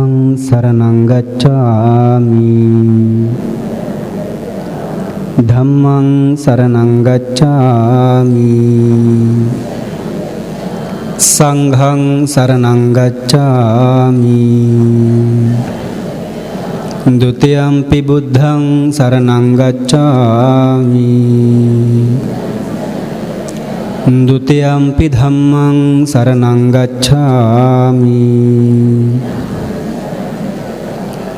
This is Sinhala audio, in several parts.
ධම්මං සරණං ගච්ඡාමි ධම්මං සරණං ගච්ඡාමි සංඝං සරණං ගච්ඡාමි ဒုတိယံ පි බුද්ධං සරණං ගච්ඡාමි ဒုတိယံ පි ධම්මං සරණං ගච්ඡාමි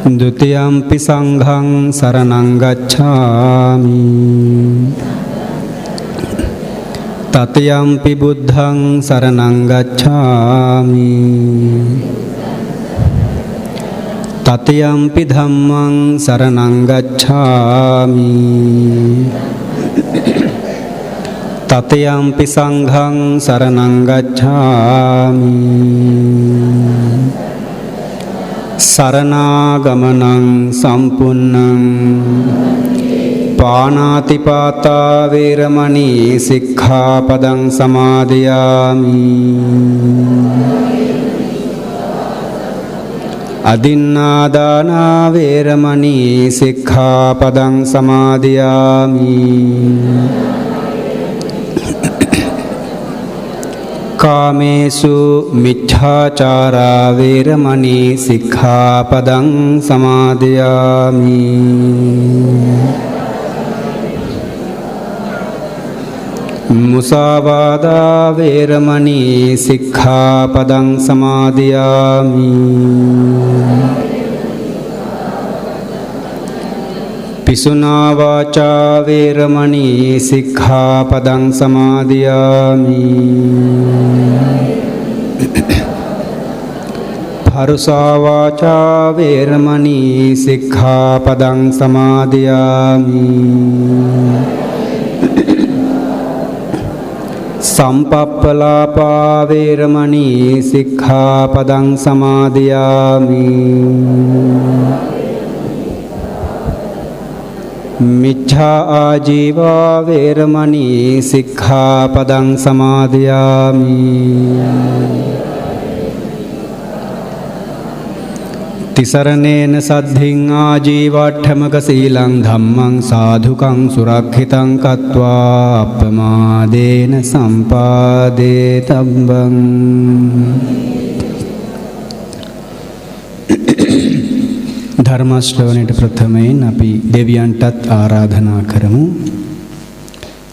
ဒုတိယံ පි සංඝං සරණං ගච්ඡාමි တတိယံ පි බුද්ධං සරණං ගච්ඡාමි တတိယံ පි ධම්මං සරණං ගච්ඡාමි တတိယံ පි සංඝං සරණං ගච්ඡාමි สารณากมนังสัมปุณนังปานาติปาตาเวรมณีสิกขาปดังสมาธิยามิอดินนาดานาเวรมณีสิกขาปดังสมาธิยามิกาเมสุมิจฉาจาราเวรมณีสิกขาปดังสมาธิยามิมุสาวาทาเวรมณีสิกขาปดังสมาธิยามิปิสุนาวาจาเวรมณีสิกขาปดังสมาธิยามิภรุสาวาจาเวรมณีสิกขาปดังสมาธิยามิสัมปัปปลาปาเวรมณีสิกขาปดังสมาธิยามิมิจฉาอาจีวาเวรมณีสิกขาปดังสมาธิยามิติสรเนนสัทธิงอาจีวัฏฐมกสีลังธัมมังสาธุกังสุรักขิตังกัตวาอัปปมาเดนะสัมปาเดตัมบังධර්ම ශ්‍රවණයට ප්‍රථමයෙන් අපි දෙවියන්ටත් ආරාධනා කරමු.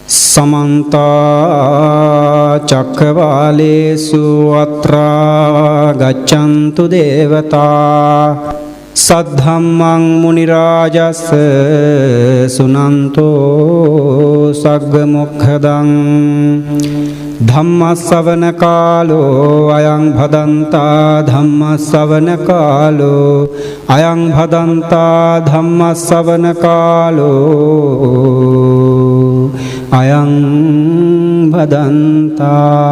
සමන්ත චක්කවාලේසු අත්‍රා ගච්ඡන්තු දේවතා සද්ධම්මං මුනි රාජස් සුනන්තෝ සග්ග මොක්ඛදං ධම්මස්සවන කාලෝ අයං භදන්තා ධම්මස්සවන කාලෝ අයං භදන්තා ධම්මස්සවන කාලෝ අයං භදන්තා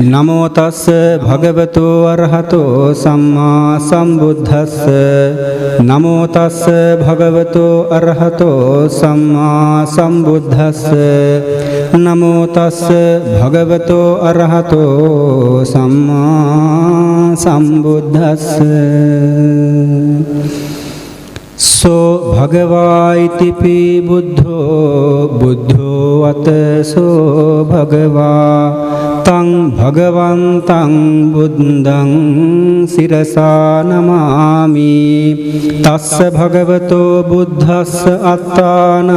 නමෝ තස්ස භගවතු අරහතෝ සම්මා සම්බුද්දස්ස නමෝ තස්ස භගවතු අරහතෝ සම්මා සම්බුද්දස්ස නමෝ තස්ස භගවතු අරහතෝ සම්මා සම්බුද්දස්ස සෝ භගවායිතිපි බුද්ධෝ බුද්ධෝ අතසෝ භගවා තං භගවන්තං බුද්ධං සිරසා නමාමි තස්ස භගවතෝ බුද්ධස්ස අත්තානං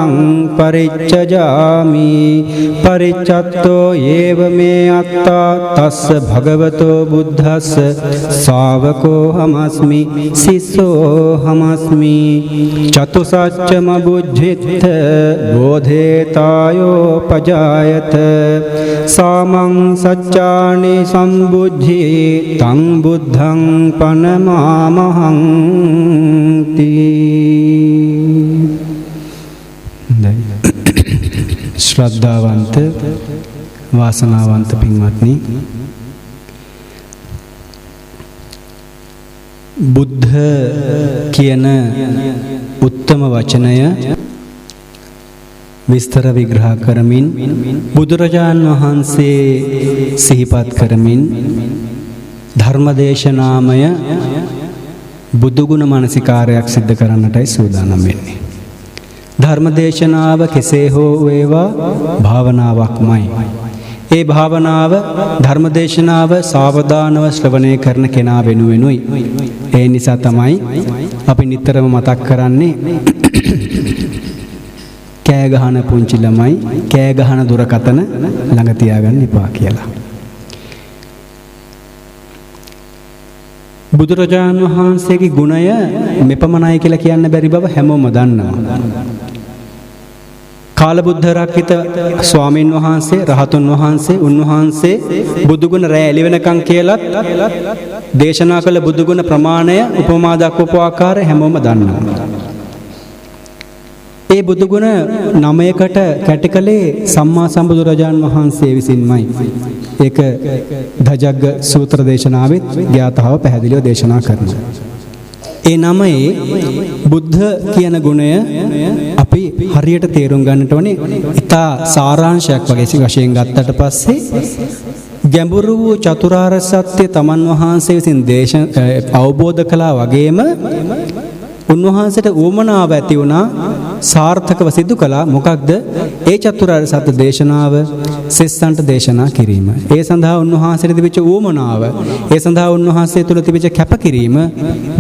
පරිච්ඡජාමි පරිච්ඡත්තෝ යේව මේ අත්තා තස්ස භගවතෝ බුද්ධස්ස ශාවකෝ හමස්මි සිස්සෝ හමස්මි චතුසච්චම බුද්ධිත්ථ බෝධේතායෝ පජායත සාමං සච්චානි සම්බුද්ධි තං බුද්ධං පනමාමහං තී. ශ්‍රද්ධාවන්ත වාසනාවන්ත පින්වත්නි, බුද්ධ කියන උත්තම වචනය විස්තර විග්‍රහ කරමින් බුදුරජාන් වහන්සේ සිහිපත් කරමින් ධර්මදේශනාමය බුදුගුණ මානසිකාරයක් සිද්ධ කරන්නටයි සූදානම් වෙන්නේ. ධර්මදේශනාව කෙසේ හෝ වේවා භාවනාවක්මයි. ඒ භාවනාව ධර්මදේශනාව සාවධානව ශ්‍රවණය කරන කෙනා වෙනුවෙනුයි. ඒ නිසා තමයි අපි නිතරම මතක් කරන්නේ කෑ ගහන පුංචි ළමයි කෑ ගහන දුරකථන ළඟ තියාගන්න එපා කියලා. බුදුරජාණන් වහන්සේගේ ගුණය මෙපමණයි කියලා කියන්න බැරි බව හැමෝම දන්නවා. කාලබුද්ධ රක්කිත ස්වාමීන් වහන්සේ රහතුන් වහන්සේ උන්වහන්සේ බුදුගුණ රැ එළි වෙනකන් කියලත් දේශනා කළ බුදුගුණ ප්‍රමාණය උපමා දක්වපු ආකාරය හැමෝම දන්නවා. ඒ බුදුගුණ 9කට කැටි කළේ සම්මා සම්බුදුරජාන් වහන්සේ විසින්මයි. ඒක ධජග්ග සූත්‍ර දේශනාවෙත් ඥාතව පැහැදිලිව දේශනා කරනවා. ඒ 9 බුද්ධ කියන ගුණය අපි හරියට තේරුම් ගන්නට ඕනේ. ඉතා සාරාංශයක් වගේ වශයෙන් ගත්තට පස්සේ ගැඹුරු වූ චතුරාර්ය සත්‍ය තමන් වහන්සේ විසින් අවබෝධ කළා වගේම උන්වහන්සේට උවමනාව ඇති වුණා සාර්ථකව සිදු කළා. මොකක්ද? ඒ චතුරාර්ය සත්‍ය දේශනාව සෙස්සන්ට දේශනා කිරීම. ඒ සඳහා උන්වහන්සේට තිබිච්ච උවමනාව, ඒ සඳහා උන්වහන්සේ තුළ තිබිච්ච කැපකිරීම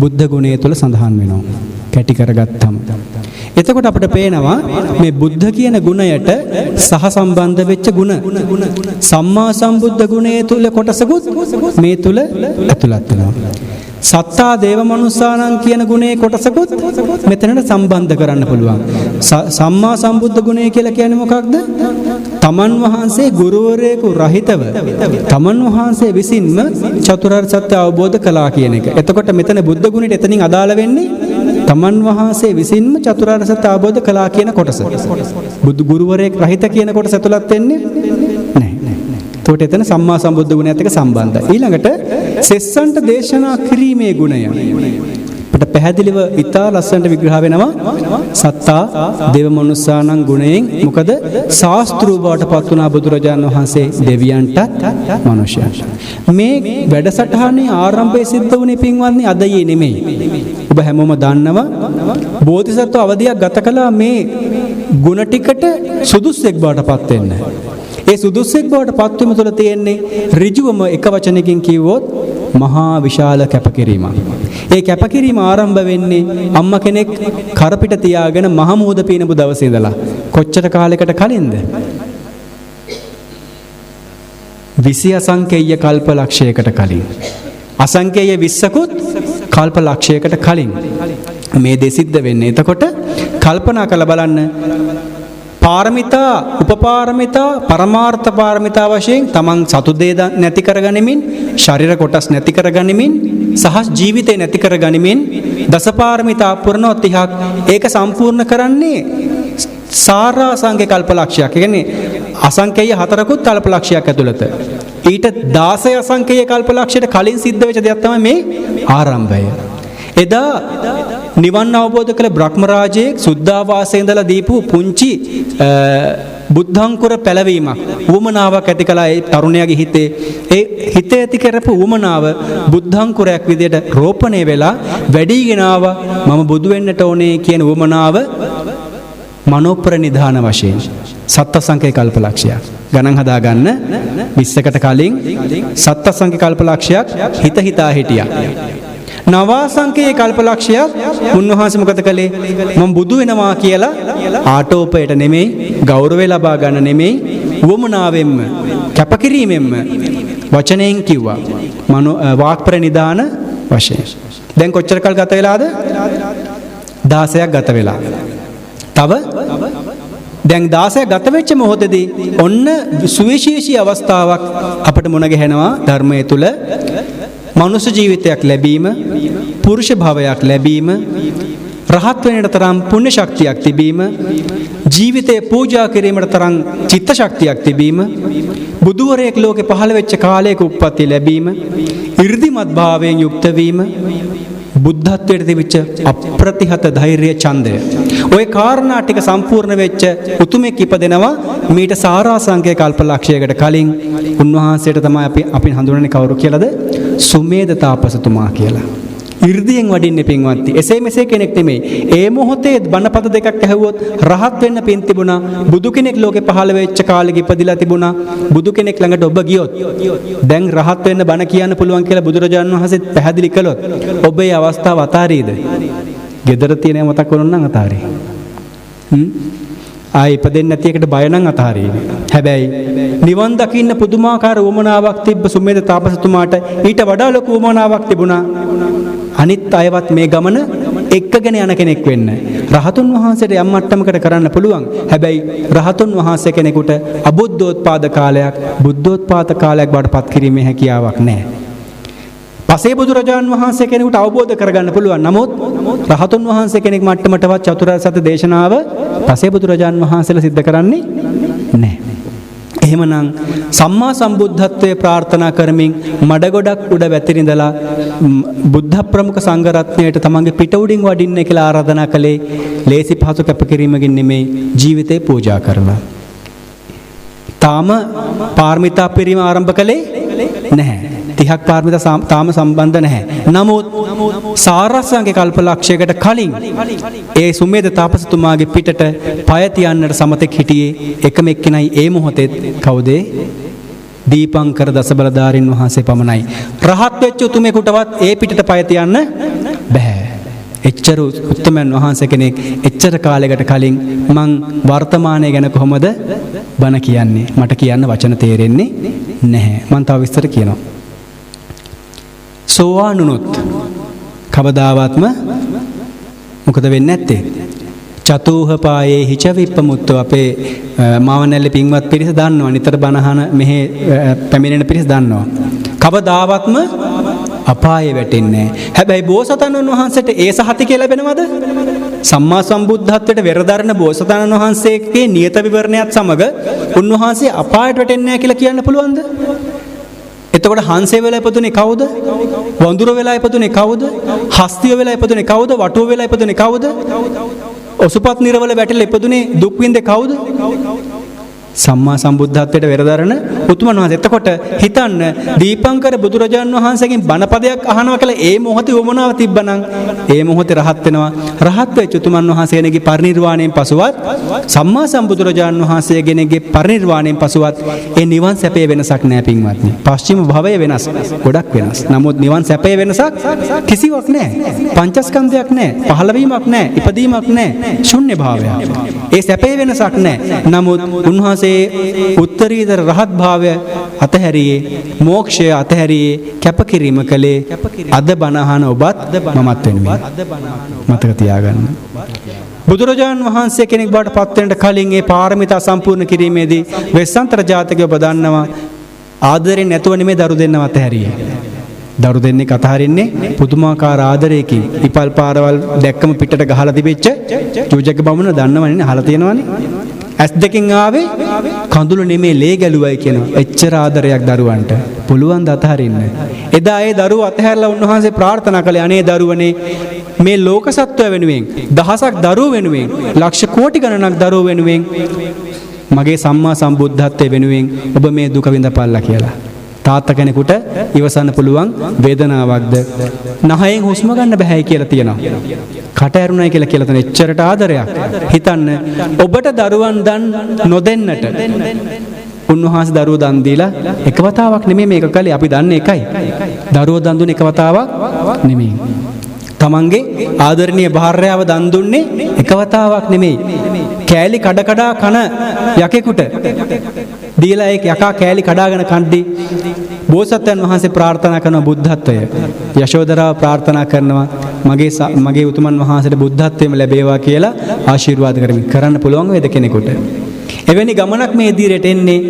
බුද්ධ ගුණය තුළ සඳහන් වෙනවා. කැටි කරගත්තම. එතකොට අපිට පේනවා මේ බුද්ධ කියන ගුණයට සහසම්බන්ධ වෙච්ච ගුණ. සම්මා සම්බුද්ධ ගුණය තුළ කොටසකුත් මේ තුළ ඇතුළත් වෙනවා. සත්තා දේව මනුස්සානං කියන ගුණේ කොටසකුත් මෙතනට සම්බන්ධ කරන්න පුළුවන්. සම්මා සම්බුද්ධ ගුණය කියලා කියන්නේ මොකක්ද? තමන් වහන්සේ ගුරුවරයෙකු රහිතව තමන් වහන්සේ විසින්ම චතුරාර්ය සත්‍ය අවබෝධ කළා කියන එක. එතකොට මෙතන බුද්ධ ගුණයට එතනින් අදාළ වෙන්නේ තමන් වහන්සේ විසින්ම චතුරාර්ය සත්‍ය අවබෝධ කළා කියන කොටස. බුදු ගුරුවරයෙක් රහිත කියන කොටස ඇතුළත් වෙන්නේ නැහැ. එතකොට එතන සම්මා සම්බුද්ධ ගුණයත් එක්ක සම්බන්ධයි. ඊළඟට සෙස්සන්ට දේශනා කිරීමේ ගුණය අපිට පැහැදිලිව ඉතා ලස්සනට විග්‍රහ වෙනවා. සත්තා දේව මනුස්සානං ගුණයෙන්. මොකද ශාස්ත්‍රූ බවට පත් වුණා බුදුරජාණන් වහන්සේ දෙවියන්ටත් මනුෂ්‍යයන්ට. මේ වැඩසටහනේ ආරම්භය සිද්ධ වුණේ පින්වත්නි අද ඊයේ නෙමෙයි. ඔබ හැමෝම දන්නවා බෝධිසත්ව අවධියක් ගත කළා මේ ගුණ ටිකට සුදුස්සෙක් බවට පත් වෙන්න. ඒ සුදුස්සෙක් බවට පත්වීම තුළ තියෙන්නේ ඍජුවම එක වචනකින් කිව්වොත් මහා විශාල කැපකිරීමක්. ඒ කැපකිරීම ආරම්භ වෙන්නේ අම්මා කෙනෙක් කරපිට තියාගෙන මහ මෝද පීනපු දවසේ ඉඳලා. කොච්චර කාලයකට කලින්ද? 20 අසංකේය කල්ප ලක්ෂයකට කලින්. අසංකේය 20කුත් කල්ප ලක්ෂයකට කලින් මේ දේ සිද්ධ වෙන්නේ. එතකොට කල්පනා කරලා බලන්න පාරමිතා, උපපාරමිතා, පරමාර්ථ පාරමිතා වශයෙන් තමන් සතු දේ නැති කරගනිමින්, ශරීර කොටස් නැති කරගනිමින්, සහ ජීවිතේ නැති කරගනිමින් දසපාරමිතා පුරනොත් ඒක සම්පූර්ණ කරන්නේ සාරාංශික කල්පලක්ෂයක්. ඒ කියන්නේ අසංකේය 4කුත් කල්පලක්ෂයක් ඇතුළත. ඊට 16 අසංකේය කල්පලක්ෂයට කලින් සිද්ධ වෙච්ච දෙයක් තමයි මේ ආරම්භය. එදා නිවන් අවබෝධ කළ බ්‍රහ්ම රාජයේ සුද්ධාවාසයේ ඉඳලා දීපු පුංචි බුද්ධංකුර පැලවීමක් උවමනාවක් ඇති කළා ඒ තරුණයාගේ හිතේ. ඒ හිතේ ඇති කරපු උවමනාව බුද්ධංකුරයක් විදියට රෝපණය වෙලා වැඩිගෙන ආවා. මම බුදු වෙන්නට ඕනේ කියන උවමනාව මනෝප්‍රනිධාන වශයෙන් සත්සංකේ කල්පලක්ෂයක් ගණන් හදාගන්න. 20කට කලින් සත්සංකේ කල්පලක්ෂයක් හිත හිතා හිටියා. නවාසංකේය කල්පලක්ෂයක් උන්වහන්සේ මොකද කළේ? මම බුදු වෙනවා කියලා ආටෝපයට නෙමෙයි, ගෞරවය ලබා ගන්න නෙමෙයි, වමනාවෙන්ම කැපකිරීමෙන්ම වචනයෙන් කිව්වා. වාක් ප්‍රනිදාන වශයෙන්. දැන් කොච්චර කල් ගත වෙලාද? 16ක් ගත වෙලා. තව දැන් 16ක් ගත වෙච්ච මොහොතේදී ඔන්න සුවිශේෂී අවස්ථාවක් අපට මුණ ගැහෙනවා ධර්මයේ තුල. මනුෂ්‍ය ජීවිතයක් ලැබීම, පුරුෂ භවයක් ලැබීම, රහත් වෙන්නට තරම් පුණ්‍ය ශක්තියක් තිබීම, ජීවිතේ පූජා කිරීමට තරම් චිත්ත ශක්තියක් තිබීම, බුදුවරයෙක් ලෝකේ පහළ වෙච්ච කාලයක උප්පත්ති ලැබීම, 이르දිමත් භාවයෙන් යුක්ත වීම, බුද්ධත්වයට තිබිච්ච අප්‍රතිහත ධෛර්ය ඡන්දය. ওই කාරණා ටික සම්පූර්ණ වෙච්ච උතුමෙක් ඉපදෙනවා මීට සාරාංශක කල්පලක්ෂයකට කලින්. උන්වහන්සේට තමයි අපි හඳුනන්නේ කවුරු කියලාද? සුමේධ තාපසතුමා කියලා. 이르දියෙන් වඩින්නේ පින්වත්නි. එසේ මෙසේ කෙනෙක් නෙමෙයි. ඒ මොහොතේ බණපද දෙකක් ඇහුවොත් රහත් වෙන්න පින් තිබුණා. බුදු කෙනෙක් ලෝකේ පහළ වෙච්ච කාලෙක ඉපදිලා තිබුණා. බුදු කෙනෙක් ළඟට ඔබ ගියොත් දැන් රහත් වෙන්න බණ කියන්න පුළුවන් කියලා බුදුරජාණන් වහන්සේ පැහැදිලි කළොත් ඔබ මේ අවස්ථාව අතාරීද? gedara තියෙන මතක් වුණොත් නම් අතාරී. ආයි ඉපදෙන්නේ නැති එකට බය නම් අතාරී. හැබැයි නිවන් දකින්න පුදුමාකාර උවමනාවක් තිබ්බ සුමේධ තාපසතුමාට ඊට වඩා ලොකු උවමනාවක් තිබුණා. අනිත් අයවත් මේ ගමන එක්කගෙන යන කෙනෙක් වෙන්න. රහතුන් වහන්සේට යම් මට්ටමකට කරන්න පුළුවන්. හැබැයි රහතුන් වහන්සේ කෙනෙකුට අබුද්ධෝත්පාද කාලයක්, බුද්ධෝත්පාද කාලයක් බවට පත් කිරීමේ හැකියාවක් නැහැ. පසේ බුදුරජාණන් වහන්සේ කෙනෙකුට අවබෝධ කරගන්න පුළුවන්. නමුත් රහතුන් වහන්සේ කෙනෙක් මට්ටමටවත් චතුරාර්ය සත්‍ය දේශනාව පසේ බුදුරජාණන් වහන්සේලා සිද්ධ කරන්නේ නැහැ. එහෙමනම් සම්මා සම්බුද්ධත්වයේ ප්‍රාර්ථනා කරමින් මඩ ගොඩක් උඩ වැතිරිඳලා බුද්ධ ප්‍රමුඛ සංඝ රත්නයට තමන්ගේ පිට උඩින් වඩින්න කියලා ආරාධනා කළේ ලේසි පහසු කැපකිරීමකින් නෙමෙයි, ජීවිතේ පූජා කරලා. තාම පාරමිතා පිරීම ආරම්භ කළේ නැහැ. 30ක් පාරමිතා තාම සම්බන්ධ නැහැ. නමුත් සාරාංශක කල්පලක්ෂයකට කලින් ඒ සුමේධ තාපසතුමාගේ පිටට පය තියන්නට සමතෙක් හිටියේ එකම එක්කෙනයි ඒ මොහොතේ. කවුද? දීපංකර දසබලධාරීන් වහන්සේ පමණයි. රහත් වෙච්ච උතුමෙකුටවත් ඒ පිටට පය තියන්න බෑ. එච්චර උත්තමයන් වහන්සේ කෙනෙක් එච්චර කාලයකට කලින් මං වර්තමානයේ ගැන කොහොමද බණ කියන්නේ? මට කියන්න වචන තේරෙන්නේ නැහැ. මං තව විස්තර කියනවා. සෝවාන් වුණොත් කවදාවත්ම මොකද වෙන්නේ නැත්තේ? චතුහ පායේ හිච විප්පමුත්තෝ. අපේ මාවනැල්ලේ පින්වත් පිරිස දන්නවා. නිතර බණහන මෙහි පැමිණෙන පිරිස දන්නවා. කවදාවත්ම අපායේ වැටෙන්නේ නැහැ. හැබැයි බෝසතාණන් වහන්සේට ඒ සහතිකය ලැබෙනවද? සම්මා සම්බුද්ධත්වයට වෙරදරන බෝසතාණන් වහන්සේගේ නියත විවරණයත් සමග උන්වහන්සේ අපායට වැටෙන්නේ නැහැ කියලා කියන්න පුළුවන්ද? එතකොට හංසය වෙලා ඉපදුනේ කවුද? වඳුර වෙලා ඉපදුනේ කවුද? හස්තිය වෙලා ඉපදුනේ කවුද? වටුව වෙලා ඉපදුනේ කවුද? ඔසුපත් නිරවල වැටෙලා ඉපදුනේ දුක් විඳේ කවුද? සම්මා සම්බුද්ධත්වයට වෙරදරන උතුමන් වහන්සේ. එතකොට හිතන්න, දීපංකර බුදුරජාණන් වහන්සේගෙන් බණපදයක් අහනවා කියලා ඒ මොහොතේ වමනාව තිබ්බනම් ඒ මොහොතේ රහත් වෙනවා. රහත් වෙච්ච උතුමන් වහන්සේගෙනගේ පරිනිර්වාණයෙන් පසුවත් සම්මා සම්බුදුරජාණන් වහන්සේගෙනගේ පරිනිර්වාණයෙන් පසුවත් ඒ නිවන් සැපේ වෙනසක් නැහැ පින්වත්නි. පස්චිම භවයේ වෙනස් ගොඩක් වෙනස්. නමුත් නිවන් සැපේ වෙනසක් කිසිවක් නැහැ. පංචස්කන්ධයක් නැහැ. පහළවීමක් නැහැ. ඉපදීමක් නැහැ. ශුන්‍ය භාවයක්. ඒ සැපේ වෙනසක් නැහැ. නමුත් උන්වහන්සේ උත්තරීතර රහත් භාවය අතහැරියේ, මෝක්ෂය අතහැරියේ, කැපකිරීම කළේ අද බණ අහන ඔබත් මමත් වෙනුවෙන්. මතක තියාගන්න. බුදුරජාණන් වහන්සේ කෙනෙක් බවට පත් වෙන්නට කලින් ඒ පාරමිතා සම්පූර්ණ කිරීමේදී වෙස්සන්තර ජාතකය ඔබ දන්නවා ආදරෙන් නැතුව නෙමෙයි දරු දෙන්නව අතහැරියේ. දරු දෙන්නෙක් අතහරින්නේ පුදුමාකාර ආදරයකින්. ඉපල් පාරවල් දැක්කම පිටට ගහලා තිබෙච්ච චූජක බමුණ දන්නවනේ, අහලා තියෙනවනේ. ඇස් දෙකින් ආවේ කඳුළු නෙමේ ලේ ගැලුවයි කියනවා. එච්චර ආදරයක් දරුවන්ට. පුළුවන් ද අතහරින්න? එදා ඒ දරුව අතහැරලා උන්වහන්සේ ප්‍රාර්ථනා කළේ, අනේ දරුවනේ, මේ ලෝක සත්වය වෙනුවෙන්, දහසක් දරුවෝ වෙනුවෙන්, ලක්ෂ කෝටි ගණනක් දරුවෝ වෙනුවෙන්, මගේ සම්මා සම්බුද්ධත්වයේ වෙනුවෙන් ඔබ මේ දුක විඳපල්ලා කියලා. තාත්තා කෙනෙකුට ඉවසන්න පුළුවන් වේදනාවක්ද? නහයෙන් හුස්ම ගන්න බෑයි කියලා තියෙනවා. කට ඇරුණයි කියලා තන එච්චරට ආදරයක්. හිතන්න, ඔබට දරුවන් දන් නොදෙන්නට උන්වහන්සේ දරුවෝ දන් දීලා එක වතාවක් නෙමෙයි මේක කළේ. අපි දන්නේ එකයි. දරුවෝ දන් දුන්නේ එක වතාවක් නෙමෙයි. තමන්ගේ ආදරණීය භාර්යාව දන් දුන්නේ එක වතාවක් නෙමෙයි. කෑලි කඩ කඩා කන යකෙකුට දීලා ඒ යකා කෑලි කඩාගෙන කන්දි බෝසත්යන් වහන්සේ ප්‍රාර්ථනා කරන බුද්ධත්වය. යශෝදරාව ප්‍රාර්ථනා කරනවා මගේ උතුමන් වහන්සේට බුද්ධත්වයම ලැබේවා කියලා ආශිර්වාද කරන්න පුළුවන් වේද කෙනෙකුට? එවැනි ගමනක් මේ ඉදිරියට එන්නේ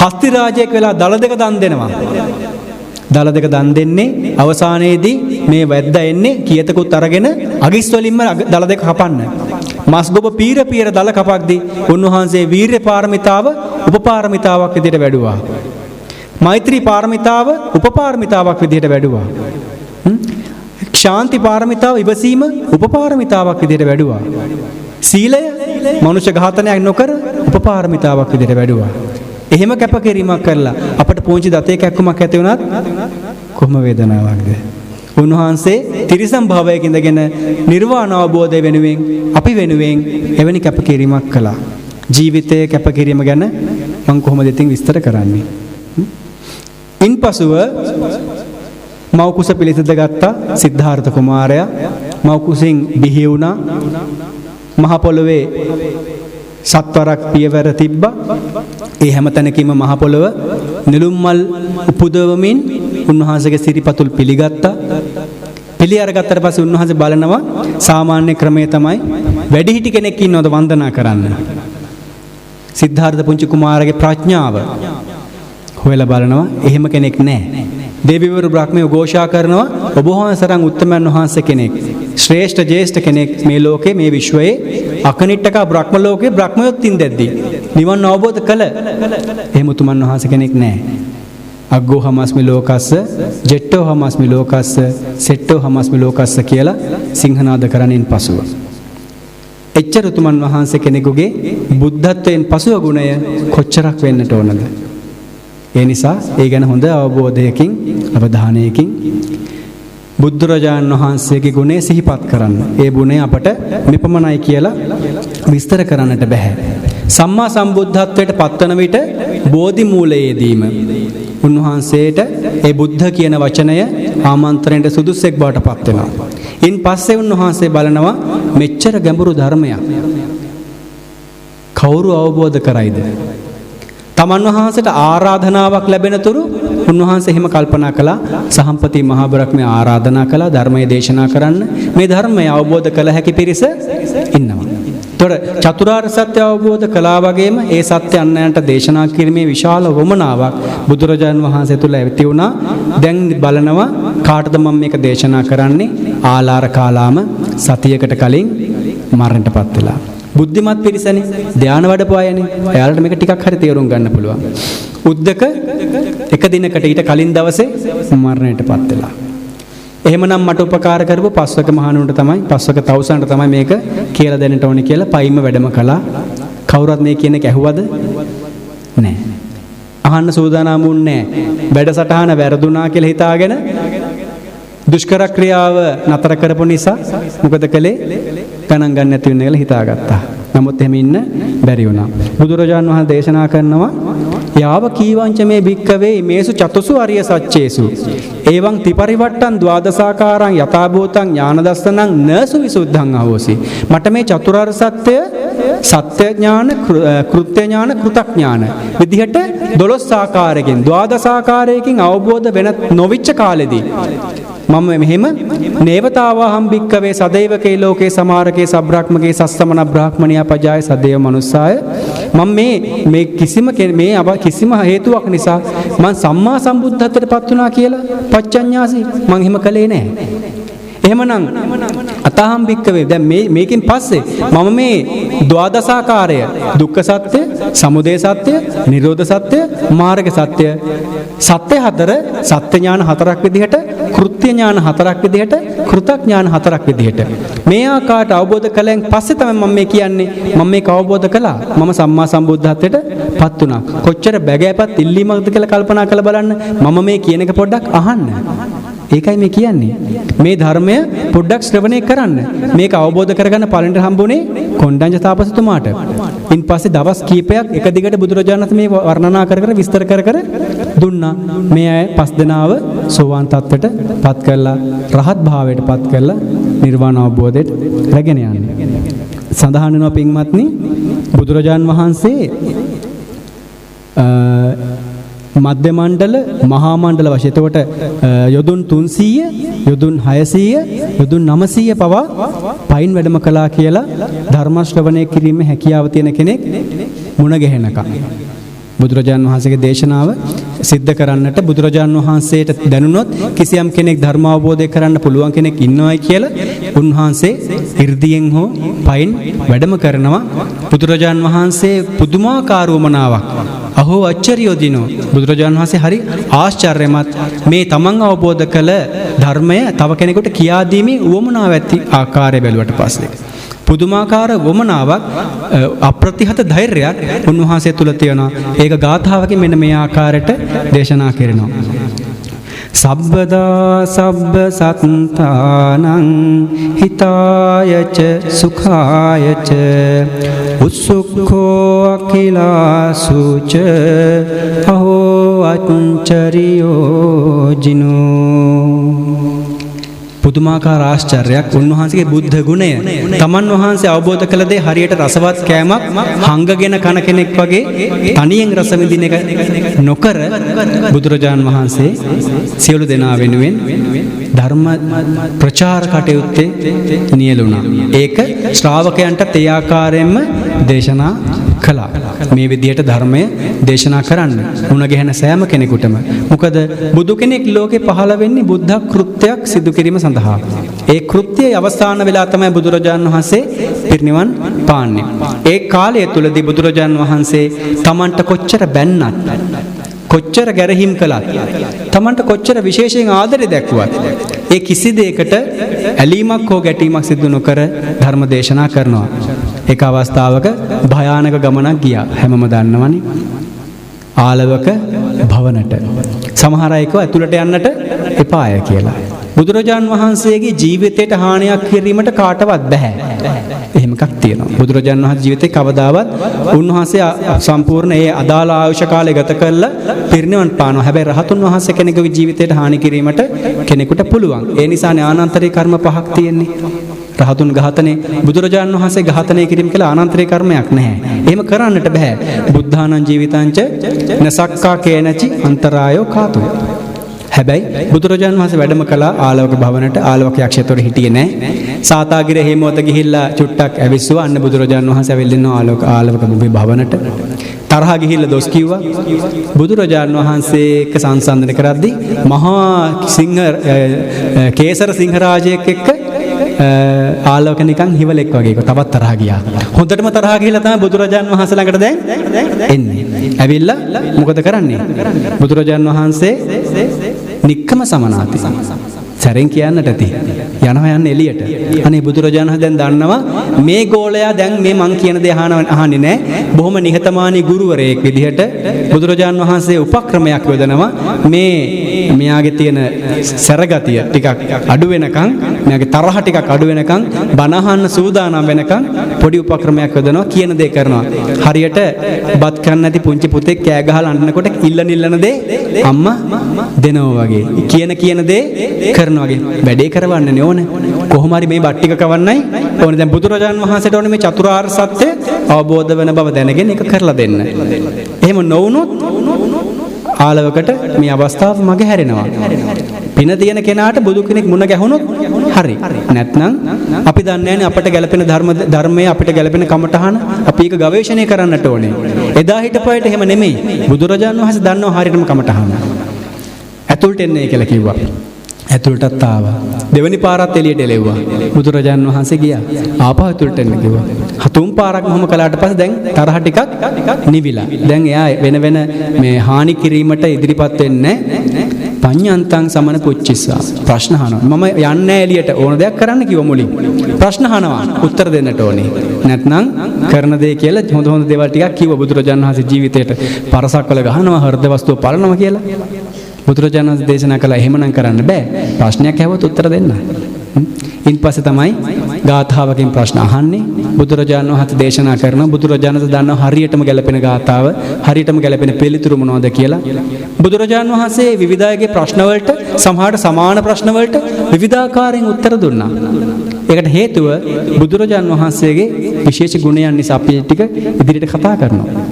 හස්ති රාජයෙක් වෙලා දල දෙක දන් දෙනවා. දල දෙක දන් දෙන්නේ අවසානයේදී මේ වැද්දා එන්නේ කියතකුත් අරගෙන අගිස් වලින්ම දල දෙක කපන්න. මස් ගොබ පීර දල කපක්දී උන්වහන්සේ වීර්ය පාරමිතාව උපපාරමිතාවක් විදිහට වැඩුවා. මෛත්‍රී පාරමිතාව උපපාරමිතාවක් විදිහට වැඩුවා. ශාන්ති පාරමිතාව ඉවසීම උපපාරමිතාවක් විදිහට වැඩුවා. සීලය මනුෂ්‍ය ඝාතනයක් නොකර උපපාරමිතාවක් විදිහට වැඩුවා. එහෙම කැපකිරීමක් කරලා අපට පුංචි දතේ කැක්කුමක් ඇති වුණත් කොහොම වේදනාවක්ද? උන්වහන්සේ තිරිසන් භවයක ඉඳගෙන නිර්වාණ අවබෝධය වෙනුවෙන් අපි වෙනුවෙන් එවැනි කැපකිරීමක් කළා. ජීවිතයේ කැපකිරීම ගැන මම කොහොමද ඉතින් විස්තර කරන්නේ? ඉන්පසුව මව් කුස පිළිසිඳ ගත්තා සිද්ධාර්ථ කුමාරයා. මව් කුසින් බිහි වුණා. මහ පොළොවේ සත්වරක් පියවර තිබ්බා. ඒ හැම තැනකීම මහ පොළොව නිලුම් මල් උපදවමින් උන්වහන්සේගේ සිරිපතුල් පිළිගත්තා. පිළි අරගත්තට පස්සේ උන්වහන්සේ බලනවා සාමාන්‍ය ක්‍රමය තමයි වැඩිහිටි කෙනෙක් ඉන්නවද වන්දනා කරන්න. සිද්ධාර්ථ පුංචි කුමාරගේ ප්‍රඥාව හොයලා බලනවා එහෙම කෙනෙක් නැහැ. දෙවිවරු බ්‍රහ්මයෝ ഘോഷා කරනවා ඔබ වහන්සේරන් උත්තමයන් වහන්සේ කෙනෙක්. ශ්‍රේෂ්ඨ ජේෂ්ඨ කෙනෙක් මේ ලෝකේ මේ විශ්වයේ අකනිට්ටක බ්‍රහ්ම ලෝකේ බ්‍රහ්මයොත් ඉඳද්දී නිවන් අවබෝධ කළ එහෙම උතුමන් වහන්සේ කෙනෙක් නැහැ. අග්ගෝ හමස්මි ලෝකස්ස ජෙට්ටෝ හමස්මි ලෝකස්ස සෙට්ටෝ හමස්මි ලෝකස්ස කියලා සිංහනාද කරනින් පසුව එච්චර උතුමන් වහන්සේ කෙනෙකුගේ බුද්ධත්වයෙන් පසුව ගුණය කොච්චරක් වෙන්නට ඕනද? ඒ නිසා ඒ ගැන හොඳ අවබෝධයකින් අවධානයකින් බුදුරජාණන් වහන්සේගේ ගුණය සිහිපත් කරන්න. ඒ ගුණය අපට මෙපමණයි කියලා විස්තර කරන්නට බෑ. සම්මා සම්බුද්ධත්වයට පත්වන විට බෝධි මූලයේදීම උන්වහන්සේට ඒ බුද්ධ කියන වචනය ආමන්ත්‍රණයට සුදුස්සෙක් බවට පත් වෙනවා. ඉන් පස්සේ උන්වහන්සේ බලනවා මෙච්චර ගැඹුරු ධර්මයක් කවුරු අවබෝධ කරයිද? තමන් වහන්සේට ආරාධනාවක් ලැබෙන තුරු උන්වහන්සේ එහෙම කල්පනා කළා. සහම්පති මහ බ්‍රහ්මයා ආරාධනා කළා ධර්මයේ දේශනා කරන්න. මේ ධර්මය අවබෝධ කළ හැකි පිරිස ඉන්නවා. තොර චතුරාර්ය සත්‍ය අවබෝධ කළා වගේම ඒ සත්‍ය අන්‍යයන්ට දේශනා කිරීමේ විශාල වමනාවක් බුදුරජාන් වහන්සේ තුල ඇති වුණා. දැන් බලනවා කාටද මම මේක දේශනා කරන්නේ? ආලාර කාලාම සතියකට කලින් මරණයටපත් වෙලා. බුද්ධිමත් පිරිසනේ ධානය වඩපු අයනේ. එයාලට මේක ටිකක් හරි තේරුම් ගන්න පුළුවන්. උද්දක එක දිනකට ඊට කලින් දවසේ මරණයටපත් වෙලා. එහෙමනම් මට උපකාර කරපු පස්වක මහණුන්ට තමයි පස්වක තවුසන්ට තමයි මේක කියලා දෙන්නට ඕනේ කියලා පයින්ම වැඩම කළා. කවුරුත් මේ කියන එක ඇහුවද? නැහැ. අහන්න සූදානම් වුණේ නැහැ. වැඩසටහන වැරදුනා කියලා හිතාගෙන දුෂ්කර ක්‍රියාව නතර කරපු නිසා මොකද කළේ? ගණන් ගන්න නැති වෙන කියලා හිතාගත්තා. නමුත් එහෙම ඉන්න බැරි වුණා. බුදුරජාණන් වහන්සේ දේශනා කරනවා යාව කීවංච මේ භික්කවේ මේසු චතුසු අරිය සච්චේසු එවං ත්‍රිපරිවට්ටං ද්වාදසාකාරං යථාභූතං ඥානදස්සනං නසු විසුද්ධං අහෝසි. මට මේ චතුරාර්ය සත්‍ය සත්‍ය ඥාන කෘත්‍ය ඥාන කෘතඥාන විදිහට 12 ආකාරයකින් ද්වාදසාකාරයකින් අවබෝධ වෙන නොවිච්ච කාලෙදී මම මෙහෙම නේවතාවහම් භික්කවේ සදෛවකේ ලෝකේ සමාරකේ සබ්‍රාහ්මකේ සස්සමන බ්‍රාහ්මණියා පජාය සදේව මනුස්සාය මම මේ කිසිම හේතුවක් නිසා මම සම්මා සම්බුද්ධත්වයට පත් වුණා කියලා පච්චඤ්ඤාසි මම එහෙම කළේ නැහැ. එහෙමනම් අතහම් භික්කවේ දැන් මේකෙන් පස්සේ මම මේ ද්වාදසාකාරය දුක්ඛ සත්‍ය, සමුදය සත්‍ය, නිරෝධ සත්‍ය, මාර්ග සත්‍ය සත්‍ය හතර සත්‍ය ඥාන හතරක් විදිහට කෘත්‍ය ඥාන හතරක් විදිහට කෘතඥාන හතරක් විදිහට මේ ආකාරයට අවබෝධ කළෙන් පස්සේ තමයි මම මේ කියන්නේ මම මේක අවබෝධ කළා මම සම්මා සම්බුද්ධත්වයට පත් වුණා. කොච්චර බැගෑපත් ඉල්ලීමක්ද කියලා කල්පනා කරලා බලන්න. මම මේ කියන එක පොඩ්ඩක් අහන්න. ඒකයි මේ කියන්නේ. මේ ධර්මය පොඩ්ඩක් ශ්‍රවණය කරන්න. මේක අවබෝධ කරගන්න පළවෙනිට හම්බුනේ කොණ්ඩඤ්ඤ තාපසතුමාට. ඉන්පස්සේ දවස් කීපයක් එක දිගට බුදුරජාණන් වහන්සේ මේ වර්ණනා කර විස්තර කර දුන්නා. මේ අය 5 දෙනාව සෝවාන් තත්ත්වයට පත් කළා, රහත් භාවයට පත් කළා, නිර්වාණ අවබෝධයට රැගෙන යන්නේ. සඳහන් වෙනවා පින්වත්නි බුදුරජාණන් වහන්සේ මධ්‍ය මණ්ඩල මහා මණ්ඩල වශයෙන් එතකොට යොදුන් 300 යොදුන් 600 යොදුන් 900 පවා පයින් වැඩම කළා කියලා ධර්ම ශ්‍රවණය කිරීමේ හැකියාව තියෙන කෙනෙක් මුණ ගැහෙනකම් බුදුරජාණන් වහන්සේගේ දේශනාව සිද්ධ කරන්නට බුදුරජාණන් වහන්සේට දැනුනොත් කිසියම් කෙනෙක් ධර්ම අවබෝධය කරන්න පුළුවන් කෙනෙක් ඉන්නවයි කියලා උන්වහන්සේ 이르දියෙන් හෝ පයින් වැඩම කරනවා. බුදුරජාණන් වහන්සේ පුදුමාකාර වමනාවක් අහෝ අච්චරියෝ දිනෝ බුදුරජාණන් වහන්සේ හරි ආශ්චර්යමත් මේ තමන් අවබෝධ කළ ධර්මය තව කෙනෙකුට කියා දීමේ උවමනාව ඇති ආකාරය බැලුවට පස්සේ පුදුමාකාර වමනාවක් අප්‍රතිහත ධෛර්යයක් උන්වහන්සේ තුල තියෙනවා. ඒක ගාථාවකින් මෙන්න මේ ආකාරයට දේශනා කරනවා. සබ්බදා සබ්බ සත්තානං හිතායච සුඛායච උස්සුක්ඛෝ අකිලාසුච අහෝ අච්චරියෝ ජිනෝ. පුදුමාකාර ආශ්චර්යයක් උන්වහන්සේගේ බුද්ධ ගුණය. තමන් වහන්සේ අවබෝධ කළ දේ හරියට රසවත් කෑමක් හංගගෙන කන කෙනෙක් වගේ තනියෙන් රස විඳින එක නොකර බුදුරජාන් වහන්සේ සියලු දෙනා වෙනුවෙන් ධර්ම ප්‍රචාර කටයුත්තේ නියැලුණා. ඒක ශ්‍රාවකයන්ට ඒ ආකාරයෙන්ම දේශනා කළා. මේ විදිහට ධර්මය දේශනා කරන්න උණ ගැහෙන සෑම කෙනෙකුටම. මොකද බුදු කෙනෙක් ලෝකේ පහළ වෙන්නේ බුද්ධ කෘත්‍යයක් සිදු කිරීම සඳහා. ඒ කෘත්‍යයේ අවසාන වෙලා තමයි බුදුරජාණන් වහන්සේ පිරිනිවන් පාන්නේ. ඒ කාලය තුලදී බුදුරජාණන් වහන්සේ තමන්ට කොච්චර බැන්නත්, කොච්චර ගැරහීම් කළත්, තමන්ට කොච්චර විශේෂයෙන් ආදරය දැක්වුවත් ඒ කිසි දෙයකට ඇලීමක් හෝ ගැටීමක් සිදු නොකර ධර්ම දේශනා කරනවා. එක අවස්ථාවක භයානක ගමනක් ගියා. හැමම දන්නවනේ. ආලවක භවනට. සමහර අය කිව්වා ඇතුළට යන්නට එපාය කියලා. බුදුරජාන් වහන්සේගේ ජීවිතයට හානියක් කිරීමට කාටවත් බෑ. එහෙම එකක් තියෙනවා. බුදුරජාන් වහන්සේ ජීවිතේ කවදාවත් උන්වහන්සේ සම්පූර්ණ ඒ අදාළ ආයුෂ කාලය ගත කරලා පිරිනිවන් පානවා. හැබැයි රහතුන් වහන්සේ කෙනෙකුගේ ජීවිතයට හානි කිරීමට කෙනෙකුට පුළුවන්. ඒ නිසා ආනන්තරී කර්ම පහක් තියෙන්නේ. රහතුන් ඝාතනය, බුදුරජාණන් වහන්සේ ඝාතනය කිරීම කියලා ආනන්තරී කර්මයක් නැහැ. එහෙම කරන්නට බෑ. බුද්ධානං ජීවිතංච නසක්කා කේනචි අන්තරායෝ කාතු. හැබැයි බුදුරජාණන් වහන්සේ වැඩම කළා ආලවක භවනට. ආලවක යක්ෂයතොර හිටියේ නැහැ. සාතාගිර හේමවත ගිහිල්ලා චුට්ටක් ඇවිස්සුවා. අන්න බුදුරජාණන් වහන්සේ ඇවිල්ලා ආලවක භවනට. තරහ ගිහිල්ලා දොස් කිව්වා. බුදුරජාණන් වහන්සේ එක්ක සංසන්දනය කරද්දී මහා කේසර සිංහරාජයෙක් එක්ක ආලවක නිකන් හිවලෙක් වගේ තවත් තරහ ගියා. හොඳටම තරහ ගිහලා තමයි බුදුරජාන් වහන්සේ ළඟට දැන් එන්නේ. ඇවිල්ලා මොකද කරන්නේ? බුදුරජාන් වහන්සේ නික්කම සමනාති. සැරෙන් කියන්නට ඇති. යනවා යන්නේ එළියට. අනේ බුදුරජාණන් වහන්සේ දැන් දන්නවා මේ ගෝලයා දැන් මේ මං කියන දේ අහන්නේ නැහැ. බොහොම නිහතමානී ගුරුවරයෙක් විදිහට බුදුරජාණන් වහන්සේ උපක්‍රමයක් යොදනවා. මෙයාගේ තියෙන සැරගතිය ටිකක් අඩු වෙනකන්, මෙයාගේ තරහ ටිකක් අඩු වෙනකන්, බණ අහන්න සූදානම් වෙනකන් පොඩි උපක්‍රමයක් යොදනවා. කියන දේ කරනවා. හරියට බත් කන්න නැති පුංචි පුතෙක් කෑ ගහලා අඬනකොට ඉල්ලන දේ අම්මා දෙනවා වගේ. කියන දේ කරනවා වගේ. වැඩේ කරවන්න ඕනේ. කොහොම හරි මේ බත් ටික කවන්නයි ඕනේ. දැන් බුදුරජාණන් වහන්සේට ඕනේ මේ චතුරාර්ය සත්‍ය අවබෝධ වෙන බව දැනගෙන ඒක කරලා දෙන්න. එහෙම නොවුනොත් ආලවකට මේ අවස්ථාව මගේ හැරෙනවා. පින තියෙන කෙනාට බුදු කෙනෙක් මුණ ගැහුනොත් හරි. නැත්නම් අපි දන්නේ නැහැ අපට ගැළපෙන ධර්මයේ අපිට ගැළපෙන කමඨහන අපි ඒක ගවේෂණය කරන්නට ඕනේ. එදා හිටපුවාට එහෙම නෙමෙයි. බුදුරජාණන් වහන්සේ දන්නවා හරියටම කමඨහන. ඇතුළට එන්නේ කියලා කිව්වා. ඇතුළටත් ආවා. දෙවනි පාරත් එළියට එලෙව්වා. බුදුරජාණන් වහන්සේ ගියා. ආපහු ඇතුළට එන්න කිව්වා. හතුන් පාරක් මොහොම කළාට පස්සේ දැන් තරහ ටිකක් නිවිලා. දැන් එයා වෙන මේ හානි කිරීමට ඉදිරිපත් වෙන්නේ පඤ්ඤන්තං සමන පුච්චිස්සා. ප්‍රශ්න අහනවා. මම යන්නේ එළියට ඕන දෙයක් කරන්න කිව්වා මුලින්. ප්‍රශ්න අහනවා. උත්තර දෙන්නට ඕනේ. නැත්නම් කරන දේ කියලා හොඳ දේවල් ටිකක් කිව්වා බුදුරජාණන් වහන්සේ ජීවිතේට. පරසක්වල ගහනවා, හෘද වස්තුව පලනවා කියලා. බුදුරජාණන් වහන්සේ දේශනා කළා එහෙමනම් කරන්න බෑ. ප්‍රශ්නයක් ඇහුවොත් උත්තර දෙන්න. ඉන්පස්සේ තමයි ගාථාවකින් ප්‍රශ්න අහන්නේ. බුදුරජාණන් වහන්සේ දේශනා කරනවා. බුදුරජාණන් වහන්සේ දන්නවා හරියටම ගැලපෙන ගාථාව, හරියටම ගැලපෙන පිළිතුරු මොනවද කියලා. බුදුරජාණන් වහන්සේ විවිධායගේ ප්‍රශ්න වලට, සමහරට සමාන ප්‍රශ්න වලට විවිධාකාරයෙන් උත්තර දුන්නා. ඒකට හේතුව බුදුරජාණන් වහන්සේගේ විශේෂ ගුණයන් නිසා අපි ටික ඉදිරියට කතා කරනවා.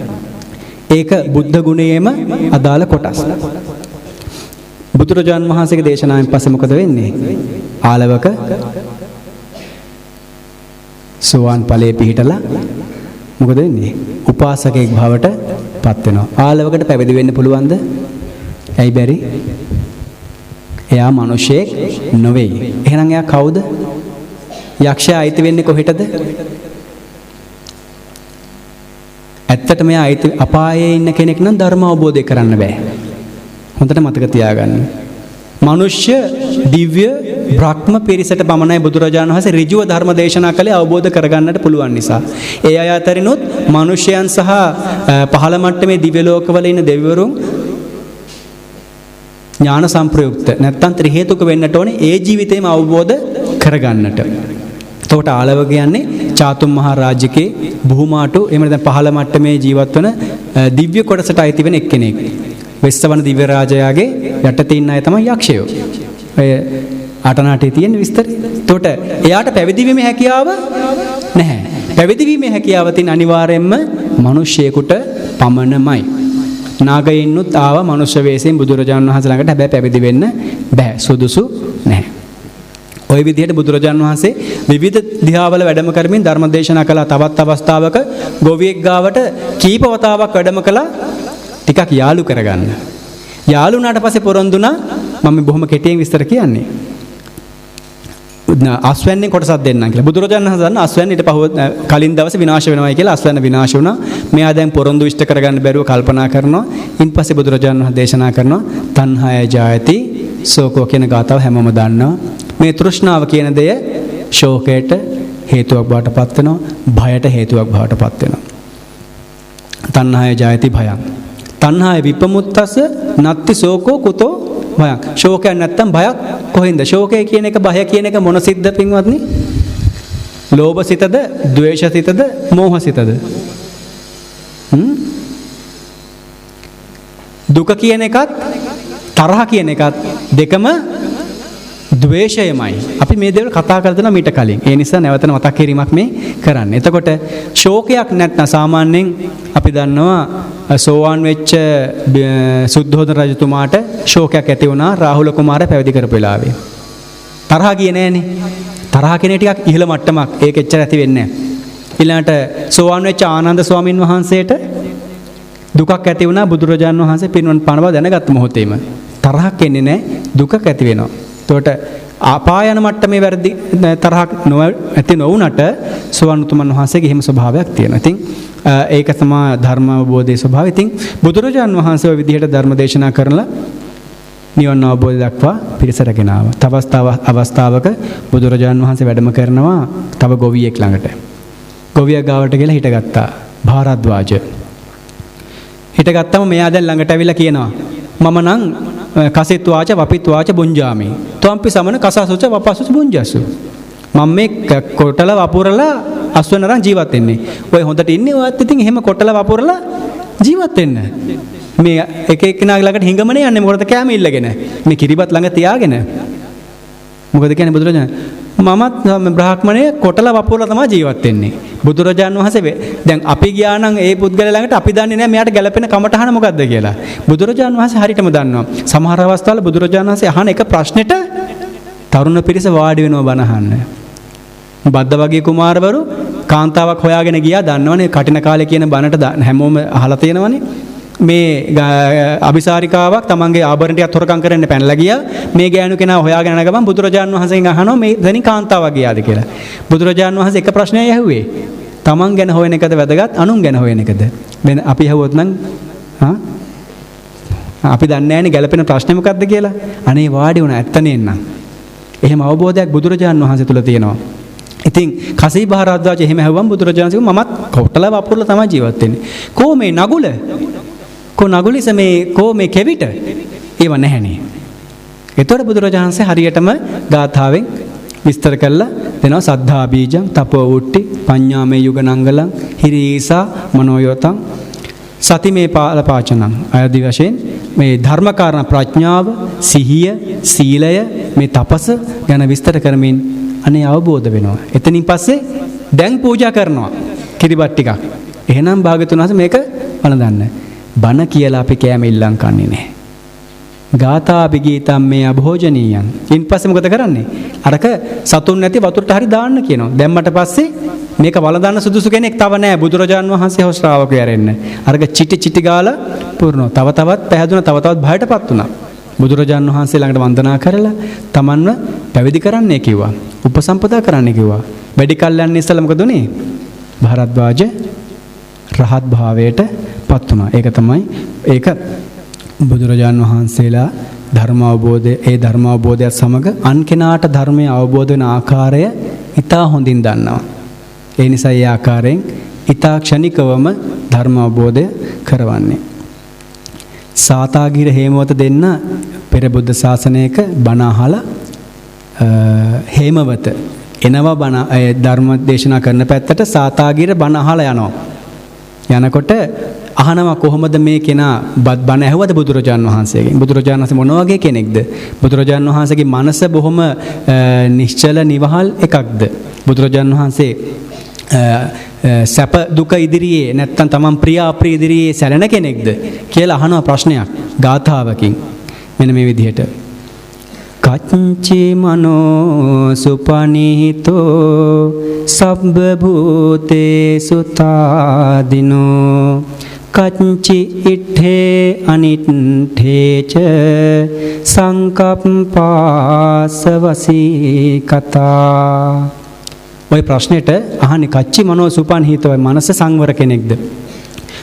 ඒක බුද්ධ ගුණයේම අදාළ කොටස්. බුදුරජාණන් වහන්සේගේ දේශනාවෙන් පස්සේ මොකද වෙන්නේ? ආලවක සෝවාන් ඵලයේ පිහිටලා මොකද වෙන්නේ? උපාසකෙක් භවට පත් වෙනවා. ආලවකට පැවිදි වෙන්න පුළුවන්ද? ඇයි බැරි? එයා මිනිසෙක් නෙවෙයි. එහෙනම් එයා කවුද? යක්ෂයා අයිති වෙන්නේ කොහෙටද? ඇත්තටම එයා අයිති අපායේ ඉන්න කෙනෙක් නම් ධර්ම අවබෝධය කරන්න බෑ. හොඳට මතක තියාගන්න. මනුෂ්‍ය දිව්‍ය බ්‍රහ්ම පිරිසට පමණයි බුදුරජාණන් වහන්සේ ඍජුව ධර්ම දේශනා කළේ අවබෝධ කරගන්නට පුළුවන් නිසා. ඒ අය අතරිනුත් මනුෂ්‍යයන් සහ පහළ මට්ටමේ දිව්‍ය ලෝකවල ඉන්න දෙවිවරුන් ඥාන සම්ප්‍රයුක්ත නැත්තම් ත්‍රි හේතුක වෙන්නට ඕනේ ඒ ජීවිතේම අවබෝධ කරගන්නට. එතකොට ආලව කියන්නේ චාතුම් මහා රාජ්‍යකේ බුහුමාටු එහෙම නැත්නම් පහළ මට්ටමේ ජීවත් වන දිව්‍ය කොටසට අයිති වෙන එක්කෙනෙක්. වෙස්සවන දිව්‍ය රාජයාගේ යටතේ ඉන්න අය තමයි යක්ෂයෝ. ඔය ආටනාටේ තියෙන විස්තරය. එතකොට එයාට පැවිදි වීමේ හැකියාව නැහැ. පැවිදි වීමේ හැකියාව තියෙන අනිවාර්යයෙන්ම මිනිස්සෙකුට පමණමයි. නාගයින්නුත් ආවා මනුෂ්‍ය වේශයෙන් බුදුරජාණන් වහන්සේ ළඟට. හැබැයි පැවිදි වෙන්න බෑ. සුදුසු නැහැ. ওই විදිහට බුදුරජාණන් වහන්සේ විවිධ දිහාවල වැඩම කරමින් ධර්ම දේශනා කළා. තවත් අවස්ථාවක ගොවියෙක් ගාවට කීප වතාවක් වැඩම කළා ටිකක් යාළු කරගන්න. යාළු වුණාට පස්සේ පොරොන්දුනා මම බොහොම කෙටියෙන් විස්තර කියන්නේ. අස්වැන්නේ කොටසක් දෙන්නම් කියලා. බුදුරජාණන් වහන්සේ දන්න අස්වැන්නේ ඊට පහුව කලින් දවසේ විනාශ වෙනවායි කියලා අස්වැන්න විනාශ වුණා. මෙයා දැන් පොරොන්දු ඉෂ්ට කරගන්න බැරුව කල්පනා කරනවා. ඉන්පස්සේ බුදුරජාණන් වහන්සේ දේශනා කරනවා තණ්හාය ජායති සෝකෝ කියන ගාථාව හැමෝම දන්නවා. මේ තෘෂ්ණාව කියන දෙය ශෝකයට හේතුවක් බවට පත් වෙනවා. භයට හේතුවක් බවට පත් වෙනවා. තණ්හාය ජායති භයං. තණ්හාය විපමුත්තස නත්ති සෝකෝ කුතෝ භයං. ශෝකයක් නැත්තම් භයක් කොහෙන්ද? ශෝකය කියන එක භය කියන එක මොන සිද්ද පින්වත්නි? ලෝභ සිතද, ද්වේෂ සිතද, මෝහ සිතද? දුක කියන එකත් තරහ කියන එකත් දෙකම ද්වේෂයමයි. අපි මේ දේවල් කතා කරලා දෙනවා මීට කලින්. ඒ නිසා නැවත මතක් කිරීමක් මේ කරන්නේ. එතකොට ශෝකයක් නැත්නම් සාමාන්‍යයෙන් අපි දන්නවා සෝවාන් වෙච්ච සුද්ධෝදන රජතුමාට ශෝකයක් ඇති වුණා රාහුල කුමාරයා පැවිදි කරපු වෙලාවේ. තරහ ගියේ නෑනේ. තරහ කියන ටිකක් ඉහළ මට්ටමක්. ඒක එච්චර ඇති වෙන්නේ නෑ. ඊළඟට සෝවාන් වෙච්ච ආනන්ද ස්වාමීන් වහන්සේට දුකක් ඇති වුණා බුදුරජාණන් වහන්සේ පිරිනිවන් පාන බව දැනගත් මොහොතේම. තරහක් එන්නේ නෑ දුකක් ඇති වෙනවා. එතකොට ආපායන මට්ටමේ වැරදි තරහක් ඇති නොවුනට සෝවාන් උතුමන් වහන්සේගේ එහෙම ස්වභාවයක් තියෙනවා. ඉතින් ඒක තමයි ධර්ම අවබෝධයේ ස්වභාවය. ඉතින් බුදුරජාණන් වහන්සේ ඔය විදිහට ධර්ම දේශනා කරලා නිවන අවබෝධය දක්වා පිරිස රැගෙන ආවා. තව අවස්ථාවක බුදුරජාණන් වහන්සේ වැඩම කරනවා තව ගොවියෙක් ළඟට. ගොවියා ගාවට ගිහලා හිටගත්තා භාරද්වාජ. හිටගත්තම මෙයා දැන් ළඟට ඇවිල්ලා කියනවා මම නම් කසිත්වාච වපිත්වාච බුඤ්ජාමි. තොම්පි සමන කසසුච වපසුච බුඤ්ජසු. මම මේ කොටල වපුරලා අස්වැන්නරන් ජීවත් වෙන්නේ. ඔය හොඳට ඉන්නේ ඔයත් ඉතින් එහෙම කොටල වපුරලා ජීවත් වෙන්න. මේ එක එක්කෙනාගේ ළඟට හිඟමනේ යන්නේ මොකටද කැම ඉල්ලගෙන. මේ කිරිබත් ළඟ තියාගෙන. මොකද කියන්නේ බුදුරජාණන් මමත් බ්‍රාහ්මණය කොටල වපුරලා තමයි ජීවත් වෙන්නේ. බුදුරජාණන් වහන්සේ දැන් අපි ගියා නම් ඒ පුද්ගලයා ළඟට අපි දන්නේ නැහැ මෙයාට ගැළපෙන කමටහන මොකද්ද කියලා. බුදුරජාණන් වහන්සේ හරියටම දන්නවා. සමහර අවස්ථාවල බුදුරජාණන් වහන්සේ අහන එක ප්‍රශ්නෙට තරුණ පිරිස වාඩි වෙනවා බණ අහන්න. බද්ද වගේ කුමාරවරු කාන්තාවක් හොයාගෙන ගියා දන්නවනේ කටින කාලේ කියන බණට හැමෝම අහලා තියෙනවනේ. මේ අபிසාරිකාවක් තමන්ගේ ආභරණ ටිකක් හොරකම් කරන්න පැනලා ගියා. මේ ගෑනු කෙනා හොයාගෙන යන ගමන් බුදුරජාණන් වහන්සේගෙන් අහනවා මේ දැනින් කාන්තාවක් ගියාද කියලා. බුදුරජාණන් වහන්සේ එක ප්‍රශ්නයක් ඇහුවේ. තමන් ගැන හොයන එකද වැදගත් අනුන් ගැන හොයන එකද? වෙන අපි ඇහුවොත් නම් අපි දන්නේ නැහැනේ ගැළපෙන ප්‍රශ්නේ මොකක්ද කියලා. අනේ වාඩි වුණා ඇත්තනේ නං. එහෙම අවබෝධයක් බුදුරජාණන් වහන්සේ තුල තියෙනවා. ඉතින් කසී භාරද්වාජ එහෙම ඇහුවම් බුදුරජාණන් වහන්සේ මමත් කොටල වපුරලා තමයි ජීවත් වෙන්නේ. කෝ මේ නගුල? කෝ නගුලිස මේ කෝ මේ කෙවිට? ඒව නැහැනේ. ඒතකොට බුදුරජාණන් වහන්සේ හරියටම ගාථාවෙන් විස්තර කළා දෙනවා සද්ධා බීජං තපෝ උට්ටි පඤ්ඤාමේ යුගනංගලං හිරීසා මනෝයතං සතිමේ පාලපාචනං. ආදී වශයෙන් මේ ධර්මකාරණ ප්‍රඥාව සිහිය සීලය මේ තපස ගැන විස්තර කරමින් අනේ අවබෝධ වෙනවා. එතනින් පස්සේ දැන් පූජා කරනවා කිරිබත් ටිකක්. එහෙනම් භාග්‍යතුන් වහන්සේ මේක වළඳන්න. බණ කියලා අපි කෑම ඉල්ලන් කන්නේ නැහැ. ගාථාපි ගීතම් මේ අභෝජනීයං. ඉන්පස්සේ මොකද කරන්නේ? අරක සතුන් නැති වතුරට හරි දාන්න කියනවා. දැම්මට පස්සේ මේක වළඳන්න සුදුසු කෙනෙක් තව නැහැ. බුදුරජාන් වහන්සේ හොස් ශ්‍රාවකයෝ ඇරෙන්න. අරක චිටි ගාලා පුරනවා. තව තවත් පැහැදුනා තව තවත් භයටපත් වුණා. බුදුරජාන් වහන්සේ ළඟට වන්දනා කරලා තමන්ව පැවිදි කරන්නයි කිව්වා. උපසම්පදා කරන්න කිව්වා. වැඩි කල් යන්න ඉස්සෙල්ලා මොකද උනේ? භාරද්වාජ රහත් භාවයට පත් වුණා. ඒක තමයි ඒක බුදුරජාන් වහන්සේලා ධර්ම අවබෝධය ඒ ධර්ම අවබෝධයත් සමග අන් කෙනාට ධර්මය අවබෝධ වෙන ආකාරය ඉතා හොඳින් දන්නවා. ඒ නිසා ඒ ආකාරයෙන් ඉතා ක්ෂණිකවම ධර්ම අවබෝධය කරවන්නේ. සාතාගිර හේමවත දෙන්න පෙර බුද්ධ ශාසනයක බණ අහලා හේමවත එනවා බණ ධර්ම දේශනා කරන පැත්තට සාතාගිර බණ අහලා යනවා. යනකොට අහනවා කොහොමද මේ කෙනා බණ ඇහුවද බුදුරජාන් වහන්සේගෙන්? බුදුරජාණන් වහන්සේ මොන වගේ කෙනෙක්ද? බුදුරජාණන් වහන්සේගේ මනස බොහොම නිශ්චල නිවහල් එකක්ද? බුදුරජාණන් වහන්සේ සැප දුක ඉදිරියේ නැත්තම් තමන් ප්‍රිය අප්‍රිය ඉදිරියේ සැලෙන කෙනෙක්ද කියලා අහනවා ප්‍රශ්නයක් ගාථාවකින්. මෙන්න මේ විදිහට කච්චි මනෝ සුපනිහිතෝ සබ්බ භූතේසු තාදිනෝ කච්චි ඉට්ඨේ අනිට්ඨේච සංකප්පාසවසී කතා. ඔය ප්‍රශ්නෙට අහන්නේ කච්චි මනෝ සුපනිහිතෝ මනස සංවර කෙනෙක්ද?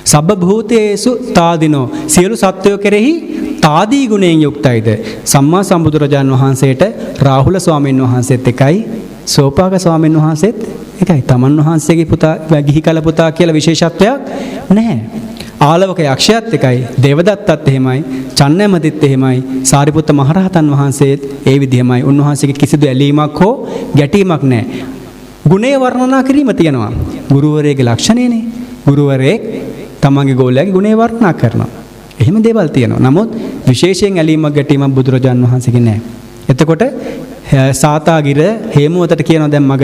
සබ්බ භූතේසු තාදිනෝ සියලු සත්වයෝ කෙරෙහි තාදී ගුණයෙන් යුක්තයිද? සම්මා සම්බුදුරජාන් වහන්සේට රාහුල ස්වාමීන් වහන්සේත් එකයි, සෝපාක ස්වාමීන් වහන්සේත් එකයි. තමන් වහන්සේගේ පුතා ගිහි කල පුතා කියලා විශේෂත්වයක් නැහැ. ආලවක යක්ෂයාත් එකයි, දේවදත්තත් එහෙමයි, චන්නැමතිත් එහෙමයි, සාරිපුත්ත මහරහතන් වහන්සේත් ඒ විදිහමයි. උන්වහන්සේගේ කිසිදු ඇලීමක් හෝ ගැටීමක් නැහැ. ගුණේ වර්ණනා කිරීම තියෙනවා. ගුරුවරයෙකුගේ ලක්ෂණයනේ. ගුරුවරයෙක් තමන්ගේ ගෝලයාගේ ගුණේ වර්ණනා කරනවා. එහෙම දේවල් තියෙනවා. නමුත් විශේෂයෙන් ඇලීමක් ගැටීමක් බුදුරජාන් වහන්සේගේ නැහැ. එතකොට සාතාගිර හේමවතට කියනවා දැන් මග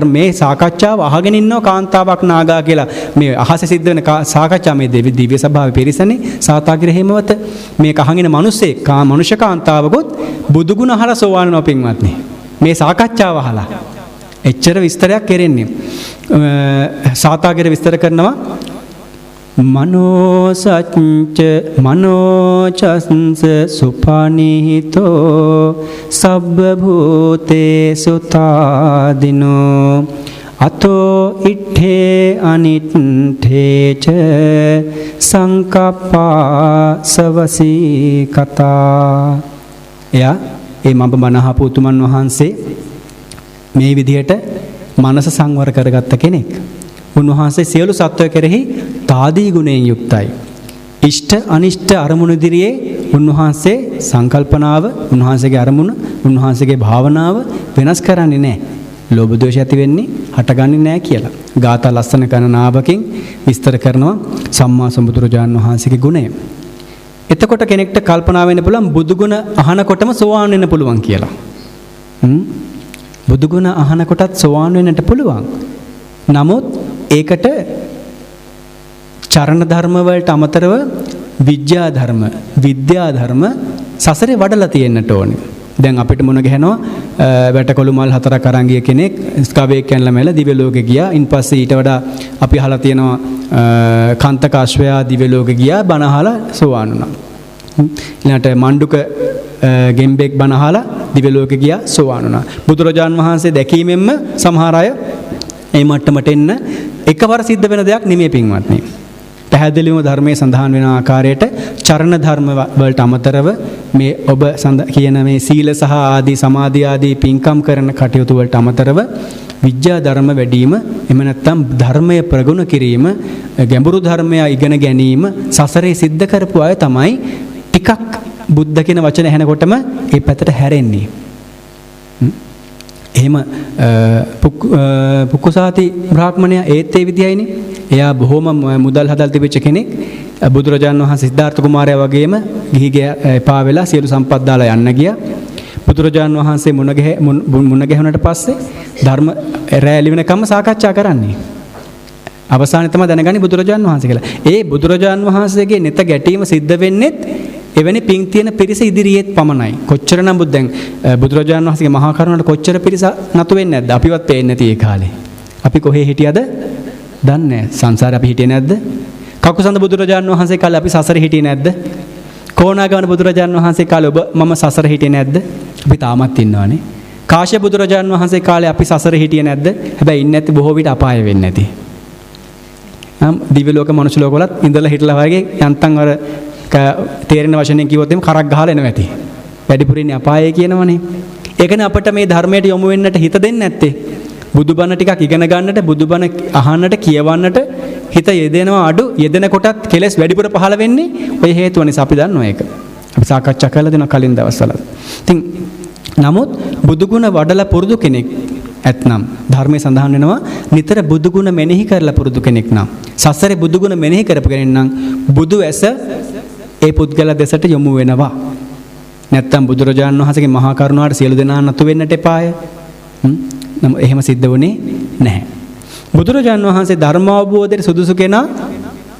මේ සාකච්ඡාව අහගෙන ඉන්නව කාන්තාවක් නාගා කියලා මේ අහස සිද්ධ වෙන සාකච්ඡා මේ දිව්‍ය සභාවේ පිරිසනේ සාතාගිර හේමවත මේක අහගෙන මිනිස්සේ මනුෂ්‍ය කාන්තාවකොත් බුදු ගුණ අහලා සෝවාන් වෙනවා පින්වත්නි. මේ සාකච්ඡාව අහලා එච්චර විස්තරයක් කෙරෙන්නේ. සාතාගිර විස්තර කරනවා මනෝචස්ස සුපනිහිතෝ සබ්බ භූතේසු තාදිනෝ අතෝ ඉට්ඨේ අනිට්ඨේච සංකප්පාසවසී කතා. එයා ඒ මඹ බණහපු උතුමන් වහන්සේ මේ විදිහට මනස සංවර කරගත්ත කෙනෙක්. උන්වහන්සේ සියලු සත්වය කෙරෙහි තාදී ගුණයෙන් යුක්තයි. ඉෂ්ට අනිෂ්ට අරමුණු ඉදිරියේ උන්වහන්සේ සංකල්පනාව, උන්වහන්සේගේ අරමුණ, උන්වහන්සේගේ භාවනාව වෙනස් කරන්නේ නැහැ. ලෝභ දෝෂ ඇති වෙන්නේ හටගන්නේ නැහැ කියලා. ගාථා ලස්සන ගණනාවකින් විස්තර කරනවා සම්මා සම්බුදුරජාණන් වහන්සේගේ ගුණය. එතකොට කෙනෙක්ට කල්පනා වෙන්න පුළුවන් බුදු ගුණ අහනකොටම සෝවාන් වෙන්න පුළුවන් කියලා. බුදු ගුණ අහනකොටත් සෝවාන් වෙන්නට පුළුවන්. නමුත් ඒකට චරණ ධර්ම වලට අමතරව විද්‍යා ධර්ම සසරේ වඩලා තියෙන්නට ඕනේ. දැන් අපිට මොන ගහනවා වැටකොළු මල් 4ක් අරන් ගිය කෙනෙක් ස්කවේක් යනලා මැල දිව්‍ය ලෝකෙ ගියා. ඉන්පස්සේ ඊට වඩා අපි අහලා තියෙනවා කාන්තක අශ්වයා දිව්‍ය ලෝකෙ ගියා බණ අහලා සෝවාන් වුණා. ඊළඟට මණ්ඩුක ගෙම්බෙක් බණ අහලා දිව්‍ය ලෝකෙ ගියා සෝවාන් වුණා. බුදුරජාන් වහන්සේ දැකීමෙන්ම සමහර අය මේ මට්ටමට එන්න එකවර සිද්ධ වෙන දෙයක් නෙමෙයි පින්වත්නි. පැහැදිලිවම ධර්මයේ සඳහන් වෙන ආකාරයට චරණ ධර්ම වලට අමතරව මේ ඔබ කියන මේ සීල සහ ආදී සමාධි ආදී පින්කම් කරන කටයුතු වලට අමතරව විද්‍යා ධර්ම වැඩිම එහෙම නැත්නම් ධර්මය ප්‍රගුණ කිරීම ගැඹුරු ධර්මය ඉගෙන ගැනීම සසරේ සිද්ධ කරපු අය තමයි ටිකක් බුද්ධ කියන වචන ඇහෙනකොටම ඒ පැත්තට හැරෙන්නේ. එහෙම පුක්කුසාති බ්‍රාහ්මණයා ඒත් ඒ විදියයිනේ. එයා බොහොම මුදල් හදල් තිබෙච්ච කෙනෙක්. බුදුරජාණන් වහන්සේ සිද්ධාර්ථ කුමාරයා වගේම ගිහිගේ එපා වෙලා සියලු සම්පත් දාලා යන්න ගියා. බුදුරජාණන් වහන්සේ මුණ ගැහුණට පස්සේ ධර්ම රැලි වෙනකම්ම සාකච්ඡා කරන්නේ. අවසානයේ තමයි දැනගන්නේ බුදුරජාණන් වහන්සේ කියලා. ඒ බුදුරජාණන් වහන්සේගේ නෙත ගැටීම සිද්ධ වෙන්නේත් එවැනි පිං තියෙන පිරිස ඉදිරියේත් පමණයි. කොච්චර නමුත් දැන් බුදුරජාණන් වහන්සේගේ මහා කරුණාවට කොච්චර පිරිස නතු වෙන්නේ නැද්ද? අපිවත් පේන්නේ නැති ඒ කාලේ. අපි කොහේ හිටියද? දන්නේ නැහැ. සංසාරේ අපි හිටියේ නැද්ද? කකුසඳ බුදුරජාණන් වහන්සේ කාලේ අපි සසරේ හිටියේ නැද්ද? කොණාගමන බුදුරජාණන් වහන්සේ කාලේ ඔබ මම සසරේ හිටියේ නැද්ද? අපි තාමත් ඉන්නවානේ. කාශ්‍යප බුදුරජාණන් වහන්සේ කාලේ අපි සසරේ හිටියේ නැද්ද? හැබැයි ඉන්නේ නැති බොහෝ විට අපාය වෙන්නේ නැති. දිව්‍ය ලෝක මනුෂ්‍ය ලෝක වලත් ඉඳලා හිටලා වගේ යන්තම් අර තේරෙන වචනෙන් කිව්වොත් එimhe කරක් ගහලා එනවා ඇති. වැඩිපුර ඉන්නේ අපායේ කියනවනේ. ඒකනේ අපිට මේ ධර්මයට යොමු වෙන්නට හිත දෙන්නේ නැත්තේ. බුදුබණ ටිකක් ඉගෙන ගන්නට, බුදුබණ අහන්නට, කියවන්නට හිත යෙදෙනවා අඩු. යෙදෙන කොටත් කෙලස් වැඩිපුර පහළ වෙන්නේ ඔය හේතුව නිසා. අපි දන්නවා ඒක. අපි සාකච්ඡා කරලා දෙනවා කලින් දවස්වල. ඉතින් නමුත් බුදුගුණ වඩලා පුරුදු කෙනෙක් ඇත්නම් ධර්මයේ සඳහන් වෙනවා නිතර බුදුගුණ මෙනෙහි කරලා පුරුදු කෙනෙක් නම්, සසරේ බුදුගුණ මෙනෙහි කරපු කෙනෙක් නම් බුදු ඇස ඒ පුද්ගල දෙසට යොමු වෙනවා. නැත්තම් බුදුරජාණන් වහන්සේගේ මහා කරුණාවට සියලු දෙනා නතු වෙන්නට එපාය. එහෙම සිද්ධ වුණේ නැහැ. බුදුරජාණන් වහන්සේ ධර්ම අවබෝධයට සුදුසු කෙනා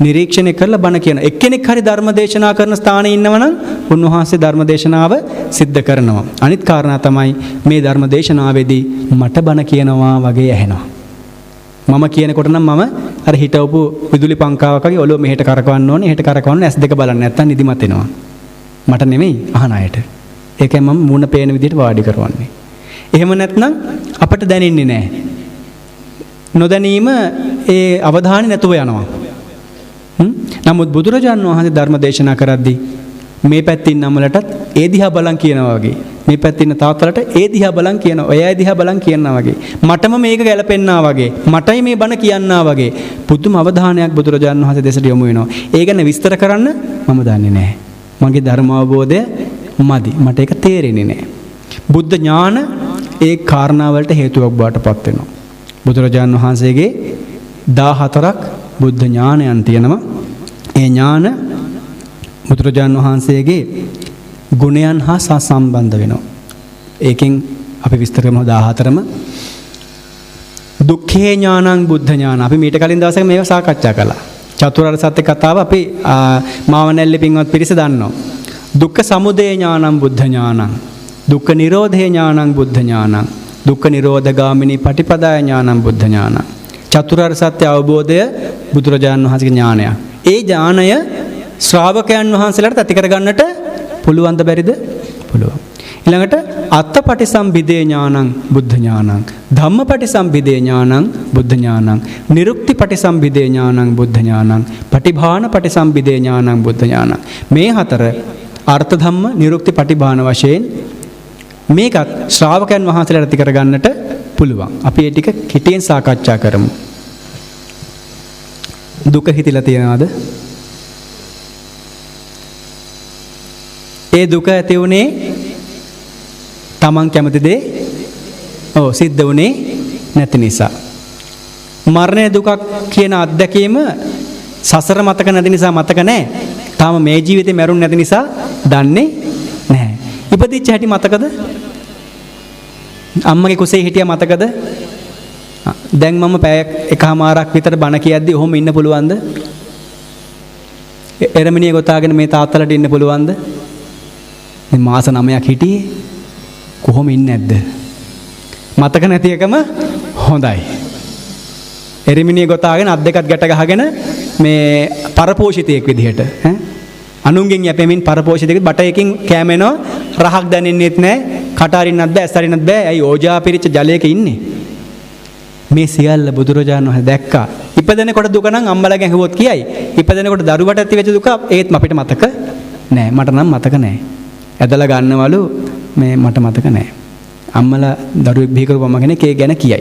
නිරීක්ෂණය කරලා බණ කියන. එක්කෙනෙක් හරි ධර්ම දේශනා කරන ස්ථානයේ ඉන්නවනම් උන්වහන්සේ ධර්ම දේශනාව සිද්ධ කරනවා. අනිත් කාරණා තමයි මේ ධර්ම දේශනාවේදී මට බණ කියනවා වගේ ඇහෙනවා. මම කියනකොට නම් මම අර හිටවපු විදුලි පංකාවක් වගේ ඔළුව මෙහෙට කරකවන්න ඕනේ. එහෙට කරකවන්න S2 බලන්න නැත්තම් නිදිමත එනවා. මට නෙමෙයි අහන අයට. ඒකෙන් මම මූණ පේන විදිහට වාඩි කරවන්නේ. එහෙම නැත්නම් අපට දැනෙන්නේ නැහැ. නොදැනීම ඒ අවධානය නැතුව යනවා. නමුත් බුදුරජාණන් වහන්සේ ධර්ම දේශනා කරද්දී මේ පැත්තේ ඉන්න අමලටත් ඒ දිහා බලන් කියනවා වගේ, මේ පැත්තේ ඉන්න තාත්තලට ඒ දිහා බලන් කියනවා, ඔයයි දිහා බලන් කියනවා වගේ, මටම මේක ගැලපෙන්නා වගේ, මටයි මේ බණ කියන්නා වගේ පුදුම අවධානයක් බුදුරජාණන් වහන්සේ දෙසට යොමු වෙනවා. ඒ ගැන විස්තර කරන්න මම දන්නේ නැහැ. මගේ ධර්ම අවබෝධය මදි. මට ඒක තේරෙන්නේ නැහැ. බුද්ධ ඥාන ඒ කාරණාවලට හේතුවක් බවට පත් වෙනවා. බුදුරජාණන් වහන්සේගේ 14ක් බුද්ධ ඥානයන් තියෙනවා. ඒ ඥාන බුදුරජාණන් වහන්සේගේ ගුණයන් හා සම්බන්ධ වෙනවා. ඒකෙන් අපි විස්තර කරමු 14ම. දුක්ඛේ ඥානං බුද්ධ ඥාන. අපි මීට කලින් දවසක මේක සාකච්ඡා කළා. චතුරාර්ය සත්‍ය කතාව අපි මාවනැල්ලේ පින්වත් පිරිස දන්නවා. දුක්ඛ සමුදය ඥානං බුද්ධ ඥානං. දුක්ඛ නිරෝධේ ඥානං බුද්ධ ඥානං. දුක්ඛ නිරෝධගාමිනී පටිපදාය ඥානං බුද්ධ ඥානං. චතුරාර්ය සත්‍ය අවබෝධය බුදුරජාණන් වහන්සේගේ ඥානය. ඒ ඥානය ශ්‍රාවකයන් වහන්සේලාට ඇති කරගන්නට පුළුවන්ද බැරිද? පුළුවන්. ඊළඟට අත්තපටිසම්භිදේ ඥානං බුද්ධ ඥානං. ධම්මපටිසම්භිදේ ඥානං බුද්ධ ඥානං. නිරුක්තිපටිසම්භිදේ ඥානං බුද්ධ ඥානං. පටිභානපටිසම්භිදේ ඥානං බුද්ධ ඥානං. මේ හතර අර්ථ ධම්ම නිරුක්ති පටිභාන වශයෙන් මේකත් ශ්‍රාවකයන් වහන්සේලාට ඇති කරගන්නට පුළුවන්. අපි ඒ ටික කෙටියෙන් සාකච්ඡා කරමු. දුක හිතිලා තියනවාද? ඒ දුක ඇති වුණේ තමන් කැමති දේ සිද්ධ වුණේ නැති නිසා. මරණය දුකක් කියන අත්දැකීම සසර මතක නැති නිසා මතක නැහැ. තාම මේ ජීවිතේ මැරුණ නැති නිසා දන්නේ නැහැ. ඉපදිච්ච හැටි මතකද? අම්මගේ කුසේ හිටියා මතකද? දැන් මම පැය එකමාරක් විතර බණ කියද්දි ඔහොම ඉන්න පුළුවන්ද? එරමිනිය ගොතාගෙන මේ තාත්තලට ඉන්න පුළුවන්ද? මේ මාස 9ක් හිටියේ කොහොම ඉන්නේ නැද්ද? මතක නැති එකම හොඳයි. එරමිනිය ගොතාගෙන අත් දෙකත් ගැට ගහගෙන මේ පරපෝෂිතයෙක් විදිහට අනුන්ගෙන් යැපෙමින් පරපෝෂිතයෙක් බට එකකින් කැමෙනවා රහක් දැනෙන්නෙත් නැහැ, කට අරින්නත් බෑ, ඇස් අරින්නත් බෑ. ඇයි ඕජා පිරිච්ච ජලයක ඉන්නේ? මේ සියල්ල බුදුරජාණන් වහන්සේ දැක්කා. ඉපදෙනකොට දුක නම් අම්මලාගෙන් ඇහුවොත් කියයි. ඉපදෙනකොට දරුවට ඇති වෙච්ච දුක ඒත් අපිට මතක නැහැ. මට නම් මතක නැහැ. ඇදලා ගන්නවලු මේ මට මතක නැහැ. අම්මලා දරුවෙක් බිහි කරපුවම කෙනෙක් ඒ ගැන කියයි.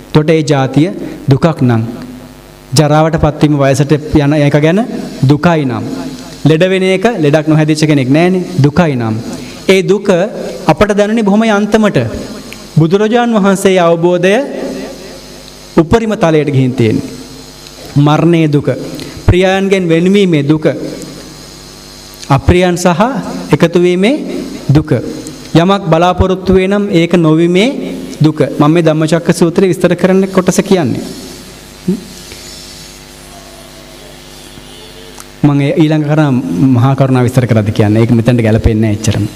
එතකොට ඒ જાතිය දුකක් නම් ජරාවටපත් වීම වයසට යන එක ගැන දුකයි නම් ලෙඩ වෙන එක ලෙඩක් නොහැදිච්ච කෙනෙක් නැහැනේ දුකයි නම් ඒ දුක අපට දැනුනේ බොහොම යන්තමට. බුදුරජාන් වහන්සේ අවබෝධය උපරිම තලයට ගිහින් තියෙන්නේ. මරණයේ දුක, ප්‍රියයන්ගෙන් වෙන්වීමේ දුක, අප්‍රියයන් සහ එකතු වීමේ දුක. යමක් බලාපොරොත්තු වේ නම් ඒක නොවීමේ දුක. මම මේ ධම්මචක්ක සූත්‍රය විස්තර කරන්න කොටස කියන්නේ. මම ඊළඟ කරන මහා කරුණා විස්තර කරද්දී කියන්නේ ඒක මෙතනට ගැලපෙන්නේ නැහැ එච්චරම.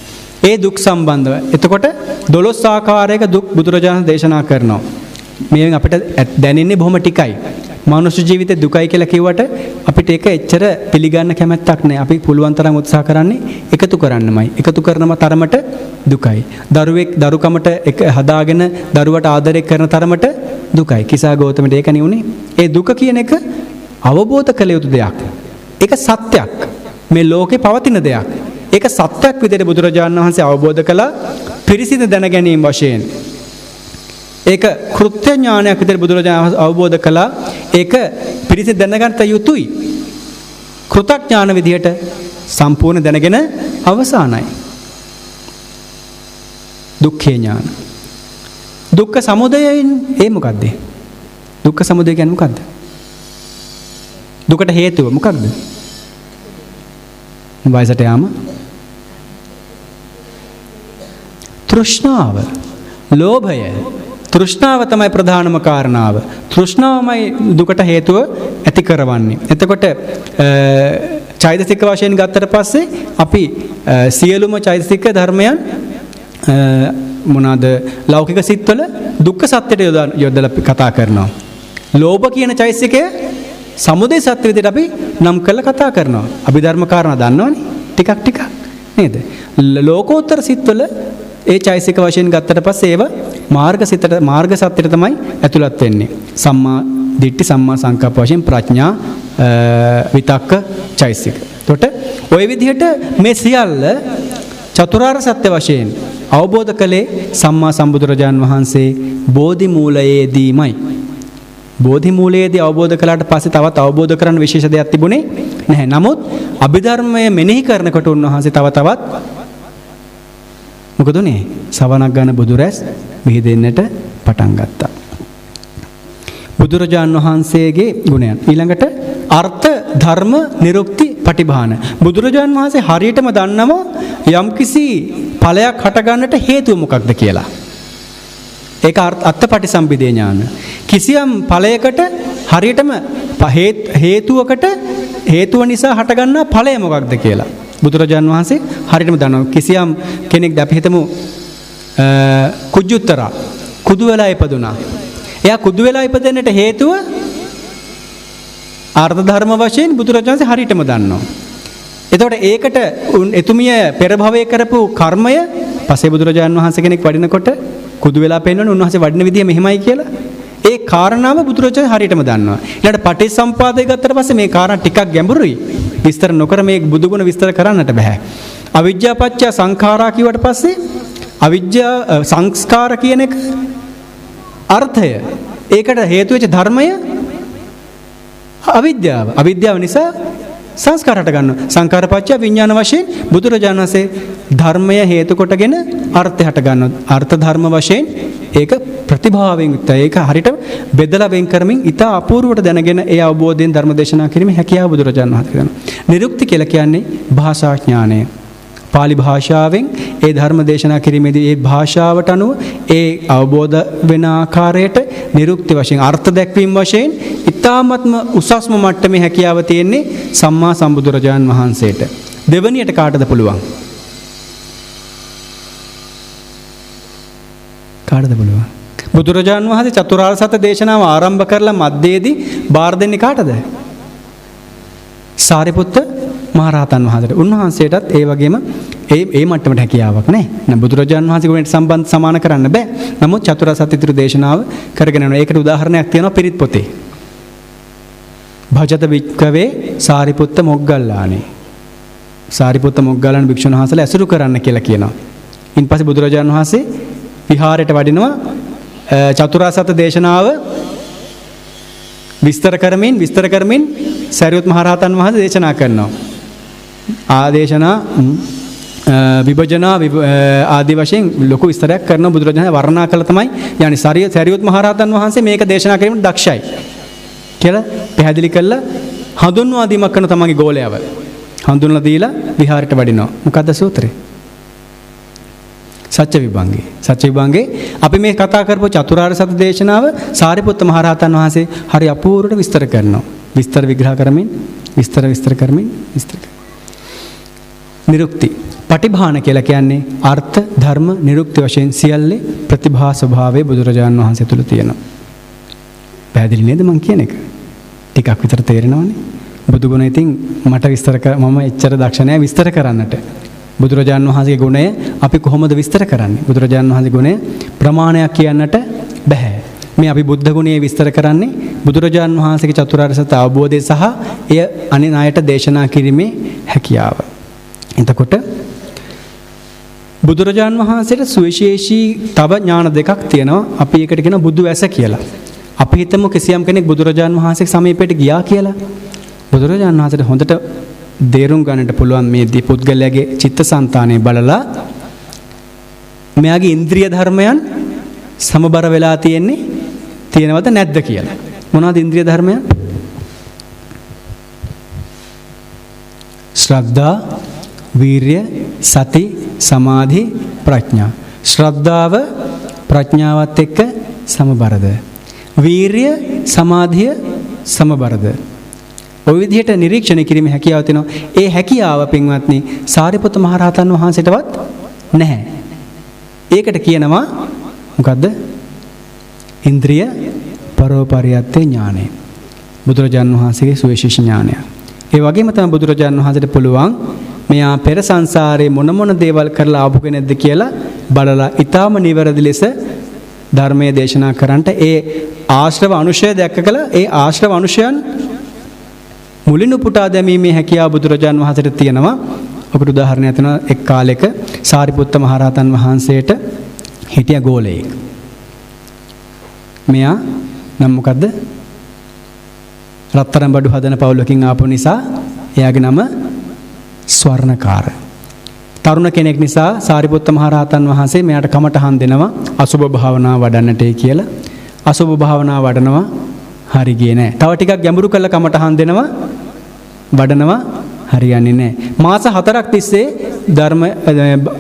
ඒ දුක් සම්බන්ධව. එතකොට 12 ආකාරයක දුක් බුදුරජාණන් දේශනා කරනවා. මේවෙන් අපිට දැනෙන්නේ බොහොම ටිකයි. මනුෂ්‍ය ජීවිතේ දුකයි කියලා කිව්වට අපිට ඒක එච්චර පිළිගන්න කැමැත්තක් නැහැ. අපි පුළුවන් තරම් උත්සාහ කරන්නේ එකතු කරන්නමයි. එකතු කරනම තරමට දුකයි. දරුවෙක් දරුකමට එක හදාගෙන දරුවට ආදරය කරන තරමට දුකයි. කිසා ගෞතමට ඒක නෙවුනේ. ඒ දුක කියන එක අවබෝධ කළ යුතු දෙයක්. ඒක සත්‍යයක්. මේ ලෝකේ පවතින දෙයක්. ඒක සත්‍යක් විදිහට බුදුරජාණන් වහන්සේ අවබෝධ කළා පිරිසිදු දැන ගැනීම වශයෙන්. ඒක කෘත්‍ය ඥානයක් විදිහට බුදුරජාණන් වහන්සේ අවබෝධ කළා. ඒක පිරිසිදු දැනගන්න යුතුයි. කෘතඥාන විදිහට සම්පූර්ණ දැනගෙන අවසానයි. දුක්ඛේ ඥාන. දුක්ඛ සමුදයයින් ඒ මොකද්ද? දුක්ඛ සමුදය කියන්නේ මොකද්ද? දුකට හේතුව මොකක්ද? වයසට යාම. තෘෂ්ණාව. ලෝභය. තෘෂ්ණාව තමයි ප්‍රධානම කාරණාව. තෘෂ්ණාවමයි දුකට හේතුව ඇති කරවන්නේ. එතකොට චෛතසික වශයෙන් ගත්තට පස්සේ අපි සියලුම චෛතසික ධර්මයන් මොනවාද ලෞකික සිත්වල දුක්ඛ සත්‍යයට යොදලා කතා කරනවා. ලෝභ කියන චෛතසිකය සමුදය සත්‍ය විදිහට අපි නම් කරලා කතා කරනවා. අභිධර්ම කාරණා දන්නවනේ ටිකක් නේද? ලෝකෝත්තර සිත්වල ඒ චෛතසික වශයෙන් ගත්තට පස්සේ ඒව මාර්ග සත්‍යයට තමයි ඇතුළත් වෙන්නේ. සම්මා දිට්ඨි සම්මා සංකප්ප වශයෙන් ප්‍රඥා විතක්ක චෛතසික. එතකොට ওই විදිහට මේ සියල්ල චතුරාර්ය සත්‍ය වශයෙන් අවබෝධ කළේ සම්මා සම්බුදුරජාන් වහන්සේ බෝධි මූලයේදීමයි. බෝධි මූලයේදී අවබෝධ කළාට පස්සේ තවත් අවබෝධ කරන්න විශේෂ දෙයක් තිබුණේ නැහැ. නමුත් අභිධර්මය මෙනෙහි කරනකොට උන්වහන්සේ තවත් මොකද උනේ? සවනක් ගන්න බුදුරැස් විහිදෙන්නට පටන් ගත්තා. බුදුරජාන් වහන්සේගේ ගුණයන්. ඊළඟට අර්ථ ධර්ම නිරුක්ති පටිභාන. බුදුරජාන් වහන්සේ හරියටම දන්නවා යම්කිසි ඵලයක් හටගන්නට හේතුව මොකක්ද කියලා. ඒක අත්පටිසම්භිදේ ඥාන. කිසියම් ඵලයකට හරියටම හේතුව නිසා හටගන්නා ඵලය මොකක්ද කියලා. බුදුරජාන් වහන්සේ හරියටම දන්නවා. කිසියම් කෙනෙක් අපි හිතමු කුජුත්තරා කුදු වෙලා ඉපදුනා. එයා කුදු වෙලා ඉපදෙන්නට හේතුව අර්ථ ධර්ම වශයෙන් බුදුරජාණන් වහන්සේ හරියටම දන්නවා. එතකොට ඒකට එතුමිය පෙර භවයේ කරපු කර්මය පස්සේ බුදුරජාණන් වහන්සේ කෙනෙක් වඩිනකොට කුදු වෙලා පෙන්වන්නේ උන්වහන්සේ වඩින විදිය මෙහෙමයි කියලා. ඒ කාරණාව බුදුරජාණන් හරියටම දන්නවා. ඊළඟට පටිච්චසමුපාදය ගත්තට පස්සේ මේ කාරණා ටිකක් ගැඹුරුයි. විස්තර නොකර මේ බුදුගුණ විස්තර කරන්නට බෑ. අවිජ්ජා පත්‍ය සංඛාරා කිව්වට පස්සේ අවිජ්ජා සංස්කාර කියන එක අර්ථය. ඒකට හේතු වෙච්ච ධර්මය අවිද්‍යාව. අවිද්‍යාව නිසා සංස්කාර හට ගන්නවා. සංඛාර පත්‍ය විඥාන වශයෙන් බුදුරජාණන් වහන්සේ ධර්මය හේතු කොටගෙන අර්ථය හට ගන්නවා. අර්ථ ධර්ම වශයෙන් ඒක ප්‍රතිභාවයෙන් යුක්තයි. ඒක හරියට බෙදලා වෙන් කරමින් ඊට අපූර්වට දැනගෙන ඒ අවබෝධයෙන් ධර්ම දේශනා කිරීමේ හැකියාව බුදුරජාණන් වහන්සේ කරනවා. නිරුක්ති කියලා කියන්නේ භාෂා ඥානය. පාලි භාෂාවෙන් ඒ ධර්ම දේශනා කිරීමේදී ඒ භාෂාවට අනුව ඒ අවබෝධ වෙන ආකාරයට නිරුක්ති වශයෙන් අර්ථ දැක්වීම වශයෙන් ඊ타ත්ම උසස්ම මට්ටමේ හැකියාව තියෙන්නේ සම්මා සම්බුදුරජාන් වහන්සේට. දෙවණියට කාටද පුළුවන්? කාටද පුළුවන්? බුදුරජාන් වහන්සේ චතුරාර්ය සත්‍ය දේශනාව ආරම්භ කරලා මැදේදී බාර දෙන්නේ කාටද? සාරිපුත්ත මහරහතන් වහන්සේට. උන්වහන්සේටත් ඒ වගේම ඒ මට්ටමට හැකියාවක් නැහැ. බුදුරජාණන් වහන්සේ ගුණයට සම්බන්ධ සමාන කරන්න බෑ. නමුත් චතුරාර්ය සත්‍ය ත්‍රිවිධ දේශනාව කරගෙන යනවා. ඒකට උදාහරණයක් තියෙනවා පිරිත් පොතේ. භජත වික්කවේ සාරිපුත්ත මොග්ගල්ලානේ. සාරිපුත්ත මොග්ගල්ලාන භික්ෂුන් වහන්සේලා ඇසුරු කරන්න කියලා කියනවා. ඉන්පස්සේ බුදුරජාණන් වහන්සේ විහාරයට වඩිනවා. චතුරාර්ය සත්‍ය දේශනාව විස්තර කරමින් සාරිපුත් මහරහතන් වහන්සේ දේශනා කරනවා. ආදේශනා විභජනා ආදී වශයෙන් ලොකු විස්තරයක් කරන බුදුරජාණන් වර්ණනා කළ තමයි යන්නේ. සාරිපුත් මහරහතන් වහන්සේ මේක දේශනා කිරීමට දක්ෂයි කියලා පැහැදිලි කළා. හඳුන්වා දීමක් කරන තමන්ගේ ගෝලයව හඳුන්වලා දීලා විහාරයට වඩිනවා. මොකද්ද සූත්‍රය? සත්‍ය විභංගේ අපි මේ කතා කරපු චතුරාර්ය සත්‍ය දේශනාව සාරිපුත්ත මහරහතන් වහන්සේ හරි අපූර්වට විස්තර කරනවා. විස්තර විග්‍රහ කරමින් විස්තර කරමින් නිරුක්ති පටිභාන කියලා කියන්නේ අර්ථ ධර්ම නිරුක්ති වශයෙන් සියල්ලේ ප්‍රතිභා ස්වභාවයේ බුදුරජාණන් වහන්සේ තුල තියෙනවා. පැහැදිලි නේද මං කියන එක? ටිකක් විතර තේරෙනවනේ. බුදුගුණ ඉතින් මට මම එච්චර දක්ෂ නැහැ විස්තර කරන්නට. බුදුරජාණන් වහන්සේගේ ගුණය අපි කොහොමද විස්තර කරන්නේ? බුදුරජාණන් වහන්සේගේ ගුණය ප්‍රමාණයක් කියන්නට බෑ. මේ අපි බුද්ධ ගුණය විස්තර කරන්නේ බුදුරජාණන් වහන්සේගේ චතුරාර්ය සත්‍ය අවබෝධය සහ එය අනිත් අයට දේශනා කිරීමේ හැකියාව. එතකොට බුදුරජාන් වහන්සේට සුවිශේෂී තව ඥාන දෙකක් තියෙනවා. අපි ඒකට කියන බුදු වැස කියලා. අපි හිතමු කිසියම් කෙනෙක් බුදුරජාන් වහන්සේ සමීපයට ගියා කියලා. බුදුරජාන් වහන්සේට හොඳට දේරුම් ගන්නට පුළුවන් මේ පුද්ගලයාගේ චිත්තසංතානය බලලා මෙයාගේ ඉන්ද්‍රිය ධර්මයන් සමබර වෙලා තියෙනවද නැද්ද කියලා. මොනවද ඉන්ද්‍රිය ධර්මයන්? ශ්‍රද්ධා, වීර්ය, සති, සමාධි, ප්‍රඥා. ශ්‍රද්ධාව ප්‍රඥාවත් එක්ක සමබරද? වීර්ය සමාධිය සමබරද? ඔය විදිහට නිරීක්ෂණය කිරීමේ හැකියාව තියෙනවා. ඒ හැකියාව පින්වත්නි සාරිපුත්ත මහ රහතන් වහන්සේටවත් නැහැ. ඒකට කියනවා මොකද්ද? ඉන්ද්‍රිය පරෝපරියත්තේ ඥානය. බුදුරජාණන් වහන්සේගේ සුවිශේෂ ඥානය. ඒ වගේම තමයි බුදුරජාණන් වහන්සේට පුළුවන් මෙයා පෙර සංසාරේ මොන දේවල් කරලා ආපු කෙනෙක්ද කියලා බලලා ඊටාම නිවැරදි ලෙස ධර්මයේ දේශනා කරන්නට ඒ ආශ්‍රව අනුශය දැක්කකලා ඒ ආශ්‍රව අනුශයන් මුලින් උපුටා දැමීමේ හැකියාව බුදුරජාණන් වහන්සේට තියෙනවා. ඔකට උදාහරණයක් තියෙනවා. එක් කාලයක සාරිපුත්ත මහ රහතන් වහන්සේට හිටිය ගෝලයෙක්. මෙයා නම් මොකද්ද? රත්තරන් බඩු හදන පවුලකින් ආපු නිසා එයාගේ නම ස්වර්ණකාර. තරුණ කෙනෙක් නිසා සාරිපුත්ත මහ රහතන් වහන්සේ මෙයාට කමටහන් දෙනවා අසුභ භාවනාව වඩන්නටයි කියලා. අසුභ භාවනාව වඩනවා හරි ගියේ නැහැ. තව ටිකක් ගැඹුරු කරලා කමටහන් දෙනවා වඩනවා හරියන්නේ නැහැ. මාස 4ක් තිස්සේ ධර්ම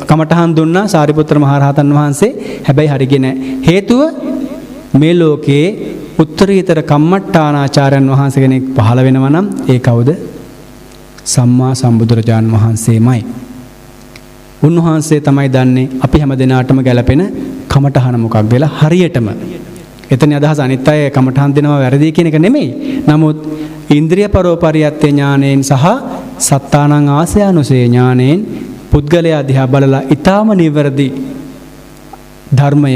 කමටහන් දුන්නා සාරිපුත්‍ර මහ රහතන් වහන්සේ. හැබැයි හරි ගියේ නැහැ. හේතුව මේ ලෝකේ උත්තරීතර කම්මට්ටානාචාර්යන් වහන්සේ කෙනෙක් පහළ වෙනවා නම් ඒ කවුද? සම්මා සම්බුදුරජාන් වහන්සේමයි. උන්වහන්සේ තමයි දන්නේ අපි හැම දිනාටම ගැලපෙන කමටහන මොකක් වෙලා හරියටම. එතන අදහස අනිත් අය කමටහන් දෙනවා වැරදි කියන එක නෙමෙයි. නමුත් ඉන්ද්‍රිය පරෝපරියත්තේ ඥාණයෙන් සහ සත්තානං ආසයානුසේ ඥාණයෙන් පුද්ගලයා දිහා බලලා ඊටාම නිවැරදි ධර්මය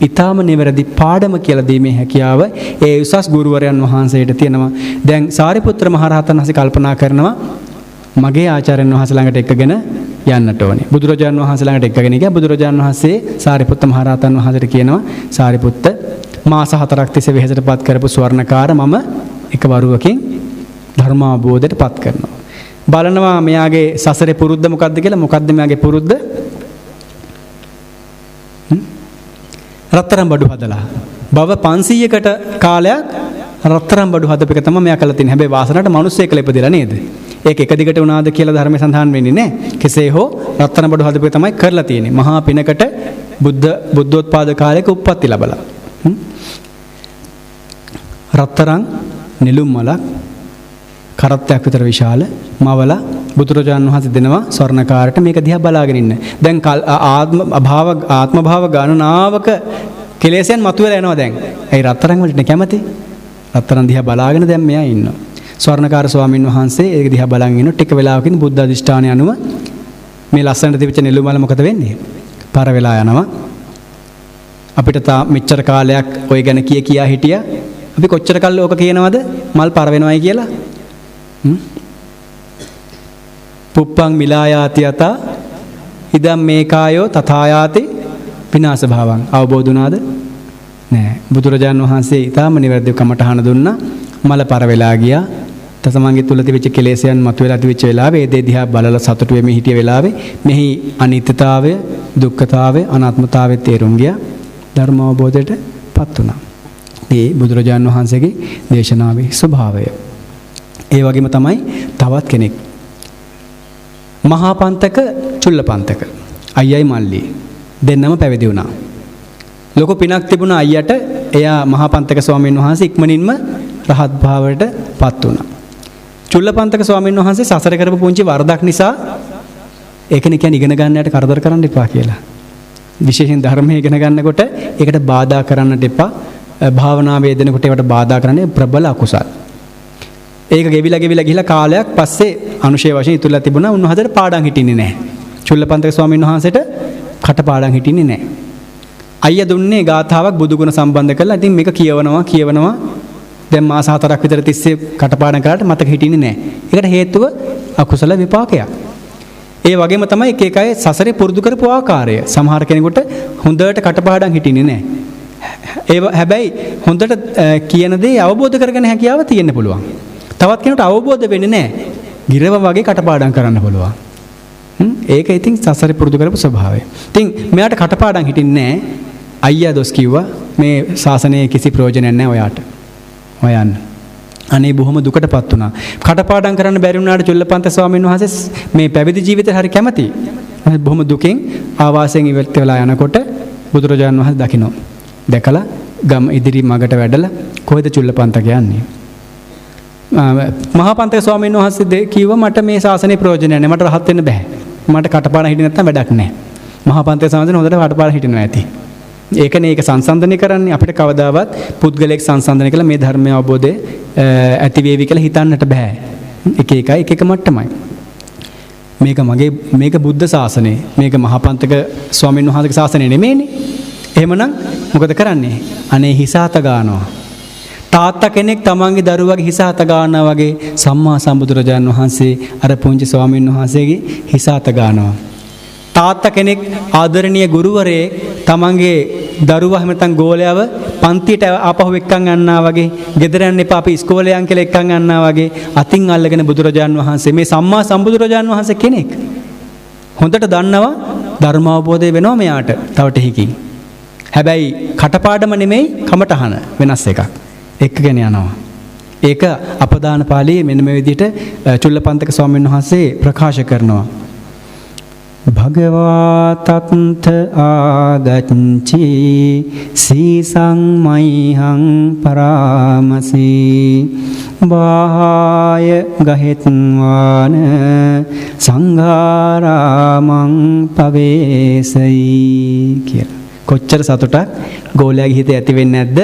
ඊටාම නිවැරදි පාඩම කියලා දීමේ හැකියාව ඒ උසස් ගුරුවරයන් වහන්සේට තියෙනවා. දැන් සාරිපුත්‍ර මහ රහතන් වහන්සේ කල්පනා කරනවා මගේ ආචාර්යන් වහන්සේ ළඟට එක්කගෙන යන්නට ඕනේ. බුදුරජාණන් වහන්සේ ළඟට එක්කගෙන ගියා. බුදුරජාණන් වහන්සේ සාරිපුත්ත මහ රහතන් වහන්සේට කියනවා සාරිපුත්ත මාස 4ක් තිස්සේ වෙහෙසටපත් කරපු ස්වර්ණකාර මම එක වරුවකින් ධර්ම අවබෝධයටපත් කරනවා. බලනවා මෙයාගේ සසරේ පුරුද්ද මොකද්ද කියලා. මොකද්ද මෙයාගේ පුරුද්ද? රත්තරන් බඩු හදලා. බව 500කට කාලයක් රත්තරන් බඩු හදපු එක තමයි මෙයා කළා තියෙන්නේ. හැබැයි වාසනාවට මිනිස්සෙක් ඉපදිලා නේද? ඒක එක දිගට වුණාද කියලා ධර්මයේ සඳහන් වෙන්නේ නැහැ. කෙසේ හෝ රත්තරන් බඩු හදපු එක තමයි කරලා තියෙන්නේ. මහා පිනකට බුද්ධෝත්පාද කාලයක උප්පත්ති ලැබලා. රත්තරන් නිලුම් මලක් කරත්තයක් විතර විශාල මවලා බුදුරජාණන් වහන්සේ දෙනවා ස්වර්ණකාරට මේක දිහා බලාගෙන ඉන්න. දැන් ආත්ම භාව ගණනාවක කෙලෙසෙන් මතුවලා එනවා දැන්. ඒ රත්තරන් වලට කැමති. රත්තරන් දිහා බලාගෙන දැන් මෙයා ඉන්නවා. ස්වර්ණකාර ස්වාමින් වහන්සේ ඒක දිහා බලාගෙන ඉන්න ටික වෙලාවකින් බුද්ධ අධිෂ්ඨානය අනුව මේ ලස්සනට තිබිච්ච නිලුම් මල මොකද වෙන්නේ? පර වෙලා යනවා. අපිට තා මෙච්චර කාලයක් ඔය ගැන කියා හිටියා. අපි කොච්චර කල් ඕක කියනවද මල් පර වෙනවයි කියලා? පුප්පං මිලායාති යත ඉදම් මේකායෝ තථායාති විනාශ භාවං. අවබෝධ වුණාද? නෑ. බුදුරජාණන් වහන්සේ ඊටාම නිවැරදිව කමඨහන දුන්නා. මල පර වෙලා ගියා. තමන්ගේ තුල තිබිච්ච කෙලෙසයන් මතුවලා තිබිච්ච වෙලාවේ ඒ දේ දිහා බලලා සතුටු වෙමින් හිටිය වෙලාවේ මෙහි අනිත්‍යතාවය, දුක්ඛතාවය, අනාත්මතාවය තේරුම් ගියා. ධර්ම අවබෝධයටපත් වුණා. ඒ බුදුරජාණන් වහන්සේගේ දේශනාවේ ස්වභාවය. ඒ වගේම තමයි තවත් කෙනෙක්. මහා පන්තක චුල්ලපන්තක අයියයි මල්ලි දෙන්නම පැවිදි වුණා. ලොකු පිනක් තිබුණා අයියට. එයා මහා පන්තක ස්වාමීන් වහන්සේ ඉක්මනින්ම රහත් භාවයට පත් වුණා. චුල්ලපන්තක ස්වාමීන් වහන්සේ සසර කරපු පුංචි වරදක් නිසා ඒකනේ කියන්නේ ඉගෙන ගන්නට කරදර කරන්න එපා කියලා. විශේෂයෙන් ධර්මය ඉගෙන ගන්නකොට ඒකට බාධා කරන්නට එපා. භාවනා වේදෙනකොට ඒවට බාධා කරන්නේ ප්‍රබල අකුසල්. ඒක ගෙවිලා ගිහිලා කාලයක් පස්සේ අනුශේ වශයෙන් ඉතුරුලා තිබුණා. උන්වහන්සේට පාඩම් හිටින්නේ නැහැ. චුල්ලපන්තක ස්වාමීන් වහන්සේට කටපාඩම් හිටින්නේ නැහැ. අයියා දුන්නේ ගාථාවක් බුදුගුණ සම්බන්ධ කරලා. ඉතින් මේක කියවනවා. දැන් මාස 4ක් විතර තිස්සේ කටපාඩම් කරාට මතක හිටින්නේ නැහැ. ඒකට හේතුව අකුසල විපාකයක්. ඒ වගේම තමයි එක එක අය සසරේ පුරුදු කරපු ආකාරය. සමහර කෙනෙකුට හොඳට කටපාඩම් හිටින්නේ නැහැ. හැබැයි හොඳට කියන දේ අවබෝධ කරගන්න හැකියාව තියෙන්න පුළුවන්. තවත් කෙනෙකුට අවබෝධ වෙන්නේ නැහැ. ගිරව වගේ කටපාඩම් කරන්න පුළුවන්. ඒක ඉතින් සසරේ පුරුදු කරපු ස්වභාවය. ඉතින් මෙයාට කටපාඩම් හිටින්නේ නැහැ. අයියා දොස් කිව්වා මේ ශාසනයේ කිසි ප්‍රයෝජනයක් නැහැ ඔයාට. ඔයන්න. අනේ බොහොම දුකටපත් වුණා. කටපාඩම් කරන්න බැරි වුණාට චුල්ලපන්ත ස්වාමීන් වහන්සේ මේ පැවිදි ජීවිතේ හරි කැමති. බොහොම දුකෙන් ආවාසයෙන් ඉවත් වෙලා යනකොට බුදුරජාණන් වහන්සේ දකිනවා. දැකලා ගම ඉදිරි මගට වැඩලා කොහෙද චුල්ලපන්ත කියන්නේ? මහා පන්තක ස්වාමීන් වහන්සේ කිව්වා මට මේ ශාසනයේ ප්‍රයෝජනයක් නැහැ. මට රහත් වෙන්න බෑ. මට කටපාඩම් හිටියේ නැත්නම් වැඩක් නැහැ. මහා පන්තක ස්වාමීන් වහන්සේ හොඳට කටපාඩම් හිටිනවා ඇති. ඒකනේ ඒක සංසන්දනය කරන්නේ. අපිට කවදාවත් පුද්ගලයෙක් සංසන්දනය කළා මේ ධර්මය අවබෝධය ඇති වේවි කියලා හිතන්නට බෑ. එක එකයි එක එක මට්ටමයි. මේක බුද්ධ ශාසනය. මේක මහා පන්තක ස්වාමීන් වහන්සේගේ ශාසනය නෙමෙයිනේ. එහෙමනම් මොකද කරන්නේ? අනේ හිස අත ගන්නවා. තාත්තා කෙනෙක් තමන්ගේ දරුවගේ හිස අත ගන්නවා වගේ සම්මා සම්බුදුරජාණන් වහන්සේ අර පුංචි ස්වාමීන් වහන්සේගේ හිස අත ගන්නවා. තාත්තා කෙනෙක් ආදරණීය ගුරුවරයෙක් තමන්ගේ දරුවා හැම නැත්නම් ගෝලයාව පන්තියට ආපහු එක්කන් යන්නා වගේ ගෙදර යන්න එපා අපි ඉස්කෝලේ යන් කියලා එක්කන් යන්නා වගේ අතින් අල්ලගෙන බුදුරජාණන් වහන්සේ මේ සම්මා සම්බුදුරජාණන් වහන්සේ කෙනෙක් හොඳට දන්නවා ධර්ම අවබෝධය වෙනවා මෙයාට තව ටිකකින්. හැබැයි කටපාඩම නෙමෙයි කමටහන වෙනස් එකක්. එක්කගෙන යනවා. ඒක අපදාන පාළියේ මෙන්න මේ විදිහට චුල්ලපන්තක ස්වාමීන් වහන්සේ ප්‍රකාශ කරනවා. භගවා තත්ත ආදච්චි සීසං මයිහං පරාමසී බාහාය ගහෙත්වාන සංඝාරාමං පවේසයි කියලා. කොච්චර සතුටක් ගෝලයාගේ හිතේ ඇති වෙන්නේ නැද්ද?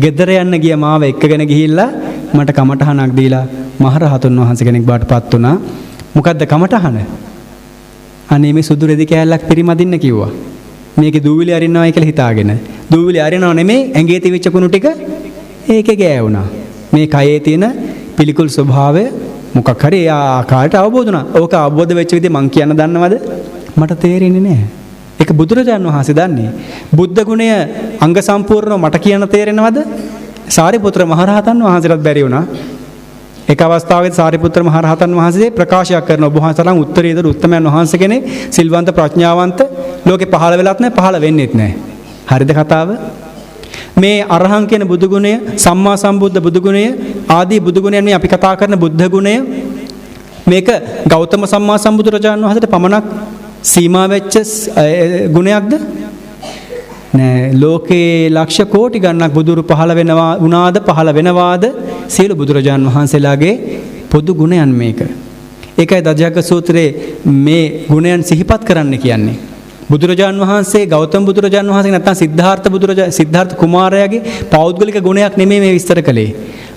ගෙදර යන්න ගිය මාව එක්කගෙන ගිහිල්ලා මට කමටහනක් දීලා මහරහතුන් වහන්සේ කෙනෙක් බාටපත් වුණා. මොකද්ද කමටහන? අනේ මේ සුදු රෙදි කෑල්ලක් පිරිමදින්න කිව්වා. මේකේ දූවිලි අරින්නවයි කියලා හිතාගෙන. දූවිලි අරිනව නෙමෙයි ඇඟේ තිබිච්ච කුණු ටික ඒකේ ගෑවුණා. මේ කයේ තියෙන පිළිකුල් ස්වභාවය මොකක් හරි ආකාරයට අවබෝධ වුණා. ඕක අවබෝධ වෙච්ච විදිහ මං කියන්න දන්නවද? මට තේරෙන්නේ නැහැ. ඒක බුදුරජාණන් වහන්සේ දන්නේ. බුද්ධ ගුණය අංග සම්පූර්ණව මට කියන්න තේරෙනවද? සාරිපුත්‍ර මහරහතන් වහන්සේටත් බැරි වුණා. එක අවස්ථාවකදී සාරිපුත්‍ර මහරහතන් වහන්සේ ප්‍රකාශයක් කරන ඔබ වහන්සේලා උත්තරීතර උත්තමයන් වහන්සේ කෙනෙක් සිල්වන්ත ප්‍රඥාවන්ත ලෝකේ පහළ වෙලත් නැහැ පහළ වෙන්නෙත් නැහැ. හරිද කතාව? මේ අරහං කියන බුදු ගුණය, සම්මා සම්බුද්ධ බුදු ගුණය ආදී බුදු ගුණයන් මේ අපි කතා කරන බුද්ධ ගුණය මේක ගෞතම සම්මා සම්බුදුරජාණන් වහන්සේට පමණක් සීමා වෙච්ච ගුණයක්ද? නෑ. ලෝකේ ලක්ෂ කෝටි ගණනක් බුදුරු පහළ වෙනවා වුණාද පහළ වෙනවාද සියලු බුදුරජාන් වහන්සේලාගේ පොදු ගුණයන් මේක. ඒකයි දජ්ජග්ග සූත්‍රයේ මේ ගුණයන් සිහිපත් කරන්න කියන්නේ. බුදුරජාන් වහන්සේ ගෞතම බුදුරජාන් වහන්සේ නැත්නම් සිද්ධාර්ථ කුමාරයාගේ පෞද්ගලික ගුණයක් නෙමෙයි මේ විස්තර කළේ.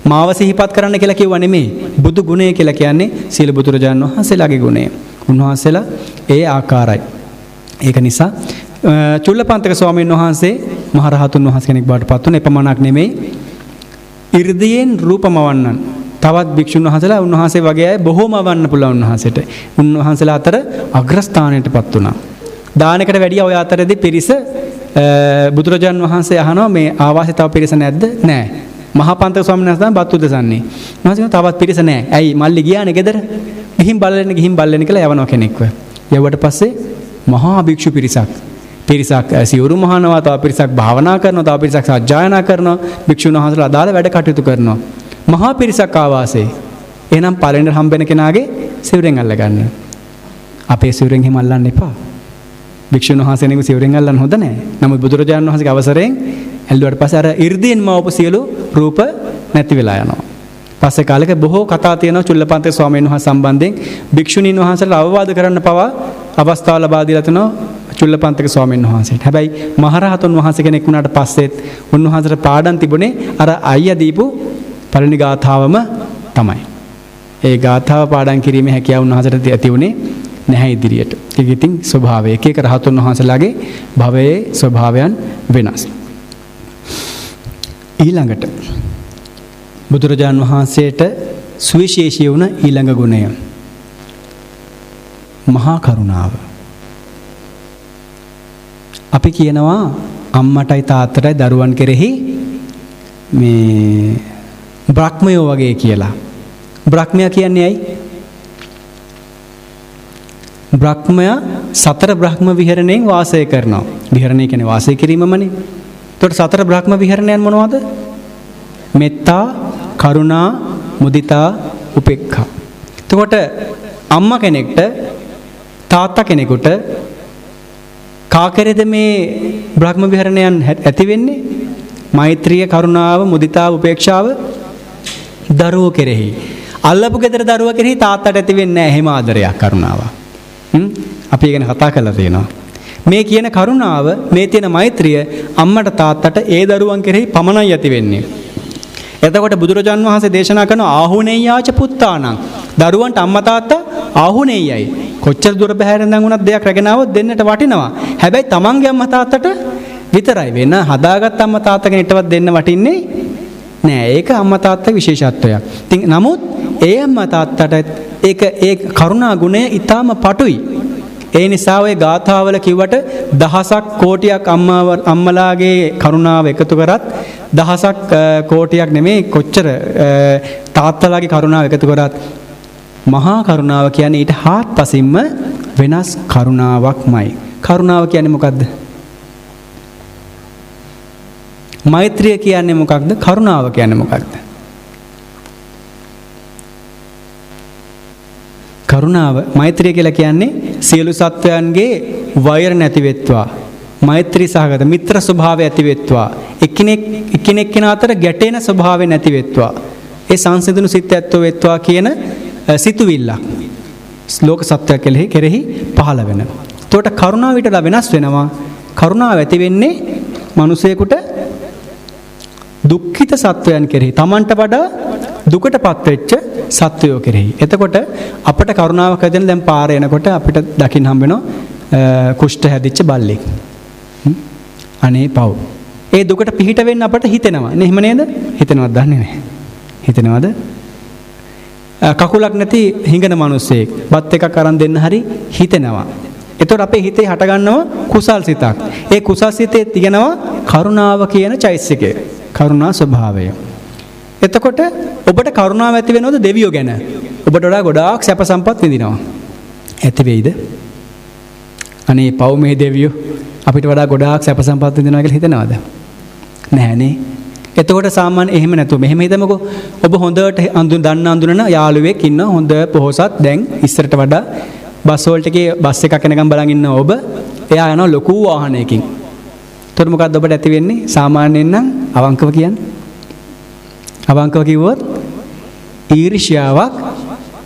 මාව සිහිපත් කරන්න කියලා කිව්වා නෙමෙයි. බුදු ගුණය කියලා කියන්නේ සියලු බුදුරජාන් වහන්සේලාගේ ගුණය. උන්වහන්සේලා ඒ ආකාරයි. ඒක නිසා චුල්ලපන්තක ස්වාමීන් වහන්සේ මහරහතුන් වහන්සේ කෙනෙක් බවට පත් වුණ එපමණක් නෙමෙයි 이르දියෙන් රූපමවන්නන් තවත් භික්ෂුන් වහන්සේලා උන්වහන්සේ වගේ අය බොහෝම වන්න පුළුවන් උන්වහන්සේට. උන්වහන්සේලා අතර අග්‍රස්ථානයටපත් වුණා. දානකට වැඩිය ඔය අතරදී පිරිස බුදුරජාන් වහන්සේ අහනවා මේ ආවාසේ තව පිරිස නැද්ද? නැහැ. මහා පන්තක ස්වාමීන් වහන්සේ තමයි බත් උදසන්නේ. උන්වහන්සේ තවත් පිරිස නැහැ. ඇයි මල්ලි ගියානේ ගෙදර? ගිහින් බලන්න කියලා යවනවා කෙනෙක්ව. යවුවට පස්සේ මහා භික්ෂු පිරිසක් සිවුරු මහනවා, තව පිරිසක් භාවනා කරනවා, තව පිරිසක් සජ්ජායනා කරනවා, භික්ෂුන් වහන්සේලා අදාළ වැඩ කටයුතු කරනවා. මහා පිරිසක් ආවාසේ. එහෙනම් පළවෙනි හම්බෙන කෙනාගේ සිවුරෙන් අල්ලගන්න. අපේ සිවුරෙන් හිම අල්ලන්න එපා. භික්ෂුන් වහන්සේනෙකු සිවුරෙන් අල්ලන්න හොඳ නැහැ. නමුත් බුදුරජාණන් වහන්සේගේ අවසරයෙන් ඇල්ලුවට පස්සේ අර 이르දීන් මවපු සියලු රූප නැති වෙලා යනවා. පස්සේ කාලෙක බොහෝ කතා තියෙනවා චුල්ලපන්තක ස්වාමීන් වහන්සේ සම්බන්ධයෙන්. භික්ෂුණීන් වහන්සේලා අවවාද කරන්න පවා අවස්ථාව ලබා දීලා තිනවා චුල්ලපන්තක ස්වාමීන් වහන්සේට. හැබැයි මහරහතුන් වහන්සේ කෙනෙක් වුණාට පස්සෙත් උන්වහන්සේට පාඩම් තිබුණේ අර අයියා දීපු පළවෙනි ගාථාවම තමයි. ඒ ගාථාව පාඩම් කිරීමේ හැකියාව උන්වහන්සේට ඇති වුණේ නැහැ ඉදිරියට. ඒක ඉතින් ස්වභාවය. එක එක රහතුන් වහන්සේලාගේ භවයේ ස්වභාවයන් වෙනස්. ඊළඟට බුදුරජාන් වහන්සේට සුවිශේෂී වුණ ඊළඟ ගුණය මහා කරුණාව. අපි කියනවා අම්මටයි තාත්තටයි දරුවන් කෙරෙහි මේ බ්‍රහ්මයෝ වගේ කියලා. බ්‍රහ්මයා කියන්නේ ඇයි? බ්‍රහ්මයා සතර බ්‍රහ්ම විහරණයෙන් වාසය කරනවා. විහරණය කියන්නේ වාසය කිරීමමනේ. එතකොට සතර බ්‍රහ්ම විහරණයන් මොනවද? මෙත්තා, කරුණා, මුදිතා, උපේක්ඛා. එතකොට අම්මා කෙනෙක්ට තාත්තා කෙනෙකුට කාකරේද මේ බ්‍රහ්ම විහරණයන් ඇති වෙන්නේ? මෛත්‍රිය, කරුණාව, මුදිතාව, උපේක්ෂාව දරුවෝ කෙරෙහි. අල්ලපු ගෙදර දරුවා කෙරෙහි තාත්තට ඇති වෙන්නේ නැහැ එහෙම ආදරයක්, කරුණාවක්. අපි ගැන කතා කරලා තියෙනවා. මේ කියන කරුණාව, මේ තියෙන මෛත්‍රිය අම්මට තාත්තට ඒ දරුවන් කෙරෙහි පමණයි ඇති වෙන්නේ. එතකොට බුදුරජාන් වහන්සේ දේශනා කරන ආහුනේයාච පුත්තානං, දරුවන්ට අම්මා තාත්තා ආහුනේයයි. කොච්චර දුර බැහැරෙන් වුණත් දෙයක් රැගෙන આવොත් දෙන්නට වටිනවා. හැබැයි තමන්ගේ අම්මා තාත්තට විතරයි. වෙන හදාගත්ත අම්මා තාත්තා කෙනෙක්ටවත් දෙන්න වටින්නේ නෑ. ඒක අම්මා තාත්තා විශේෂත්වයක්. ඉතින් නමුත් ඒ අම්මා තාත්තට ඒ කරුණා ගුණය ඊටාම පටුයි. ඒ නිසා ඔය ගාථාවල කිව්වට දහසක් කෝටියක් අම්මලාගේ කරුණාව එකතු කරත් දහසක් කෝටියක් නෙමෙයි කොච්චර තාත්තලාගේ කරුණාව එකතු කරත් මහා කරුණාව කියන්නේ ඊට හාත්පසින්ම වෙනස් කරුණාවක්මයි. කරුණාව කියන්නේ මොකද්ද? මෛත්‍රිය කියන්නේ මොකක්ද? කරුණාව කියන්නේ මොකක්ද? කරුණාව, මෛත්‍රිය කියලා කියන්නේ සියලු සත්වයන්ගේ වෛර නැති වෙත්වා, මෛත්‍රී සහගත මිත්‍ර ස්වභාවය ඇති වෙත්වා, එකිනෙක කෙනා අතර ගැටෙන ස්වභාවය නැති වෙත්වා, ඒ සංසිඳුණු සිත් ඇත්තෝ වෙත්වා කියන සිතුවිල්ලක් ලෝක සත්වය කෙරෙහි පහළ වෙනවා. එතකොට කරුණාව ඊට වෙනස් වෙනවා. කරුණාව ඇති වෙන්නේ මිනිසෙකුට දුක්ඛිත සත්වයන් කෙරෙහි, Tamanට වඩා දුකටපත් වෙච්ච සත්වයෝ කෙරෙහි. එතකොට අපට කරුණාවක් ඇතිවෙන දැන් පාරේ යනකොට අපිට දකින්න හම්බ වෙනවා කුෂ්ඨ හැදිච්ච බල්ලෙක්. අනේ පව්. ඒ දුකට පිහිට වෙන්න අපට හිතෙනවා. නේ එහෙම නේද? හිතෙනවද දන්නේ නැහැ. හිතෙනවද? කකුලක් නැති හිඟන මිනිස්සෙක් බත් එකක් අරන් දෙන්න හරි හිතෙනවා. එතකොට අපේ හිතේ හට ගන්නවා කුසල් සිතක්. ඒ කුසල් සිතේ තියෙනවා කරුණාව කියන චෛතසිකය. කරුණා ස්වභාවය. එතකොට ඔබට කරුණාව ඇති වෙනවද දෙවියෝ ගැන? ඔබට වඩා ගොඩාක් සැප සම්පත් විඳිනවා. ඇති වෙයිද? අනේ පව් මේ දෙවියෝ අපිට වඩා ගොඩාක් සැප සම්පත් විඳිනවා කියලා හිතනවද? නැහනේ. එතකොට සාමාන්‍ය එහෙම නැතුව මෙහෙම හිතමුකෝ. ඔබ හොඳට දන්න යාළුවෙක් ඉන්නවා, හොඳ පොහොසත්. දැන් ඉස්සරට වඩා බස් වලට බස් එකක් එනකම් බලන් ඉන්න ඔබ, එයා යනවා ලොකු වාහනයකින්. එතකොට මොකක්ද ඔබට ඇති වෙන්නේ? සාමාන්‍යයෙන් නම් අවංකව කියන්නේ. අවංකව කිව්වොත් ඊර්ෂ්‍යාවක්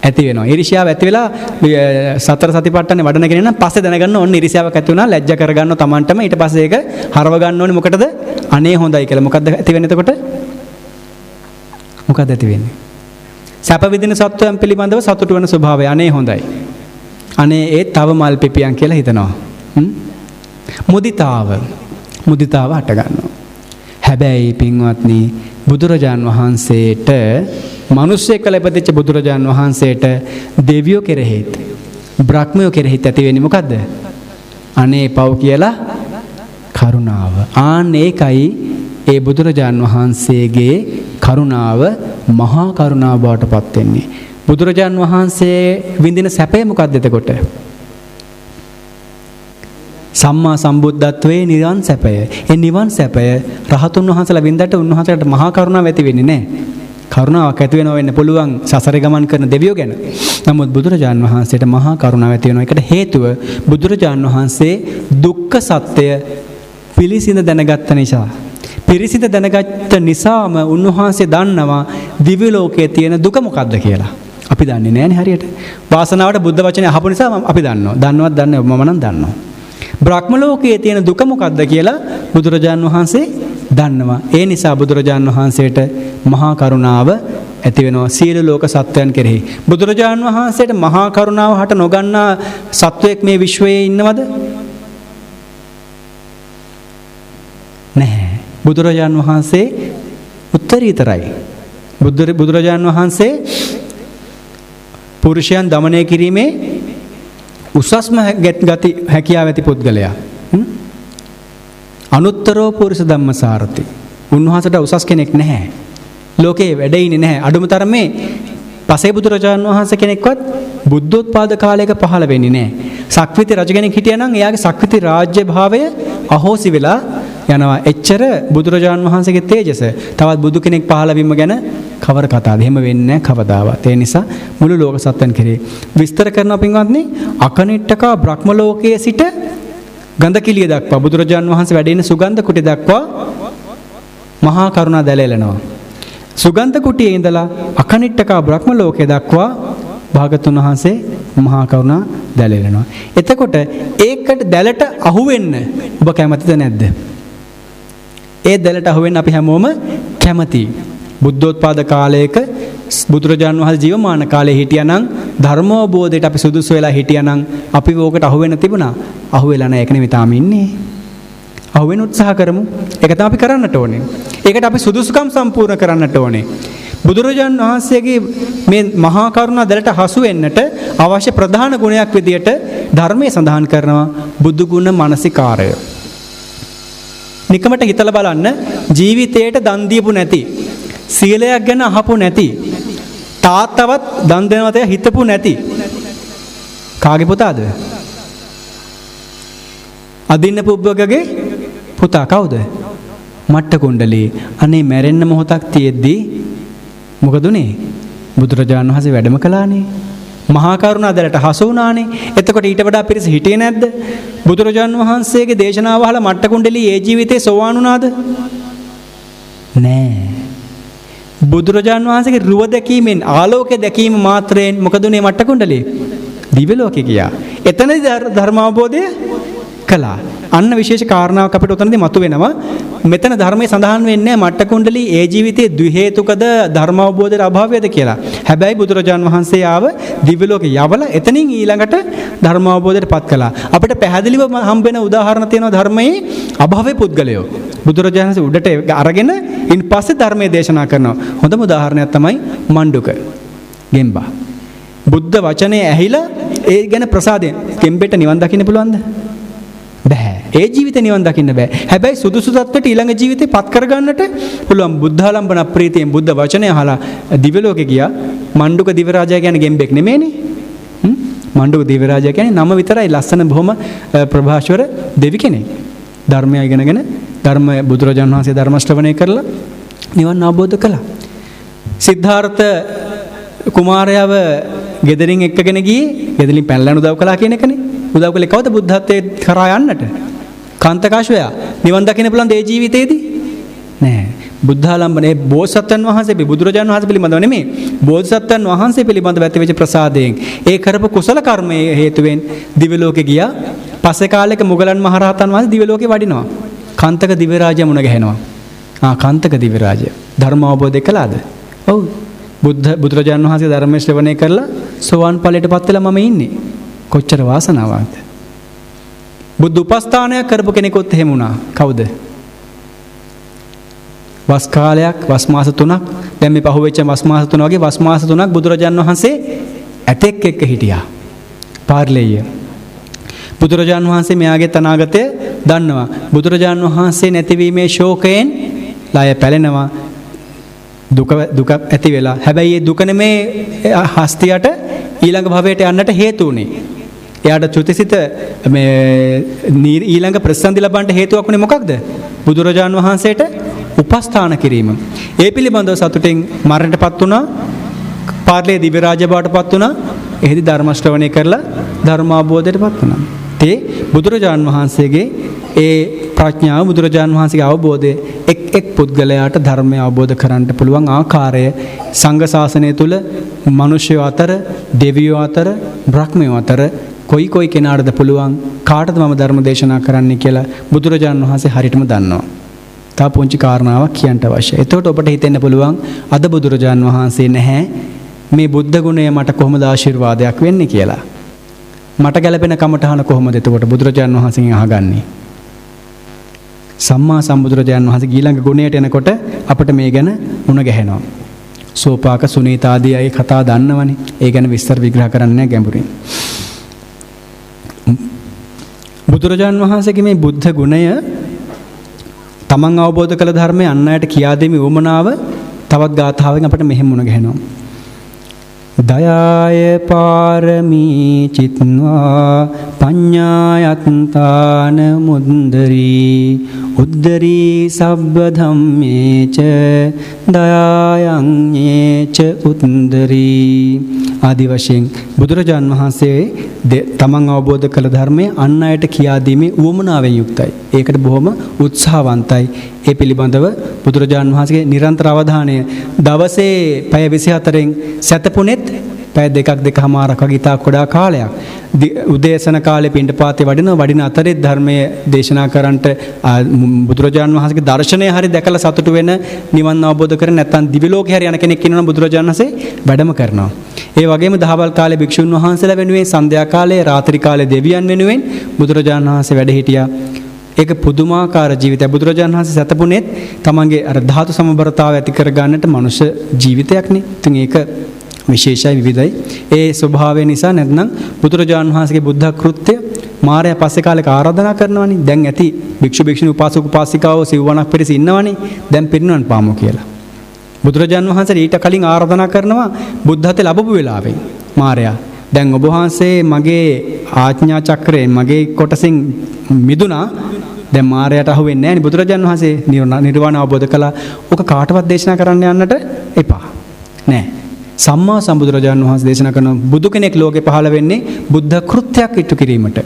ඇති වෙනවා. ඊර්ෂ්‍යාව ඇති වෙලා සතර සතිපට්ඨානේ වඩන කෙනා නම් පස්සේ දැනගන්න ඕනේ ඊර්ෂ්‍යාවක් ඇති වුණා, ලැජ්ජා කරගන්න තමන්ටම. ඊට පස්සේ ඒක හරව ගන්න ඕනේ මොකටද? අනේ හොඳයි කියලා. මොකද්ද ඇති වෙන්නේ එතකොට? මොකද්ද ඇති වෙන්නේ? සැප විඳින සත්වයන් පිළිබඳව සතුටු වෙන ස්වභාවය. අනේ හොඳයි. අනේ ඒ තව මල් පිපියන් කියලා හිතනවා. මුදිතාව හට ගන්නවා. හැබැයි පින්වත්නි, බුදුරජාන් වහන්සේට, මිනිස්සෙක් කියලා ඉපදිච්ච බුදුරජාන් වහන්සේට දෙවියෝ කෙරෙහිත් බ්‍රහ්මයෝ කෙරෙහිත් ඇති වෙන්නේ මොකද්ද? අනේ පව් කියලා කරුණාව. ඒකයි ඒ බුදුරජාන් වහන්සේගේ කරුණාව මහා කරුණාව බවට පත් වෙන්නේ. බුදුරජාන් වහන්සේ විඳින සැපය මොකක්ද එතකොට? සම්මා සම්බුද්ධත්වයේ නිවන් සැපය. ඒ නිවන් සැපය රහතුන් වහන්සේලා විඳට උන්වහන්සේලාට මහා කරුණාව ඇති වෙන්නේ නැහැ. කරුණාවක් ඇති වෙනව වෙන්න පුළුවන් සසරේ ගමන් කරන දෙවියෝ ගැන. නමුත් බුදුරජාන් වහන්සේට මහා කරුණාව ඇති වෙනවා. ඒකට හේතුව බුදුරජාන් වහන්සේ දුක්ඛ සත්‍ය පිළිසිඳ දැනගත්ත නිසා. පිළිසිඳ දැනගත්ත නිසාම උන්වහන්සේ දන්නවා දිව්‍ය ලෝකයේ තියෙන දුක මොකක්ද කියලා. අපි දන්නේ නැහැනේ හරියට. වාසනාවට බුද්ධ වචනේ අහපු නිසා අපි දන්නවා. දන්නවත් දන්නේ මම නම් දන්නවා. බ්‍රහ්ම ලෝකයේ තියෙන දුක මොකක්ද කියලා බුදුරජාන් වහන්සේ දන්නවා. ඒ නිසා බුදුරජාන් වහන්සේට මහා කරුණාව ඇති වෙනවා සියලු ලෝක සත්වයන් කෙරෙහි. බුදුරජාන් වහන්සේට මහා කරුණාව හට නොගන්නා සත්වයක් මේ විශ්වයේ ඉන්නවද? නැහැ. බුදුරජාන් වහන්සේ උත්තරීතරයි. බුදුරජාන් වහන්සේ පුරුෂයන් দমনය කිරීමේ උසස්ම ගති හැකියාව ඇති පුද්ගලයා. අනුත්තරෝ පුරුෂ ධම්මසාරති. උන්වහන්සේට උසස් කෙනෙක් නැහැ. ලෝකේ වැඩෙන්නේ නැහැ. අඩුම තරමේ පසේ බුදුරජාණන් වහන්සේ කෙනෙක්වත් බුද්ධෝත්පාද කාලයක පහළ වෙන්නේ නැහැ. සක්විති රජ කෙනෙක් හිටියා නම් එයාගේ සක්විති රාජ්‍ය භාවය අහෝසි වෙලා යනවා. එච්චර බුදුරජාණන් වහන්සේගේ තේජස. තවත් බුදු කෙනෙක් පහළ වීම ගැන කවර කතාවද? එහෙම වෙන්නේ නැහැ කවදාවත්. ඒ නිසා මුළු ලෝක සත්‍යන් කෙරේ විස්තර කරනවා පින්වත්නි. අකනිට්ඨකා බ්‍රහ්ම ලෝකයේ සිට ගන්ධ කිලිය දක්වා බුදුරජාණන් වහන්සේ වැඩ ඉන්න සුගන්ධ කුටි දක්වා මහා කරුණා දැලෙලනවා. සුගන්ධ කුටියේ ඉඳලා අකනිට්ඨකා බ්‍රහ්ම ලෝකයේ දක්වා භාගතුන් වහන්සේ මහා කරුණා දැලෙලනවා. එතකොට ඒකට දැලට අහු වෙන්න ඔබ කැමතිද නැද්ද? ඒ දැලට අහු වෙන්න අපි හැමෝම කැමතියි. බුද්ධෝත්පාද කාලයක බුදුරජාණන් වහන්සේ ජීවමාන කාලේ හිටියානම් ධර්මෝබෝධයට අපි සුදුසු වෙලා හිටියානම් අපි ඕකට අහු වෙන්න තිබුණා. අහු වෙලා නැහැ. ඒක නෙමෙයි තාම ඉන්නේ. අහු වෙන්න උත්සාහ කරමු. ඒක තමයි අපි කරන්නට ඕනේ. ඒකට අපි සුදුසුකම් සම්පූර්ණ කරන්නට ඕනේ. බුදුරජාණන් වහන්සේගේ මේ මහා කරුණා දැලට හසු වෙන්නට අවශ්‍ය ප්‍රධාන ගුණයක් විදියට ධර්මයේ සඳහන් කරනවා බුදු ගුණ මානසිකාරය. නිකමට හිතලා බලන්න ජීවිතේට දන් දීපු නැති, සීලයක් ගැන අහපු නැති, තාත්තවත් දන් දෙනවත හිතපු නැති කාගේ පුතාද? අදින්න පුබ්බගගේ පුතා කවුද? මට්ට කුණ්ඩලී. අනේ මැරෙන්න මොහොතක් තියෙද්දී මොකද උනේ? බුදුරජාණන් වහන්සේ වැඩම කළානේ. මහා කරුණා දැලට හසු වුණානේ. එතකොට ඊට වඩා පිරිස හිටියේ නැද්ද? බුදුරජාණන් වහන්සේගේ දේශනාව අහලා මට්ට කුණ්ඩලී ඒ ජීවිතේ සෝවාන් වුණාද? නෑ. බුදුරජාණන් වහන්සේගේ රුව දැකීමෙන්, ආලෝකය දැකීම මාත්‍රයෙන් මොකද උනේ මට්ට කුණ්ඩලී? දිව්‍ය ලෝකේ ගියා. එතනදී ධර්ම අවබෝධය කළා. අන්න විශේෂ කාරණාවක් අපිට උතනදී මතුවෙනවා. මෙතන ධර්මයේ සඳහන් වෙන්නේ මට්ට කුණ්ඩලී ඒ ජීවිතයේ ද්විහේතුකද ධර්ම අවබෝධයේ අභාවයද කියලා. හැබැයි බුදුරජාන් වහන්සේ ආව දිව්‍ය ලෝකේ යවලා එතනින් ඊළඟට ධර්ම අවබෝධයට පත් කළා. අපිට පැහැදිලිව හම්බ වෙන උදාහරණ තියෙනවා ධර්මයේ අභාවේ පුද්ගලයෝ. බුදුරජාණන් වහන්සේ උඩට අරගෙන ඉන් පස්සේ ධර්මයේ දේශනා කරනවා. හොඳම උදාහරණයක් තමයි මණ්ඩුක ගෙම්බා. බුද්ධ වචනේ ඇහිලා ඒ ගැන ප්‍රසාදයෙන් ගෙම්බෙට නිවන් දකින්න පුළුවන්ද? බෑ. ඒ ජීවිතේ නිවන් දකින්න බෑ. හැබැයි සුදුසු තත්ත්වයට ඊළඟ ජීවිතේ පත් කරගන්නට පුළුවන්. බුද්ධාලම්බන ප්‍රීතියෙන් බුද්ධ වචනය අහලා දිව්‍ය ලෝකේ ගියා. මණ්ඩුක දිව්‍ය රාජයා කියන්නේ ගෙම්බෙක් නෙමෙයිනේ. මණ්ඩුක දිව්‍ය රාජයා කියන්නේ නම විතරයි. ලස්සන බොහොම ප්‍රභාෂවර දෙවි කෙනෙක්. ධර්මය ඉගෙනගෙන ධර්ම බුදුරජාණන් වහන්සේ ධර්ම ශ්‍රවණය කරලා නිවන් අවබෝධ කළා. සිද්ධාර්ථ කුමාරයාව ගෙදරින් එක්කගෙන ගියේ ගෙදරින් පැනලා උදව් කළා කියන එකනේ. උදව් කළේ කවුද බුද්ධත්වයේ කරා යන්නට? කාන්තකාශවයා. නිවන් දකින්න පුළුවන් ඒ ජීවිතේදී? නෑ. බුද්ධාලම්බනේ බෝසත්යන් වහන්සේ බුදුරජාණන් වහන්සේ පිළිබඳව නෙමෙයි. බෝසත්යන් වහන්සේ පිළිබඳව ඇතිවෙච්ච ප්‍රසාදයෙන් ඒ කරපු කුසල කර්මයේ හේතුවෙන් දිව්‍ය ලෝකේ ගියා. පස්සේ කාලෙක මුගලන් මහරහතන් වහන්සේ දිව්‍ය ලෝකේ වඩිනවා. කාන්තක දිව්‍ය රාජයා මුණ ගැහෙනවා. කාන්තක දිව්‍ය රාජයා. ධර්ම අවබෝධය කළාද? ඔව්. බුදුරජාණන් වහන්සේ ධර්මයේ ශ්‍රවණය කරලා සෝවාන් ඵලයටපත් වෙලා මම ඉන්නේ. කොච්චර වාසනාවක්ද? බුද්ධ උපස්ථානයක් කරපු කෙනෙකුත් එහෙම වුණා. කවුද? වස් කාලයක්, වස් මාස 3ක්, දැන් මේ පහුවෙච්ච වස් මාස 3 වගේ වස් මාස 3ක් බුදුරජාණන් වහන්සේ ඇතෙක් එක්ක හිටියා. පාර්ලෙය. බුදුරජාණන් වහන්සේ මෙයාගේ අනාගතය දන්නවා. බුදුරජාණන් වහන්සේ නැතිවීමේ ශෝකයෙන් ලය පැලෙනවා. දුක ඇති වෙලා. හැබැයි මේ දුක නෙමේ හස්තියට ඊළඟ භවයට යන්නට හේතු උනේ. එයාට චුතිසිත මේ ඊළඟ ප්‍රසන්දි ලබන්න හේතුවක් උනේ මොකක්ද? බුදුරජාණන් වහන්සේට උපස්ථාන කිරීම. ඒ පිළිබඳව සතුටින් මරණයටපත් වුණා. පාර්ලේ දිව්‍ය රාජ්‍ය බවටපත් වුණා. එහිදී ධර්ම ශ්‍රවණය කරලා ධර්ම අවබෝධයටපත් වුණා. ඒ බුදුරජාණන් වහන්සේගේ ඒ ප්‍රඥාව, බුදුරජාණන් වහන්සේගේ අවබෝධය එක් පුද්ගලයාට ධර්මය අවබෝධ කරන්නට පුළුවන් ආකාරය සංඝ ශාසනය තුල මිනිස්යෝ අතර, දෙවියෝ අතර, බ්‍රහ්මයෝ අතර කොයි කෙනාටද පුළුවන්, කාටද මම ධර්ම දේශනා කරන්න කියලා බුදුරජාණන් වහන්සේ හරියටම දන්නවා. තා පුංචි කාරණාවක් කියන්න අවශ්‍යයි. එතකොට ඔබට හිතෙන්න පුළුවන් අද බුදුරජාණන් වහන්සේ නැහැ, මේ බුද්ධ ගුණය මට කොහොමද ආශිර්වාදයක් වෙන්නේ කියලා. මට ගැළපෙන කමටහන කොහොමද එතකොට බුදුරජාණන් වහන්සේගෙන් අහගන්නේ? සම්මා සම්බුදුරජාණන් වහන්සේ ඊළඟ ගුණයට එනකොට අපිට මේ ගැන මුණ ගැහෙනවා. සෝපාක සුනීත ආදී අය කතා දන්නවනේ. ඒ ගැන විස්තර විග්‍රහ කරන්නේ ගැඹුරින්. බුදුරජාන් වහන්සේගේ මේ බුද්ධ ගුණය තමන් අවබෝධ කළ ධර්මය අන් අයට කියා දෙමි උවමනාව තවත් ගාථාවෙන් අපිට මෙහෙම මුණ ගැහෙනවා. දයාය පාරමී චිත්වා පඤ්ඤායත්තාන මුද්දරී උද්දරී සබ්බ ධම්මේච දයායං ඤේච උද්දරී ආදි වශයෙන් බුදුරජාන් වහන්සේ තමන් අවබෝධ කළ ධර්මය අන් අයට කියා දීමේ උවමනාවෙන් යුක්තයි. ඒකට බොහොම උත්සාහවන්තයි. ඒ පිළිබඳව බුදුරජාන් වහන්සේගේ නිරන්තර අවධානය දවසේ පැය 24න් සැතපුණෙත් පැය දෙකමාරක් වගේ ඉතා කොඩා කාලයක් උදේසන කාලේ පිණ්ඩපාතේ වඩින අතරේ ධර්මයේ දේශනා කරන්නට බුදුරජාන් වහන්සේගේ දර්ශනය හරි දැකලා සතුටු වෙන නිවන් අවබෝධ කර නැත්නම් දිව්‍ය ලෝකේ හරි යන කෙනෙක් ඉන්නවනම් බුදුරජාන් වහන්සේ වැඩම කරනවා. ඒ වගේම දහවල් කාලේ භික්ෂුන් වහන්සේලා වෙනුවෙන් සන්ධ්‍යා කාලේ රාත්‍රී කාලේ දෙවියන් වෙනුවෙන් බුදුරජාන් වහන්සේ වැඩ හිටියා. ඒක පුදුමාකාර ජීවිතයක්. බුදුරජාණන් වහන්සේ සතපුණෙත් තමන්ගේ අර ධාතු සමබරතාවය ඇති කර ගන්නට මනුෂ්‍ය ජීවිතයක්නේ. ඉතින් ඒක විශේෂයි විවිධයි. ඒ ස්වභාවය නිසා නැත්නම් බුදුරජාණන් වහන්සේගේ බුද්ධ කෘත්‍ය මාරයා පස්සේ කාලෙක ආරාධනා කරනවානේ. දැන් ඇති භික්ෂු භික්ෂුණී උපාසක උපාසිකාවෝ සිව්වණක් පිරිස ඉන්නවානේ. දැන් පිරිනවන් පාමු කියලා. බුදුරජාණන් වහන්සේ ඊට කලින් ආරාධනා කරනවා බුද්ධත්වයට ලැබපු වෙලාවෙන් මාරයා. දැන් ඔබ වහන්සේ මගේ ආඥා චක්‍රයෙන් මගේ කොටසින් මිදුණා. දැන් මාරයට අහු වෙන්නේ නැහැ නේ. බුදුරජාණන් වහන්සේ නිර්වාණ අවබෝධ කළා. ඔක කාටවත් දේශනා කරන්න යන්නට එපා. නෑ. සම්මා සම්බුදුරජාණන් වහන්සේ දේශනා කරන බුදු කෙනෙක් ලෝකේ පහළ වෙන්නේ බුද්ධ කෘත්‍යයක් ඉටු කිරීමට.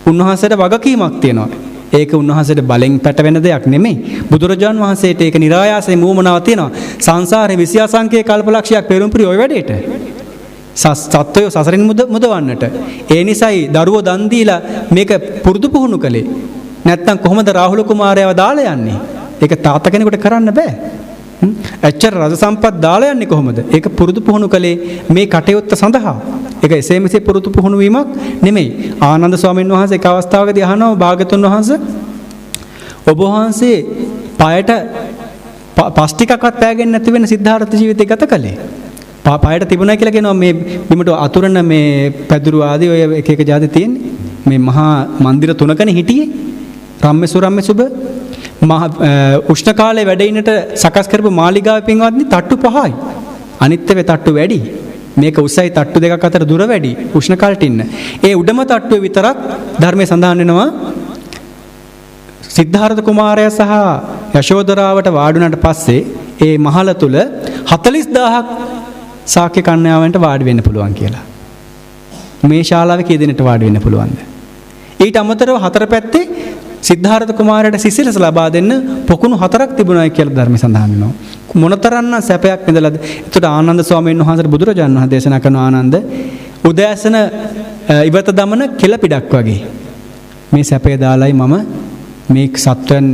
උන්වහන්සේට වගකීමක් තියෙනවා. ඒක උන්වහන්සේට බලෙන් පැටවෙන දෙයක් නෙමෙයි. බුදුරජාණන් වහන්සේට ඒක નિરાයාසයෙන් මූමනාවක් තියෙනවා. සංසාරේ 20 අසංඛ්‍ය කල්පලක්ෂයක් පෙරම්පරි ඔය වැඩේට. සත්වය සසරින් මුදවන්නට. ඒ නිසායි දරුවෝ දන් දීලා මේක පුරුදු පුහුණු කළේ. නැත්තම් කොහොමද රාහුල කුමාරයව දාලා යන්නේ? ඒක තාත්තා කෙනෙකුට කරන්න බෑ. එච්චර රජ සම්පත් දාලා යන්නේ කොහොමද? ඒක පුරුදු පුහුණු කළේ මේ කටයුත්ත සඳහා. ඒක එසේ මෙසේ පුරුදු පුහුණු වීමක් නෙමෙයි. ආනන්ද ස්වාමීන් වහන්සේ එක අවස්ථාවකදී අහනවා භාගතුන් වහන්සේ ඔබ වහන්සේ පායට පස් ටිකක්වත් පෑගෙන නැති වෙන සිද්ධාර්ථ ජීවිතය ගත කළේ. පායට තිබුණා කියලා කියනවා මේ බිමට අතුරන මේ පැදුරු ආදී ඔය එක එක જાති තියෙන්නේ. මේ මහා මන්දිර තුනකනේ හිටියේ. රම්මසුබ මහ උෂ්ණ කාලේ වැඩ ඉන්නට සකස් කරපු මාලිගාවේ පින්වත්නි තට්ටු 5යි. අනිත් ඒවා තට්ටු වැඩි. මේක උසයි තට්ටු දෙකක් අතර දුර වැඩි. උෂ්ණ කාලට ඉන්න. ඒ උඩම තට්ටුවේ විතරක් ධර්මයේ සඳහන් වෙනවා සිද්ධාර්ථ කුමාරයා සහ යශෝදරාවට වාඩුණාට පස්සේ ඒ මහල තුල 40000ක් ශාක්‍ය කන්‍යාවන්ට වාඩි වෙන්න පුළුවන් කියලා. මේ ශාලාවේ කී දෙනෙක්ට වාඩි වෙන්න පුළුවන්ද? ඊට අමතරව හතර පැත්තේ සිද්ධාර්ථ කුමාරයාට සිසිලස ලබා දෙන්න පොකුණු 4ක් තිබුණා කියලා ධර්මයේ සඳහන් වෙනවා. මොනතරම්නම් සැපයක් විඳලාද? ඒකට ආනන්ද ස්වාමීන් වහන්සේ බුදුරජාණන් වහන්සේ දේශනා කරන ආනන්ද උදෑසන ඉවත දමන කෙළපිඩක් වගේ මේ සැපේ දාලයි මම මේ සත්වයන්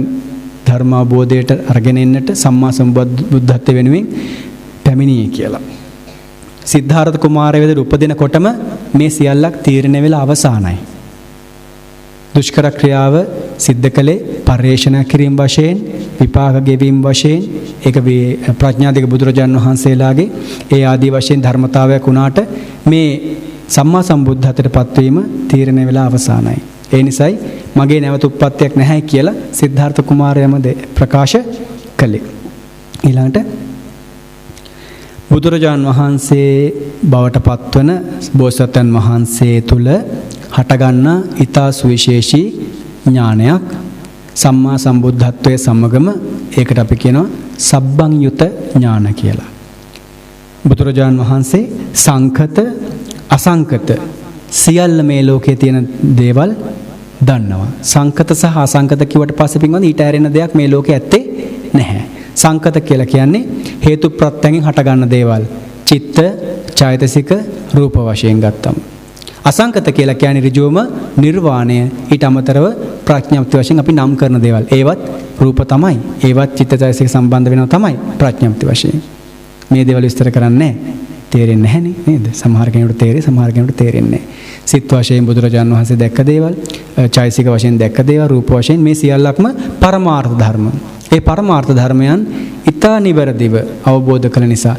ධර්ම අවබෝධයට අරගෙන එන්නට සම්මා සම්බුද්ධත්ව වෙනුවෙන් පැමිණියේ කියලා. සිද්ධාර්ථ කුමාරයා වෙද උපදිනකොටම මේ සියල්ලක් තීරණය වෙලා අවසానයි. දුෂ්කර ක්‍රියාව සිද්ධ කළේ පරිේශන කිරීම වශයෙන් විපාක ගෙවීම වශයෙන් ඒක ප්‍රඥාදික බුදුරජාණන් වහන්සේලාගේ ඒ ආදී වශයෙන් ධර්මතාවයක් වුණාට මේ සම්මා සම්බුද්ධත්වයට පත්වීම තීරණය වෙලා අවසానයි. ඒ නිසායි මගේ නැවත උප්පත්තියක් නැහැ කියලා සිද්ධාර්ථ කුමාරයාම ප්‍රකාශ කළේ. ඊළඟට බුදුරජාණන් වහන්සේ බවට පත්වන බෝසත්යන් වහන්සේ තුල හටගන්න ඊතා සුවිශේෂී ඥානයක් සම්මා සම්බුද්ධත්වයේ සමගම ඒකට අපි කියනවා සබ්බංයුත ඥාන කියලා. බුදුරජාණන් වහන්සේ සංකත අසංකත සියල්ල මේ ලෝකයේ තියෙන දේවල් දන්නවා. සංකත සහ අසංකත කිව්වට පස්සේ පින්වන්දි ඊට ඇරෙන දෙයක් මේ ලෝකේ ඇත්තේ නැහැ. සංකත කියලා කියන්නේ හේතු ප්‍රත්‍යයෙන් හටගන්න දේවල්. චිත්ත, චෛතසික, රූප වශයෙන් ගත්තම. අසංකත කියලා කියන්නේ ඍජුවම නිර්වාණය. ඊට අමතරව ප්‍රඥාප්ති වශයෙන් අපි නම් කරන දේවල්. ඒවත් රූප තමයි. ඒවත් චිත්ත, චෛතසික සම්බන්ධ වෙනවා තමයි ප්‍රඥාප්ති වශයෙන්. මේ දේවල් විස්තර කරන්නේ තේරෙන්නේ නැහැ නේද? සමහර කෙනෙකුට තේරෙයි, සමහර කෙනෙකුට තේරෙන්නේ නැහැ. සිත් වශයෙන් බුදුරජාණන් වහන්සේ දැක්ක දේවල්, චෛතසික වශයෙන් දැක්ක දේවල්, රූප වශයෙන් මේ සියල්ලක්ම පරමාර්ථ ධර්ම. ඒ පරමාර්ථ ධර්මයන් ඊතා නිවැරදිව අවබෝධ කළ නිසා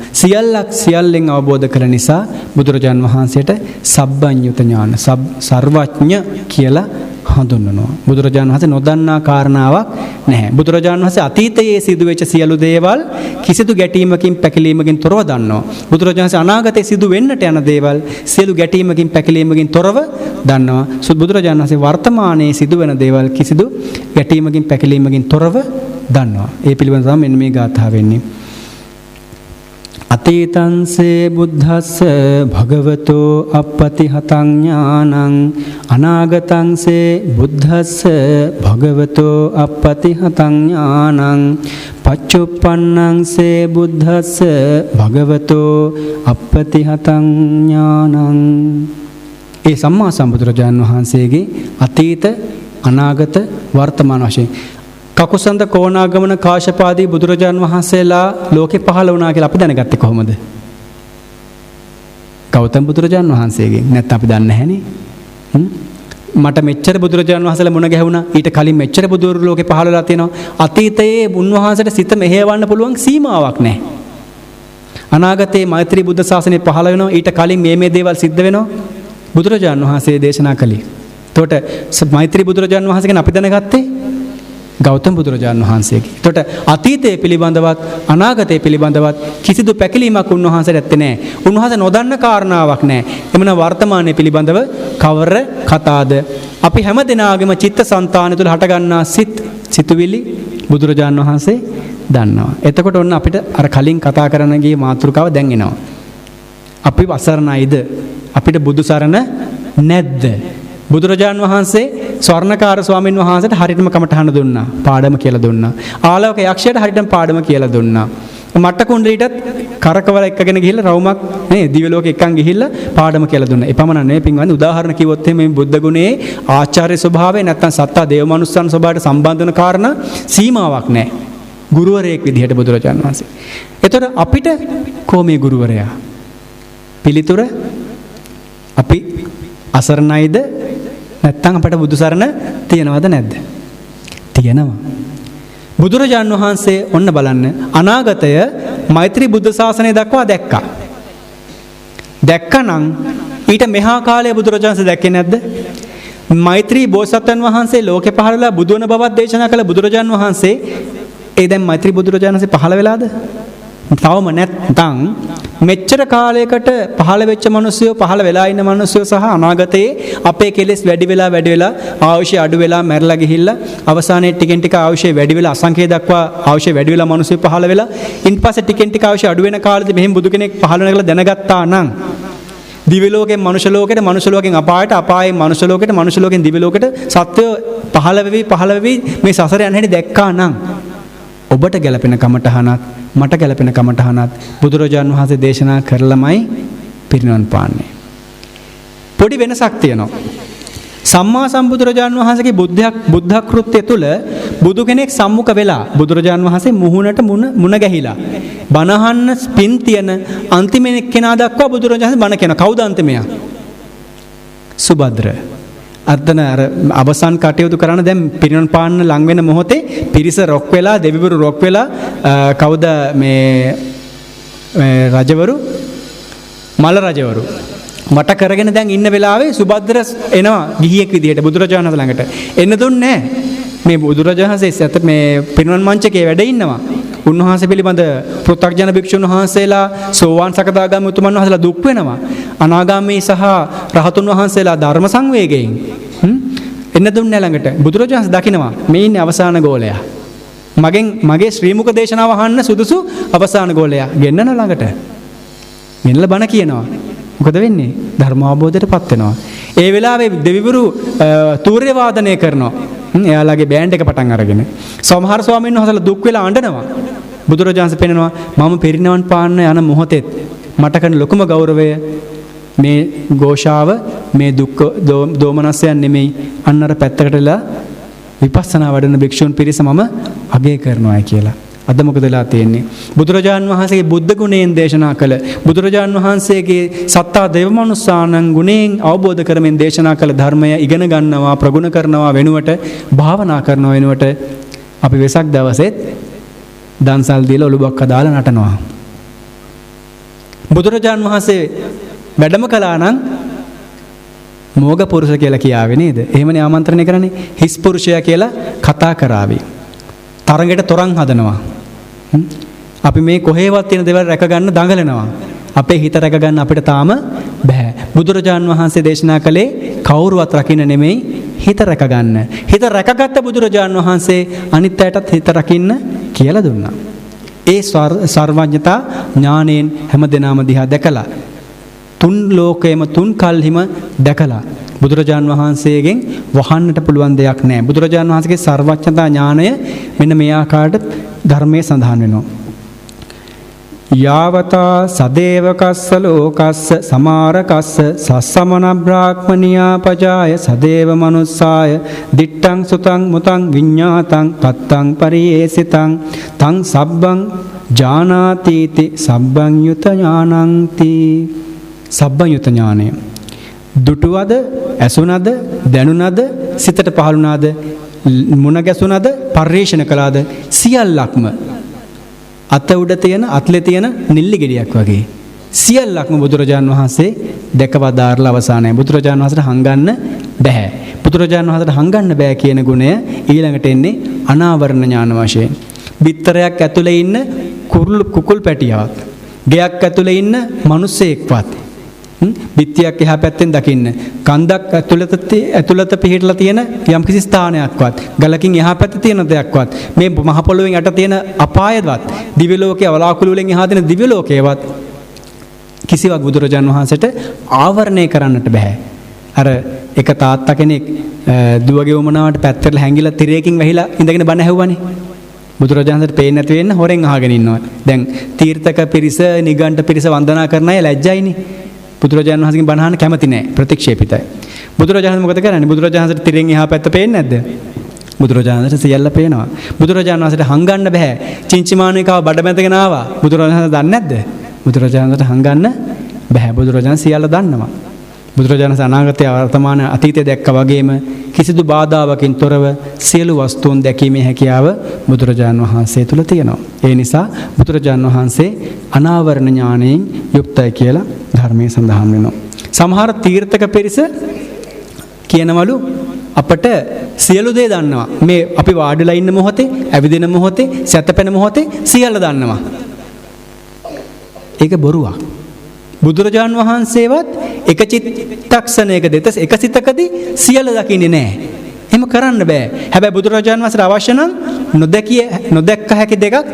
සියල්ලෙන් අවබෝධ කළ නිසා බුදුරජාන් වහන්සේට සබ්බඤ්ඤුත ඥාන සර්වඥ කියලා හඳුන්වනවා. බුදුරජාණන් වහන්සේ නොදන්නා කාරණාවක් නැහැ. බුදුරජාණන් වහන්සේ අතීතයේ සිදුවෙච්ච සියලු දේවල් කිසිදු ගැටීමකින් පැකිලීමකින් තොරව දන්නවා. බුදුරජාණන් වහන්සේ අනාගතයේ සිදු වෙන්නට යන දේවල් සියලු ගැටීමකින් පැකිලීමකින් තොරව දන්නවා. බුදුරජාණන් වහන්සේ වර්තමානයේ සිදුවෙන දේවල් කිසිදු ගැටීමකින් පැකිලීමකින් තොරව දන්නවා. ඒ පිළිබඳව තමයි මෙන්න මේ ගාථාව වෙන්නේ. අතීතංසේ බුද්ධස්ස භගවතෝ අප්පතිහතං ඥානං අනාගතංසේ බුද්ධස්ස භගවතෝ අප්පතිහතං ඥානං පච්චුප්පන්නංසේ බුද්ධස්ස භගවතෝ අප්පතිහතං ඥානං. ඒ සම්මා සම්බුදුරජාණන් වහන්සේගේ අතීත අනාගත වර්තමාන වශයෙන් කකුසඳ කෝණාගමන කාශ්‍යපාදී බුදුරජාණන් වහන්සේලා ලෝකෙ පහළ වුණා කියලා අපි දැනගත්තේ කොහොමද? ගෞතම බුදුරජාණන් වහන්සේගෙන්. නැත්නම් අපි දන්නේ නැහනේ. මට මෙච්චර බුදුරජාණන් වහන්සේලා මුණ ගැහුණා. ඊට කලින් මෙච්චර බුදුරු ලෝකෙ පහළ වෙලා තියෙනවා. අතීතයේ උන්වහන්සේට සිත මෙහෙයවන්න පුළුවන් සීමාවක් නැහැ. අනාගතයේ මෛත්‍රී බුද්ධ ශාසනය පහළ වෙනවා. ඊට කලින් මේ දේවල් සිද්ධ වෙනවා. බුදුරජාණන් වහන්සේ දේශනා කළේ. එතකොට මෛත්‍රී බුදුරජාණන් වහන්සේ ගැන අපි දැනගත්තේ ගෞතම බුදුරජාණන් වහන්සේගේ. එතකොට අතීතයේ පිළිබඳවත් අනාගතයේ පිළිබඳවත් කිසිදු පැකිලීමක් උන්වහන්සේට ඇත්තේ නැහැ. උන්වහන්සේ නොදන්න කාරණාවක් නැහැ. එමන වර්තමානයේ පිළිබඳව කවර කතාද? අපි හැම දිනාගෙම චිත්තසංතාන තුළ හටගන්නා සිතුවිලි බුදුරජාණන් වහන්සේ දන්නවා. එතකොට ඔන්න අපිට අර කලින් කතා කරන ගියේ මාතෘකාව දැන් එනවා. අපි අසරණයිද? අපිට බුදු සරණ නැද්ද? බුදුරජාණන් වහන්සේ ස්වර්ණකාර ස්වාමීන් වහන්සේට හරියටම කමටහන දුන්නා. පාඩම කියලා දුන්නා. ආලෝක යක්ෂයට හරියටම පාඩම කියලා දුන්නා. මට්ට කුණ්ඩලීටත් කරකවල එක්කගෙන ගිහිල්ලා රවුමක් නේ දිව්‍ය ලෝකෙ එක්කන් ගිහිල්ලා පාඩම කියලා දුන්නා. එපමණ නෙවෙයි පින්වත්නි, උදාහරණ කිව්වොත් මේ බුද්ධ ගුණයේ ආචාර්ය ස්වභාවය නැත්තම් සත්තා දේව මනුස්සයන් ස්වභාවයට සම්බන්ධ වෙන කාරණා සීමාවක් නැහැ. ගුරුවරයෙක් විදිහට බුදුරජාණන් වහන්සේ. ඒතර අපිට කොහොමේ ගුරුවරයා? පිළිතුර අපි අසරණයිද? නැත්තම් අපට බුදු සරණ තියෙනවද නැද්ද? තියෙනවා. බුදුරජාණන් වහන්සේ ඔන්න බලන්න අනාගතය මෛත්‍රී බුද්ධ ශාසනය දක්වා දැක්කා. දැක්කනම් ඊට මෙහා කාලයේ බුදුරජාණන් වහන්සේ දැක්කේ නැද්ද? මෛත්‍රී බෝසත්යන් වහන්සේ ලෝකේ පහළ වෙලා බුදු වන බවක් දේශනා කළ බුදුරජාණන් වහන්සේ දැන් මෛත්‍රී බුදුරජාණන් වහන්සේ පහළ වෙලාද? තවම නැත්නම් මෙච්චර කාලයකට පහළ වෙච්ච මිනිස්සුયો පහළ වෙලා ඉන්න මිනිස්සුયો සහ අනාගතයේ අපේ කෙලෙස් වැඩි වෙලා ආයුෂය අඩු වෙලා මැරලා ගිහිල්ලා අවසානයේ ටිකෙන් ටික ආයුෂය වැඩි වෙලා අසංඛ්‍ය දක්වා ආයුෂය වැඩි වෙලා මිනිස්සුયો පහළ වෙලා ඉන්පස්සේ ටිකෙන් ටික ආයුෂය අඩු වෙන කාලෙදි මෙහෙම බුදු කෙනෙක් පහළ වෙන කියලා දැනගත්තා නම් දිව්‍ය ලෝකයෙන් මනුෂ්‍ය ලෝකෙට මනුෂ්‍ය ලෝකයෙන් අපායට අපායෙන් මනුෂ්‍ය ලෝකෙට මනුෂ්‍ය ලෝකයෙන් දිව්‍ය ලෝකෙට සත්වය පහළ වෙවි මේ සසර යන හැටි දැක්කා නම් ඔබට ගැලපෙන කමටහනත් මට ගැලපෙන කමටහනත් බුදුරජාණන් වහන්සේ දේශනා කරලමයි පිරිනිවන් පාන්නේ. පොඩි වෙනසක් තියෙනවා. සම්මා සම්බුදුරජාණන් වහන්සේගේ බුද්ධ කෘත්‍ය තුල බුදු කෙනෙක් සම්මුඛ වෙලා බුදුරජාණන් වහන්සේ මුහුණට මුණ ගැහිලා බණහන්න පින් තියෙන අන්තිම කෙනා දක්වා බුදුරජාණන් වහන්සේ බණ කියනවා. කවුද අන්තිමයා? සුභද්‍ර. අර්ධන අර අවසන් කටයුතු කරන දැන් පිරිනිවන් පාන්න ලඟ වෙන මොහොතේ පිරිස රොක් වෙලා දෙවිවරු රොක් වෙලා කවුද මේ රජවරු මල රජවරු මට කරගෙන දැන් ඉන්න වෙලාවේ සුභද්‍ර එනවා ගිහියෙක් විදිහට බුදුරජාණන් වහන්සේ ළඟට. එන්න දුන්නේ මේ බුදුරජාණන් වහන්සේ මේ පිරිනිවන් මංචකේ වැඩ ඉන්නවා. උන්වහන්සේ පිළිබඳ පෘථග්ජන භික්ෂුන් වහන්සේලා සෝවාන් සකදාගාමී උතුමන් වහන්සේලා දුක් වෙනවා. අනාගාමී සහ රහතුන් වහන්සේලා ධර්ම සංවේගයෙන් එන්න දුන්නේ ළඟට. බුදුරජාණන් දකිනවා මේ ඉන්නේ අවසාන ගෝලයා. මගේ ශ්‍රී මුක දේශනාව අහන්න සුදුසු අවසාන ගෝලයා. ගෙන්නන ළඟට. මෙන්නල බණ කියනවා. මොකද වෙන්නේ? ධර්ම අවබෝධයටපත් වෙනවා. ඒ වෙලාවේ දෙවිවරු තූර්ය වාදනය කරනවා. එයාලගේ බෑන්ඩ් එක පටන් අරගෙන. සමහර ස්වාමීන් වහන්සේලා දුක් වෙලා අඬනවා. බුදුරජාණන් පෙන්නනවා මම පිරිනිවන් පාන්න යන මොහොතේ මට කරන ලොකුම ගෞරවය මේ ഘോഷාව මේ දුක් දෝමනස්යන් නෙමෙයි අන්න අර පැත්තකටලා විපස්සනා වඩන භික්ෂුන් පිරිස මම අගය කරනවායි කියලා. අද මොකද වෙලා තියෙන්නේ? බුදුරජාණන් වහන්සේගේ බුද්ධ ගුණයෙන් දේශනා කළ බුදුරජාණන් වහන්සේගේ සත්තා දේවමනුස්සානං ගුණයෙන් අවබෝධ කරමින් දේශනා කළ ධර්මය ඉගෙන ගන්නවා ප්‍රගුණ කරනවා වෙනුවට භාවනා කරනවා වෙනුවට අපි වෙසක් දවසෙත් දන්සල් දීලා ඔලුබක් අදාලා නටනවා. බුදුරජාණන් වහන්සේ වැඩම කළා නම් මෝග පුරුෂ කියලා කියාවේ නේද? එහෙමනේ ආමන්ත්‍රණය කරන්නේ. හිස් පුරුෂයා කියලා කතා කරાવી. තරඟයට තරං හදනවා. අපි මේ කොහේවත් තියෙන දේවල් රැක ගන්න දඟලනවා. අපේ හිත රැක ගන්න අපිට තාම බෑ. බුදුරජාන් වහන්සේ දේශනා කළේ කවුරුවත් රකින්න නෙමෙයි, හිත රැක ගන්න. හිත රැකගත්ත බුදුරජාන් වහන්සේ අනිත් අයටත් හිත රකින්න කියලා දුන්නා. ඒ සර්වඥතා ඥාණයෙන් හැමදෙනාම දිහා දැකලා තුන් ලෝකයේම තුන් කල්හිම දැකලා බුදුරජාන් වහන්සේගෙන් වහන්නට පුළුවන් දෙයක් නැහැ. බුදුරජාන් වහන්සේගේ සර්වඥතා ඥාණය මෙන්න මේ ආකාරයට ධර්මයේ සඳහන් වෙනවා. යාවතා සදේවකස්ස ලෝකස්ස සමාරකස්ස සස්සමන බ්‍රාහ්මනියා පජාය සදේව මනුස්සාය දිට්ඨං සුතං මුතං විඤ්ඤාතං තත්තං පරියේසිතං තං සබ්බං ජානාතිති සබ්බං යුත ඥානංති. සබ්බං යුත ඥානය දුටුවද, ඇසුනද, දැනුනද, සිතට පහළුණාද, මුණ ගැසුනද, පරිේශන කළාද සියල්ලක්ම අත උඩ තියෙන අත්ලේ තියෙන නිල්ලි ගෙඩියක් වගේ සියල්ලක්ම බුදුරජාන් වහන්සේ දැකවදාරලා අවසානයේ බුදුරජාන් වහන්සේට හංගන්න බෑ. බුදුරජාන් වහන්සේට හංගන්න බෑ කියන ගුණය ඊළඟට එන්නේ අනාවරණ ඥාන වශයෙන්. බිත්තරයක් ඇතුලේ ඉන්න කුකුල් පැටියාවක්, ගෙයක් ඇතුලේ ඉන්න මිනිස්සෙක්වත්, බිත්තියක් එහා පැත්තෙන් දකින්න, කන්දක් ඇතුළත පිහිටලා තියෙන යම්කිසි ස්ථානයක්වත්, ගලකින් එහා පැත්තේ තියෙන දෙයක්වත්, මේ මහ පොළොවෙන් යට තියෙන අපායවත්, දිව්‍ය ලෝකයේ වලාකුළු වලින් එහා තියෙන දිව්‍ය ලෝකයේවත් කිසිවක් බුදුරජාන් වහන්සේට ආවරණය කරන්නට බෑ. අර එක තාත්තා කෙනෙක් දුවගේ වමනාවට පැත්තට හැංගිලා තිරයකින් වැහිලා ඉඳගෙන බණ ඇහුවානේ. බුදුරජාණන්ට පේන්නේ නැති වෙන්න හොරෙන් අහගෙන ඉන්නවා. දැන් තීර්ථක පිරිස, නිගණ්ඨ පිරිස වන්දනා කරන අය ලැජ්ජයිනේ. බුදුරජාණන් වහන්සේගෙන් බණ අහන්න කැමති නැහැ, ප්‍රතික්ෂේපිතයි. බුදුරජාණන් මොකද කරන්නේ? බුදුරජාණන්ට තිරෙන් එහා පැත්ත පේන්නේ නැද්ද? බුදුරජාණන්ට සියල්ල පේනවා. බුදුරජාණන් වහන්සේට හංගන්න බෑ. චින්චිමානිකාව බඩ බැඳගෙන ආවා. බුදුරජාණන් දන්නේ නැද්ද? බුදුරජාණන්ට හංගන්න බෑ. බුදුරජාණන් සියල්ල දන්නවා. බුදුරජාණන් අනාගතය, වර්තමාන, අතීතය දැක්කා වගේම කිසිදු බාධාවකින් තොරව සියලු වස්තුන් දැකීමේ හැකියාව බුදුරජාණන් වහන්සේ තුල තියෙනවා. ඒ නිසා බුදුරජාණන් වහන්සේ අනාවරණ ඥාණයෙන් යුක්තයි කියලා ධර්මයේ සඳහන් වෙනවා. සමහර තීර්ථක පිරිස කියනවලු අපට සියලු දේ දන්නවා. මේ අපි වාඩිලා ඉන්න මොහොතේ, ඇවිදින මොහොතේ, සැතපෙන මොහොතේ සියල්ල දන්නවා. ඒක බොරුවක්. බුදුරජාන් වහන්සේවත් එක චිත්තක්ෂණයක දෙතස් එක සිතකදී සියල්ල දකින්නේ නැහැ. එහෙම කරන්න බෑ. හැබැයි බුදුරජාන් වහන්සේට අවශ්‍ය නම් නොදැක්ක හැකි දෙයක්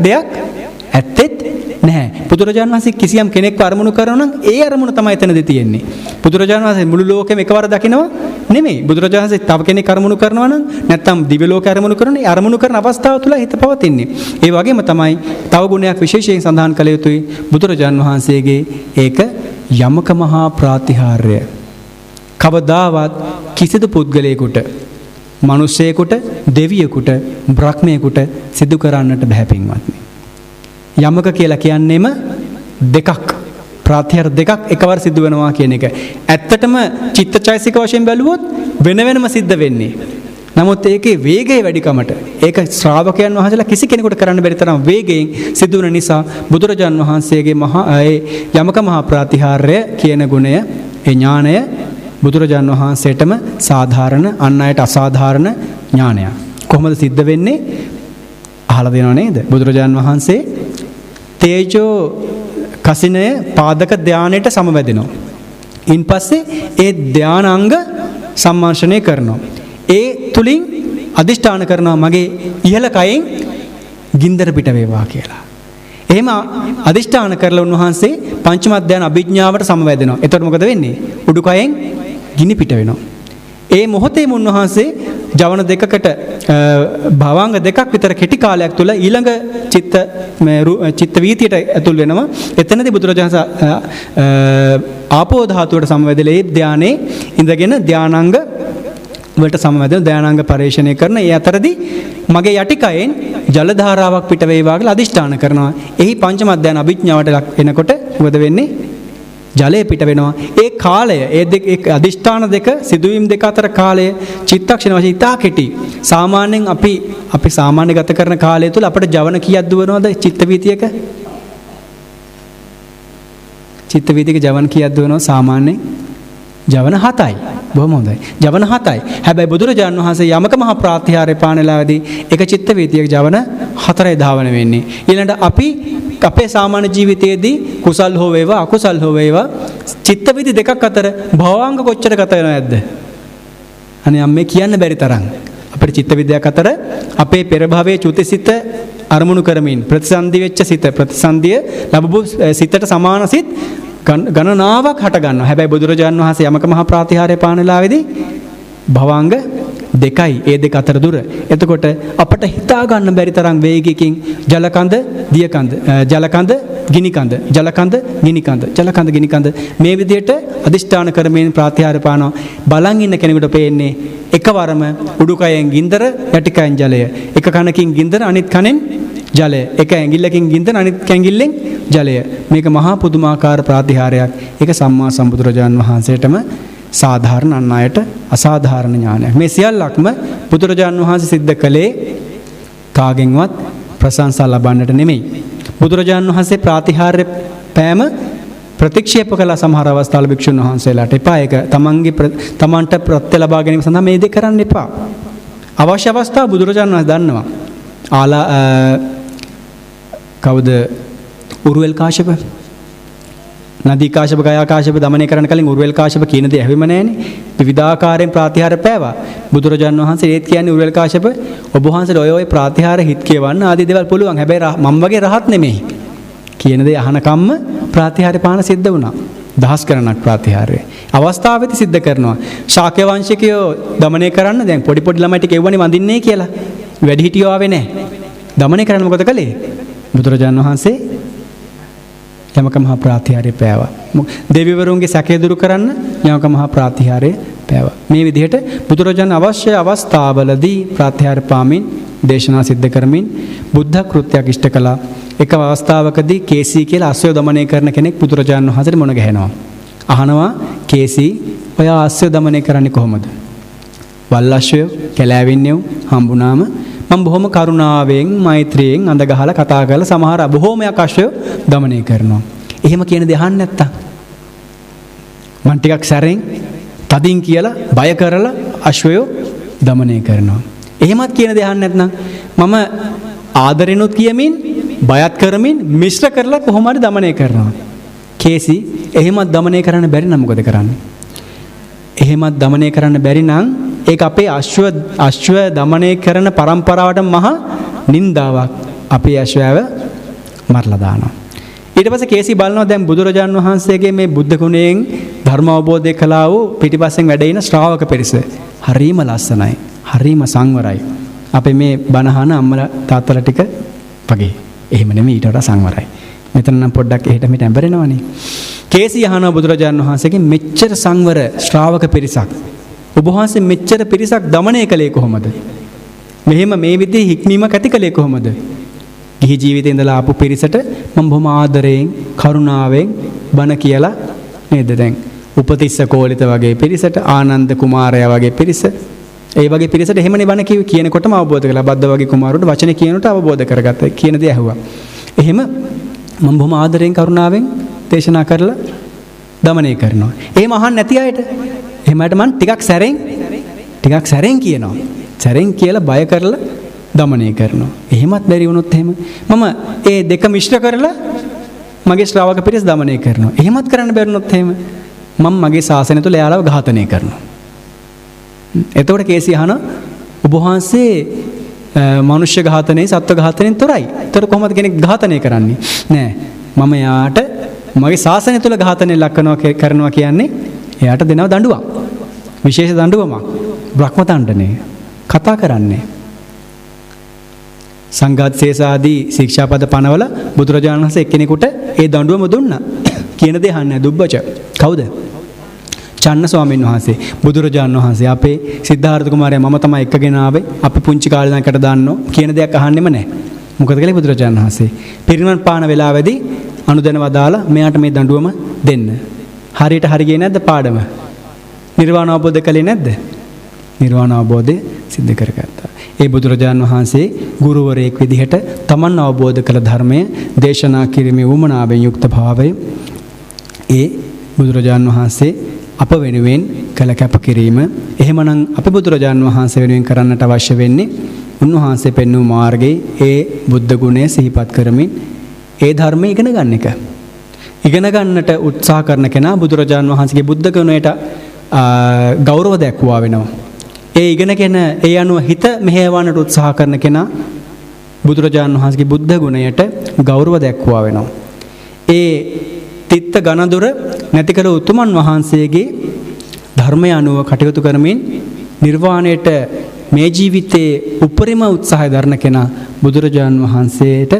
ඇත්තෙත් නැහැ. බුදුරජාන් වහන්සේ කිසියම් කෙනෙක්ව අරමුණු කරනවා නම් ඒ අරමුණ තමයි එතනදී තියෙන්නේ. බුදුරජාන් වහන්සේ මුළු ලෝකෙම එකවර දකිනවා නෙමෙයි. බුදුරජාණන් වහන්සේ තව කෙනෙක් අරමුණු කරනවා නම් නැත්නම් දිව්‍ය ලෝකේ අරමුණු කරන ඒ අරමුණු කරන අවස්ථාව තුල හිත පවතින්නේ. ඒ වගේම තමයි තව ගුණයක් විශේෂයෙන් සඳහන් කළ යුතුයි. බුදුරජාණන් වහන්සේගේ ඒක යමක මහා ප්‍රාතිහාර්ය. කවදාවත් කිසිදු පුද්ගලයෙකුට, මිනිසෙකුට, දෙවියෙකුට, බ්‍රහ්මයෙකුට සිදු කරන්නට බෑ පින්වත්නි. යමක කියලා කියන්නේම දෙකක්, ප්‍රාතිහාර්ය දෙකක් එකවර සිදු වෙනවා කියන එක. ඇත්තටම චිත්තචෛසික වශයෙන් බැලුවොත් වෙන වෙනම සිද්ධ වෙන්නේ. නමුත් ඒකේ වේගය වැඩිකමට ඒක ශ්‍රාවකයන් වහන්සේලා කිසි කෙනෙකුට කරන්න බැරි තරම් වේගයෙන් සිදු වෙන නිසා බුදුරජාන් වහන්සේගේ යමක මහා ප්‍රාතිහාර්ය කියන ගුණය, ඒ ඥාණය බුදුරජාන් වහන්සේටම සාධාරණ, අන් අයට අසාධාරණ ඥානයක්. කොහොමද සිද්ධ වෙන්නේ? අහලා දෙනව නේද? බුදුරජාන් වහන්සේ තේජෝ කසිනය පාදක ධානයට සමවැදෙනවා. ඉන්පස්සේ ඒ ධානාංග සම්මාර්ෂණය කරනවා. ඒ තුලින් අදිෂ්ඨාන කරනවා මගේ ඉහළ කයෙන් ගින්දර පිට වේවා කියලා. එහෙම අදිෂ්ඨාන කරලා උන්වහන්සේ පංචම ධාන අභිඥාවට සමවැදෙනවා. එතකොට මොකද වෙන්නේ? උඩුකයෙන් ගිනි පිට වෙනවා. ඒ මොහොතේම උන්වහන්සේ ජවන දෙකකට භවංග දෙකක් විතර කෙටි කාලයක් තුල ඊළඟ චිත්ත වීතියට ඇතුල් වෙනවා. එතනදී බුදුරජාණන් ආපෝ ධාතුවට සමවැදෙලා ඒ ධානයේ ඉඳගෙන ධානාංග වලට සමවැදෙන ධානාංග පරිශ්‍රණය කරන ඒ අතරදී මගේ යටිකයෙන් ජල ධාරාවක් පිට වේවා කියලා අදිෂ්ඨාන කරනවා. එහි පංචම ධාන අභිඥාවට එනකොට මොකද වෙන්නේ? ජලය පිට වෙනවා. ඒ කාලය, ඒ අදිෂ්ඨාන දෙක, සිදුවීම් දෙක අතර කාලය චිත්තක්ෂණ වශයෙන් ඉතා කෙටි. සාමාන්‍යයෙන් අපි සාමාන්‍ය ගත කරන කාලය තුල අපිට ජවන කීයක් දුවනවද චිත්ත වීතියක? චිත්ත වීතියක ජවන් කීයක් දුවනවද සාමාන්‍යයෙන්? ජවන 7යි. බොහොම හොඳයි. ජවන 7යි. හැබැයි බුදුරජාණන් වහන්සේ යමක මහා ප්‍රාතිහාර්ය පානලාවේදී එක චිත්ත වීතියක ජවන 4යි ධාවන වෙන්නේ. ඊළඟට අපි අපේ සාමාන්‍ය ජීවිතයේදී කුසල් හෝ වේවා අකුසල් හෝ වේවා චිත්ත වීති දෙකක් අතර භවංග කොච්චර ගත වෙනවද නැද්ද? අනේ අම්මේ කියන්න බැරි තරම්. අපේ චිත්ත විද්‍යාවක් අතර අපේ පෙර භවයේ චුතිසිත අරමුණු කරමින් ප්‍රතිසන්දි වෙච්ච සිත ප්‍රතිසන්දිය ලැබපු සිතට සමාන සිත් ගණනාවක් හට ගන්නවා. හැබැයි බුදුරජාණන් වහන්සේ යමක මහා ප්‍රාතිහාර්ය පානලාවේදී භවංග දෙකයි ඒ දෙක අතර දුර. එතකොට අපට හිතා ගන්න බැරි තරම් වේගයකින් ජලකඳ දියකඳ ජලකඳ ගිනිකඳ ජලකඳ ගිනිකඳ ජලකඳ ගිනිකඳ මේ විදිහට අදිෂ්ඨාන කරමින් ප්‍රාතිහාර්ය පානවා. බලන් ඉන්න කෙනෙකුට පේන්නේ එකවරම උඩුකයෙන් ගින්දර යටිකයෙන් ජලය. එක කනකින් ගින්දර අනිත් කනෙන් ජලය. එක ඇඟිල්ලකින් ගින්දර අනිත් ඇඟිල්ලෙන් ජලය. මේක මහා පුදුමාකාර ප්‍රාතිහාර්යයක්. ඒක සම්මා සම්බුදුරජාණන් වහන්සේටම සාධාරණ අන් අයට අසාධාරණ ඥානයක්. මේ සියල්ලක්ම බුදුරජාණන් වහන්සේ සිද්ධ කළේ කාගෙන්වත් ප්‍රශංසා ලබන්නට නෙමෙයි. බුදුරජාණන් වහන්සේ ප්‍රාතිහාර්ය පෑම ප්‍රතික්ෂේප කළ සමහර අවස්ථාවල භික්ෂුන් වහන්සේලාට එපා. ඒක තමන්ට ප්‍රත්‍ය ලබා ගැනීම සඳහා මේ දේ කරන්න එපා. අවශ්‍ය අවස්ථාව බුදුරජාණන් වහන්සේ දන්නවා. කවුද? උරුවෙල් කාශ්‍යප. නදී කාශ්‍යප ගයා කාශ්‍යප දමනය කරන්න කලින් උරුවෙල් කාශ්‍යප කියන දේ ඇහුවෙම නැහනේ. විවිධාකාරයෙන් ප්‍රාතිහාර්ය පෑවා. බුදුරජාණන් වහන්සේ ඒත් කියන්නේ උරුවෙල් කාශ්‍යප ඔබ වහන්සේට ඔය ප්‍රාතිහාර්ය හිත් කියවන්න ආදී දේවල් පුළුවන්. හැබැයි මම වගේ රහත් නෙමෙයි. කියන දේ අහන කම්ම ප්‍රාතිහාර්ය පාන සිද්ධ වුණා. දහස් කරනක් ප්‍රාතිහාර්ය. අවස්ථාවෙදි සිද්ධ කරනවා. ශාක්‍ය වංශිකයෝ දමනය කරන්න දැන් පොඩි ළමයි ටික එව්වනේ වඳින්නේ කියලා. වැඩිහිටියෝ ආවේ නැහැ. දමනය කරන්න මොකද කළේ? බුදුරජාණන් වහන්සේ යමක මහා ප්‍රාතිහාර්ය පෑවා. දෙවිවරුන්ගේ සැකය දුරු කරන්න යමක මහා ප්‍රාතිහාර්ය පෑවා. මේ විදිහට බුදුරජාණන් අවශ්‍ය අවස්ථාවලදී ප්‍රාතිහාර්ය පාමින් දේශනා සිද්ධ කරමින් බුද්ධ කෘත්‍යයක් ඉෂ්ට කළා. එක අවස්ථාවකදී කේසී කියලා අශ්වය දමනය කරන කෙනෙක් බුදුරජාණන් වහන්සේට මුණ ගැහෙනවා. අහනවා කේසී ඔය අශ්වය දමනය කරන්නේ කොහොමද? වල්ලශ්වය කැලෑවෙන්නේව හම්බුනාම මම බොහොම කරුණාවෙන් මෛත්‍රියෙන් අඳ ගහලා කතා කරලා සමහර බොහොමයක් අශ්වය දමනය කරනවා. එහෙම කියන දේ අහන්න නැත්තම් මම ටිකක් සැරෙන් තදින් කියලා බය කරලා අශ්වය දමනය කරනවා. එහෙමත් කියන දේ අහන්න නැත්නම් මම ආදරෙනුත් කියමින් බයත් කරමින් මිශ්‍ර කරලා කොහොම හරි දමනය කරනවා. කේසි එහෙමත් දමනය කරන්න බැරි නම් මොකද කරන්නේ? එහෙමත් දමනය කරන්න බැරි නම් ඒක අපේ අශ්ව දමනය කරන පරම්පරාවට මහා නින්දාවක්. අපේ අශ්වයව මරලා දානවා. ඊට පස්සේ කේසි බලනවා දැන් බුදුරජාණන් වහන්සේගේ මේ බුද්ධ ගුණයෙන් ධර්ම අවබෝධය කළා වූ පිටිපස්සෙන් වැඩ ඉන ශ්‍රාවක පිරිස හරීම ලස්සනයි. හරීම සංවරයි. අපේ මේ බණහන අම්මලා තාත්තලා ටික වගේ. එහෙම නෙමෙයි ඊට වඩා සංවරයි. මෙතන නම් පොඩ්ඩක් එහෙට මෙහෙට ඇඹරෙනවනේ. කේසි අහනවා බුදුරජාණන් වහන්සේගෙන් මෙච්චර සංවර ශ්‍රාවක පිරිසක් ඔබ වහන්සේ මෙච්චර පිරිසක් දමනය කළේ කොහොමද? මෙහෙම මේ විදිහේ හික්මීමක් ඇති කළේ කොහොමද? ගිහි ජීවිතේ ඉඳලා ආපු පිරිසට මම බොහොම ආදරයෙන් කරුණාවෙන් බණ කියලා නේද දැන් උපතිස්ස කෝලිත වගේ පිරිසට ආනන්ද කුමාරයා වගේ පිරිස ඒ වගේ පිරිසට එහෙමනේ බණ කියනකොටම අවබෝධ කළා. බද්ද වගේ කුමාරට වචනේ කියනකොට අවබෝධ කරගත්තා. කියන දේ ඇහුවා. එහෙම මම බොහොම ආදරයෙන් කරුණාවෙන් දේශනා කරලා දමනය කරනවා. එහෙම අහන්න නැති අයට එහෙමකට මම ටිකක් සැරෙන් කියනවා. සැරෙන් කියලා බය කරලා දමනය කරනවා. එහෙමත් බැරි වුණොත් එහෙම මම ඒ දෙක මිශ්‍ර කරලා මගේ ශ්‍රාවක පිරිස දමනය කරනවා. එහෙමත් කරන්න බැරිනොත් එහෙම මම මගේ ශාසනය තුළ එයාලව ඝාතනය කරනවා. එතකොට කේසි අහන ඔබ වහන්සේ මනුෂ්‍ය ඝාතනයේ සත්ව ඝාතනයෙන් තොරයි. ඒතර කොහොමද කෙනෙක් ඝාතනය කරන්නේ? නෑ. මම යාට මගේ ශාසනය තුළ ඝාතනය කරනවා කියන්නේ එයාට දෙනවා දඬුවම්. විශේෂ දඬුවමක්. බ්‍රහ්ම දණ්ඩනය. කතා කරන්නේ. සංඝාත සේසාදී ශික්ෂාපද පනවල බුදුරජාණන් වහන්සේ එක්කෙනෙකුට ඒ දඬුවම දුන්නා. කියන දේ අහන්නේ දුබ්බච. කවුද? චන්න ස්වාමීන් වහන්සේ. බුදුරජාණන් වහන්සේ අපේ සිද්ධාර්ථ කුමාරයා මම තමයි එක්කගෙන ආවේ. අපි පුංචි කාලේ ඉඳන් එකට දාන්නෝ කියන දෙයක් අහන්නෙම නැහැ. මොකද කළේ බුදුරජාණන් වහන්සේ? පිරිනිවන් පාන වෙලාවේදී අනුදැන වදාලා මෙයාට මේ දඬුවම දෙන්න. හරියට හරියන්නේ නැද්ද පාඩම? නිර්වාණ අවබෝධ කළේ නැද්ද? නිර්වාණ අවබෝධය සිද්ධ කරගත්තා. ඒ බුදුරජාණන් වහන්සේ ගුරුවරයෙක් විදිහට තමන් අවබෝධ කළ ධර්මය දේශනා කිරීමේ උවමනාවෙන් යුක්ත භාවය ඒ බුදුරජාණන් වහන්සේ අප වෙනුවෙන් කළ කැපකිරීම. එහෙමනම් අපි බුදුරජාන් වහන්සේ වෙනුවෙන් කරන්නට අවශ්‍ය වෙන්නේ උන්වහන්සේ පෙන්වූ මාර්ගයේ ඒ බුද්ධ ගුණය සිහිපත් කරමින් ඒ ධර්මය ඉගෙන ගන්න එක. ඉගෙන ගන්නට උත්සාහ කරන කෙනා බුදුරජාන් වහන්සේගේ බුද්ධ ගුණයට ගෞරව දක්වා වෙනවා. ඒ ඉගෙනගෙන ඒ අනුව හිත මෙහෙයවන්නට උත්සාහ කරන කෙනා බුදුරජාන් වහන්සේගේ බුද්ධ ගුණයට ගෞරව දක්වා වෙනවා. ඒ තිත්ත ගණදුර නැති කළ උතුමන් වහන්සේගේ ධර්මය අනුව කටයුතු කරමින් නිර්වාණයට මේ ජීවිතයේ උපරිම උත්සාහය දරන කෙනා බුදුරජාන් වහන්සේට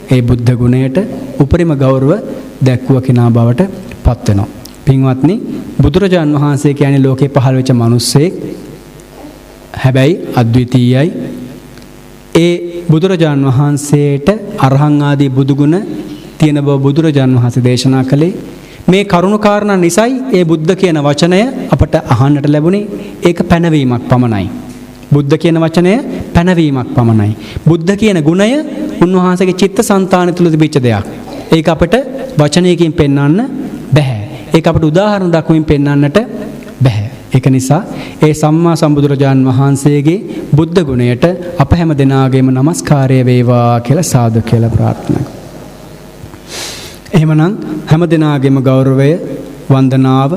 ඒ බුද්ධ ගුණයට උපරිම ගෞරව දැක්වුව කෙනා බවට පත් වෙනවා. පින්වත්නි, බුදුරජාන් වහන්සේ කියන්නේ ලෝකේ පහළ වෙච්ච මිනිස්සෙක්. හැබැයි අද්විතීයයි. ඒ බුදුරජාන් වහන්සේට අරහං ආදී බුදුගුණ තියෙන බව බුදුරජාන් වහන්සේ දේශනා කළේ. මේ කරුණු කාරණා නිසයි ඒ බුද්ධ කියන වචනය අපට අහන්නට ලැබුණේ. ඒක පැනවීමක් පමණයි. බුද්ධ කියන වචනය පැනවීමක් පමණයි. බුද්ධ කියන ගුණය උන්වහන්සේගේ චිත්තසංතානය තුළ තිබිච්ච දෙයක්. ඒක අපට වචනයකින් පෙන්වන්න බෑ. ඒක අපට උදාහරණ දක්වමින් පෙන්වන්නට බෑ. ඒක නිසා ඒ සම්මා සම්බුදුරජාන් වහන්සේගේ බුද්ධ ගුණයට අප හැම දෙනාගේම নমස්කාරය වේවා කියලා සාදු කියලා ප්‍රාර්ථනා කරමු. එහෙමනම් හැම දෙනාගේම ගෞරවය, වන්දනාව,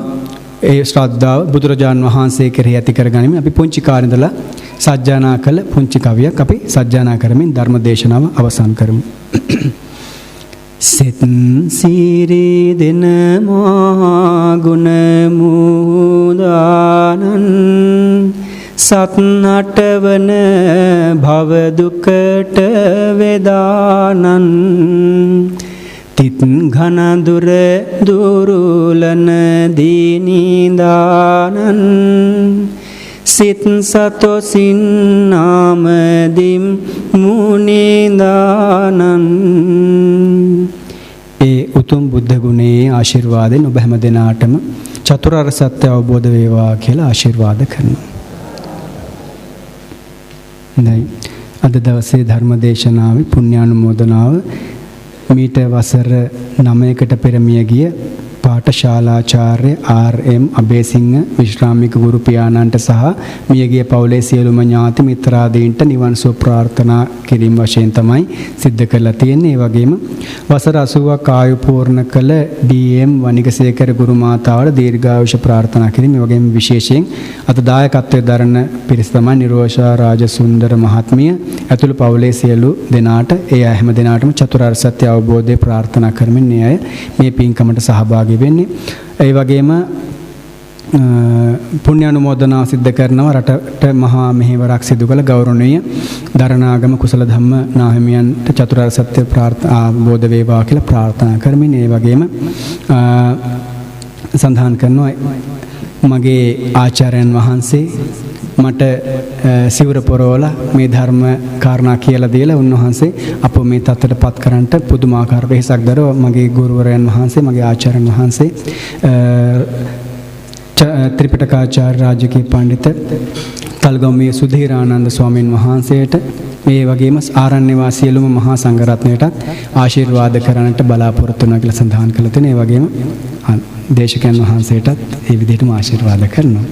ඒ ශ්‍රද්ධාව බුදුරජාන් වහන්සේ කෙරෙහි ඇති කරගනිමින් අපි පුංචි කාලේ ඉඳලා සජ්ජානා කළ පුංචි කවියක් අපි සජ්ජානා කරමින් ධර්ම දේශනාව අවසන් කරමු. සෙත් සීරි දෙන මා ගුණ මුදානන් සත් නටවන භව දුකට වේදානන් තිත් ඝන දුර දුරුලන දීනිදානන් සිත සතොසින් නාමදිම් මුනිදානන්. ඒ උතුම් බුද්ධ ගුණයේ ආශිර්වාදයෙන් ඔබ හැම දෙනාටම චතුරාර්ය සත්‍ය අවබෝධ වේවා කියලා ආශිර්වාද කරනවා. දැන් අද දවසේ ධර්ම දේශනාවේ පුණ්‍යානුමෝදනාව මීට වසර 9කට පෙර මිය ගිය පාඨශාලාචාර්ය ආර්.එම්. අබේසිංහ විශ්‍රාමික ගුරු පියාණන්ට සහ මියගිය පවුලේ සියලුම ඥාති මිත්‍රාදීන්ට නිවන් සුව ප්‍රාර්ථනා කිරීම වශයෙන් තමයි සිද්ධ කරලා තියෙන්නේ. ඒ වගේම වසර 80ක් ආයු පූර්ණ කළ ඩී.එම්. වනිගසේකර ගුරු මාතාවට දීර්ඝායුෂ ප්‍රාර්ථනා කිරීම. ඒ වගේම විශේෂයෙන් අත දායකත්වයේ දරන පිරිස තමයි නිරෝෂා රාජසුන්දර මහත්මිය ඇතුළු පවුලේ සියලු දෙනාට ඒ හැම දෙනාටම චතුරාර්ය සත්‍ය අවබෝධය ප්‍රාර්ථනා කරමින් මේ පින්කමට සහභාගී වෙන්නේ. ඒ වගේම පුණ්‍යානුමෝදනා සිද්ධ කරනවා රටට මහා මෙහෙවරක් සිදු කළ ගෞරවනීය දරණාගම කුසල ධම්ම නාහිමියන්ට චතුරාර්ය සත්‍ය අවබෝධ වේවා කියලා ප්‍රාර්ථනා කරමින් ඒ වගේම සඳහන් කරනවා මගේ ආචාර්යයන් වහන්සේ මට සිවුර පොරවලා මේ ධර්ම කාරණා කියලා දීලා උන්වහන්සේ අප මේ තත්ත්වයටපත් කරන්නට පුදුමාකාර වෙහෙසක් දරව මගේ ගුරුවරයන් වහන්සේ මගේ ආචාර්යයන් වහන්සේ ත්‍රිපිටකාචාර්ය රාජකීය පඬිත තල්ගොම්මිය සුධීරානන්ද ස්වාමීන් වහන්සේට මේ වගේම ආරණ්‍ය වාසී සියලුම මහා සංඝරත්නයටත් ආශිර්වාද කරන්නට බලාපොරොත්තු වෙනවා කියලා සඳහන් කළා තියෙනවා. ඒ වගේම දේශකයන් වහන්සේටත් ඒ විදිහටම ආශිර්වාද කරනවා.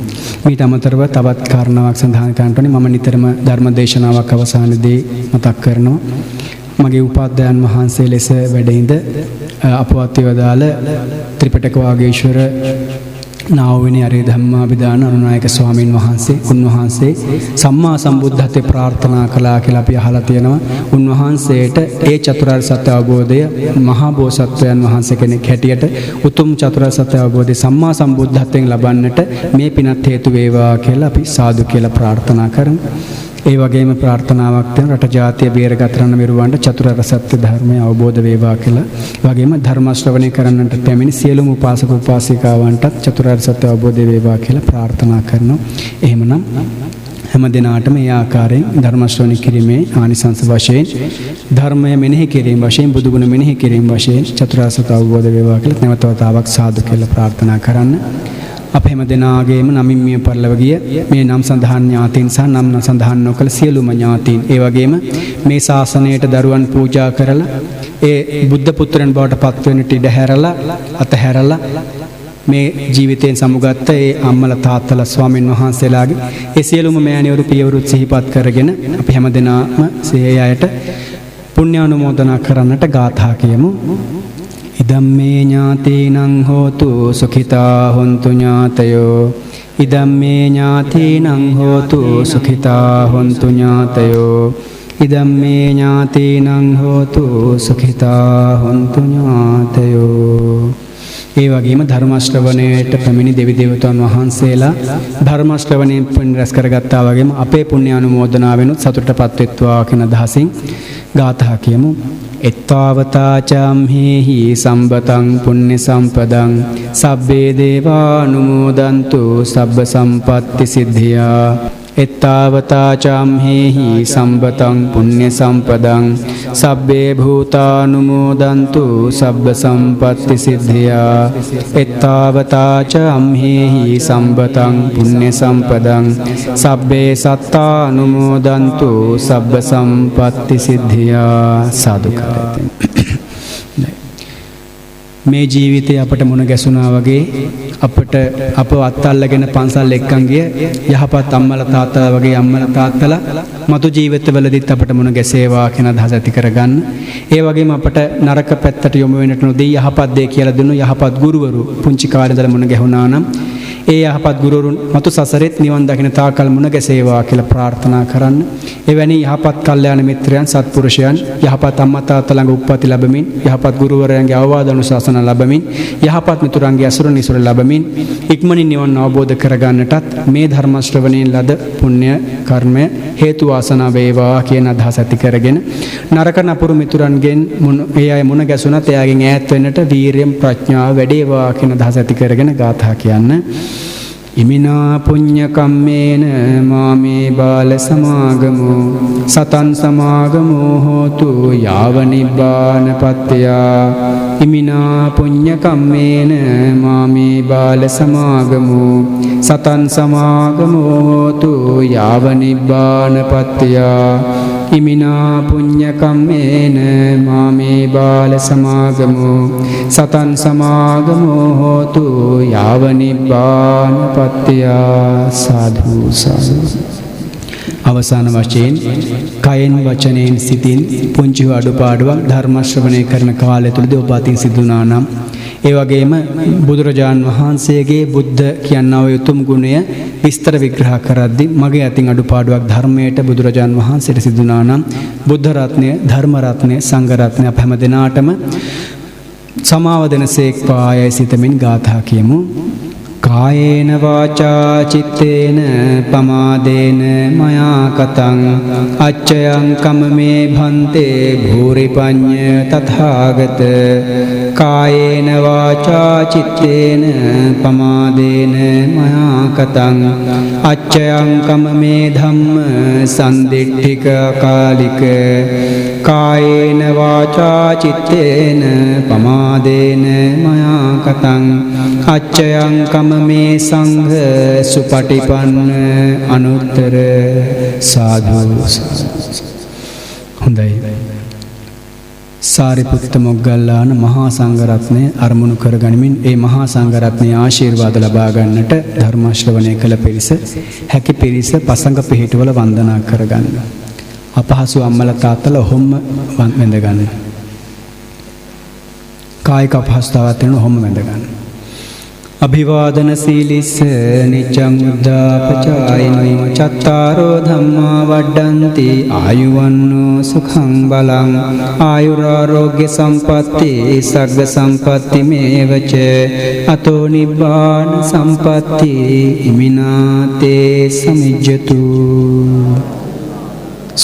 මීට අමතරව තවත් කාරණාවක් සඳහන් කරන්නට ඕනේ. මම නිතරම ධර්ම දේශනාවක් අවසානයේදී මතක් කරනවා. මගේ උපාධ්‍යයන් වහන්සේ ලෙස වැඩ ඉඳ අපවත් වේදාල ත්‍රිපිටක වාගීශවර නාවවිනී අරිය ධම්මාභිදාන අනුනායක ස්වාමීන් වහන්සේ උන්වහන්සේ සම්මා සම්බුද්ධත්වයේ ප්‍රාර්ථනා කළා කියලා අපි අහලා තියෙනවා. උන්වහන්සේට ඒ චතුරාර්ය සත්‍ය අවබෝධය මහා බෝසත්වයන් වහන්සේ කෙනෙක් හැටියට උතුම් චතුරාර්ය සත්‍ය අවබෝධය සම්මා සම්බුද්ධත්වයෙන් ලබන්නට මේ පිනත් හේතු වේවා කියලා අපි සාදු කියලා ප්‍රාර්ථනා කරමු. ඒ වගේම ප්‍රාර්ථනාවක් තියෙන රට ජාතිය බේරගත් රණ විරුවන්ට චතුරාර්ය සත්‍ය ධර්මය අවබෝධ වේවා කියලා. ඒ වගේම ධර්ම ශ්‍රවණය කරන්නට පැමිණි සියලුම උපාසක උපාසිකාවන්ටත් චතුරාර්ය සත්‍ය අවබෝධ වේවා කියලා ප්‍රාර්ථනා කරනවා. එහෙමනම් හැම දිනාටම මේ ආකාරයෙන් ධර්ම ශ්‍රවණය කිරීමේ ආනිසංස වශයෙන් ධර්මය මෙනෙහි කිරීම වශයෙන් බුදුගුණ මෙනෙහි කිරීම වශයෙන් චතුරාර්ය සත්‍ය අවබෝධ වේවා කියලා නැවත වතාවක් සාදු කියලා ප්‍රාර්ථනා කරන්න. අප හැම දෙනාගේම නමින් මිය පරලව ගිය මේ නම් සඳහන් ඥාතීන් සහ නම් සඳහන් නොකළ සියලුම ඥාතීන් ඒ වගේම මේ ශාසනයට දරුවන් පූජා කරලා ඒ බුද්ධ පුත්‍රයන් බවට පත් වෙන්නට ඉඩ හැරලා අතහැරලා මේ ජීවිතයෙන් සමුගත්ත ඒ අම්මලා තාත්තලා ස්වාමීන් වහන්සේලාගේ ඒ සියලුම මෑණිවරු පියවරුත් සිහිපත් කරගෙන අපි හැමදෙනාම සියයට පුණ්‍යානුමෝදනා කරන්නට ගාථා කියමු. ඉදම්මේ ඥාතීනං හෝතු සුඛිතා හොන්තු ඥාතයෝ ඉදම්මේ ඥාතීනං හෝතු සුඛිතා හොන්තු ඥාතයෝ ඉදම්මේ ඥාතීනං හෝතු සුඛිතා හොන්තු ඥාතයෝ. ඒ වගේම ධර්ම ශ්‍රවණයට පැමිණි දෙවි දේවතාවුන් වහන්සේලා ධර්ම ශ්‍රවණයෙන් පුණ්‍ය රැස් කරගත්තා වගේම අපේ පුණ්‍ය අනුමෝදනාවෙනුත් සතුටටපත් වෙත්වා කියන අදහසින් ගාථා කියමු. එත්තාවතාචම්හි සම්බතං පුඤ්ඤ සම්පදං සබ්බේ දේවානුමෝදන්තු සබ්බ සම්පත්ති සිද්ධියා. එත්තාවතාචම්හි සම්බතං පුඤ්ඤ සම්පදං සබ්බේ භූතානුමෝදන්තු සබ්බ සම්පත්ති සිද්ධියා. එත්තාවතාචම්හි සම්බතං පුඤ්ඤ සම්පදං සබ්බේ සත්තානුමෝදන්තු සබ්බ සම්පත්ති සිද්ධියා. සාදු කරති. මේ ජීවිතේ අපට මුණ ගැසුණා වගේ අපට අපව අත්අල්ලගෙන පන්සල් එක්කන් ගිය යහපත් අම්මලා තාත්තලා වගේ අම්මලා තාත්තලා මතු ජීවිතවලදීත් අපට මුණ ගැසේවා කියන අදහස ඇති කරගන්න. ඒ වගේම අපට නරක පැත්තට යොමු වෙන්නට නොදී යහපත් දේ කියලා දුන්නු යහපත් ගුරුවරු පුංචි කාලේ ඉඳලා මුණ ගැහුණා නම් ඒ යහපත් ගුරුවරුන් මතු සසරෙත් නිවන් දකින තාකල් මුණ ගැසේවා කියලා ප්‍රාර්ථනා කරන්න. එවැනි යහපත් කල්යාණ මිත්‍රයන් සත්පුරුෂයන් යහපත් අම්මා තාත්තා ළඟ උප්පත්ති ලැබමින් යහපත් ගුරුවරයන්ගේ අවවාද අනුශාසන ලැබමින් යහපත් මිතුරන්ගේ අසුර නිසුර ලැබමින් ඉක්මනින් නිවන් අවබෝධ කරගන්නටත් මේ ධර්ම ශ්‍රවණයෙන් ලද පුණ්‍ය කර්මය හේතු වාසනා වේවා කියන අදහස ඇති කරගෙන නරක නපුරු මිතුරන්ගෙන් ඒ අය මුණ ගැසුණත් එයාගෙන් ඈත් වෙන්නට වීරියෙන් ප්‍රඥාව වැඩේවා කියන අදහස ඇති කරගෙන ගාථා කියන්න. ඉමිනා පුඤ්ඤ කම්මේන මාමේ බාල සමාගමෝ සතං සමාගමෝ හෝතු යාව නිබ්බානපත්ත්‍යා. ඉමිනා පුඤ්ඤ කම්මේන මාමේ බාල සමාගමෝ සතං සමාගමෝ හෝතු යාව නිබ්බානපත්ත්‍යා. ඉමිනා පුඤ්ඤ කම්මේන මාමේ බාල සමාගමෝ සතං සමාගමෝ හෝතු යාව නිබ්බානපත්ත්‍යා. සාදු සාදු. අවසාන වශයෙන් කයෙන් වචනයෙන් සිතින් පුංචි අඩුපාඩුවක් ධර්ම ශ්‍රවණය කරන කාලය තුලදී ඔබ අතින් සිදුනා නම් ඒ වගේම බුදුරජාන් වහන්සේගේ බුද්ධ කියනා වූ උතුම් ගුණය විස්තර විග්‍රහ කරද්දී මගේ අතින් අඩුපාඩුවක් ධර්මයට බුදුරජාන් වහන්සේට සිදුනා නම් බුද්ධ රත්නය ධර්ම රත්නය සංඝ රත්නය අප හැම දිනාටම සමාව දෙනසේක්වායයි සිතමින් ගාථා කියමු. කායේන වාචා චිත්තේන පමාදේන මයා කතං අච්චයං කමමේ භන්තේ භූරි පඤ්ඤ තථාගත. කායේන වාචා චිත්තේන පමාදේන මයා කතං අච්චයං කමමේ ධම්ම සන්දිට්ඨික කාලික. කායේන වාචා චිත්තේන පමාදේන මයා කතං අච්චයං කමමේ සංඝ සුපටිපන්න අනුත්තර. සාදු. හොඳයි. සාරිපුත්ත මොග්ගල්ලාන මහා සංඝරත්නය අරමුණු කරගනිමින් ඒ මහා සංඝරත්නයේ ආශිර්වාද ලබා ගන්නට ධර්ම ශ්‍රවණය කළ පිරිස හැකි පිරිස පසඟ පිහිටවල වන්දනා කරගන්න. අපහසු අම්මලා තාත්තලා ඔහොම වැඳ ගන්න. කායික අපහසුතාවක් වෙන ඔහොම වැඳ ගන්න. අභිවාදන සීලිස්ස නිච්ඡං උද්ධාපචායිනෝ චත්තාරෝ ධම්මා වඩ්ඩන්ති ආයුවන්නෝ සුඛං බලං ආයුරාෝග්‍ය සම්පatti සග්ග සම්පatti මේවච අතෝ නිබ්බාන සම්පatti ඉමිනාතේ සමිජ්ජතු.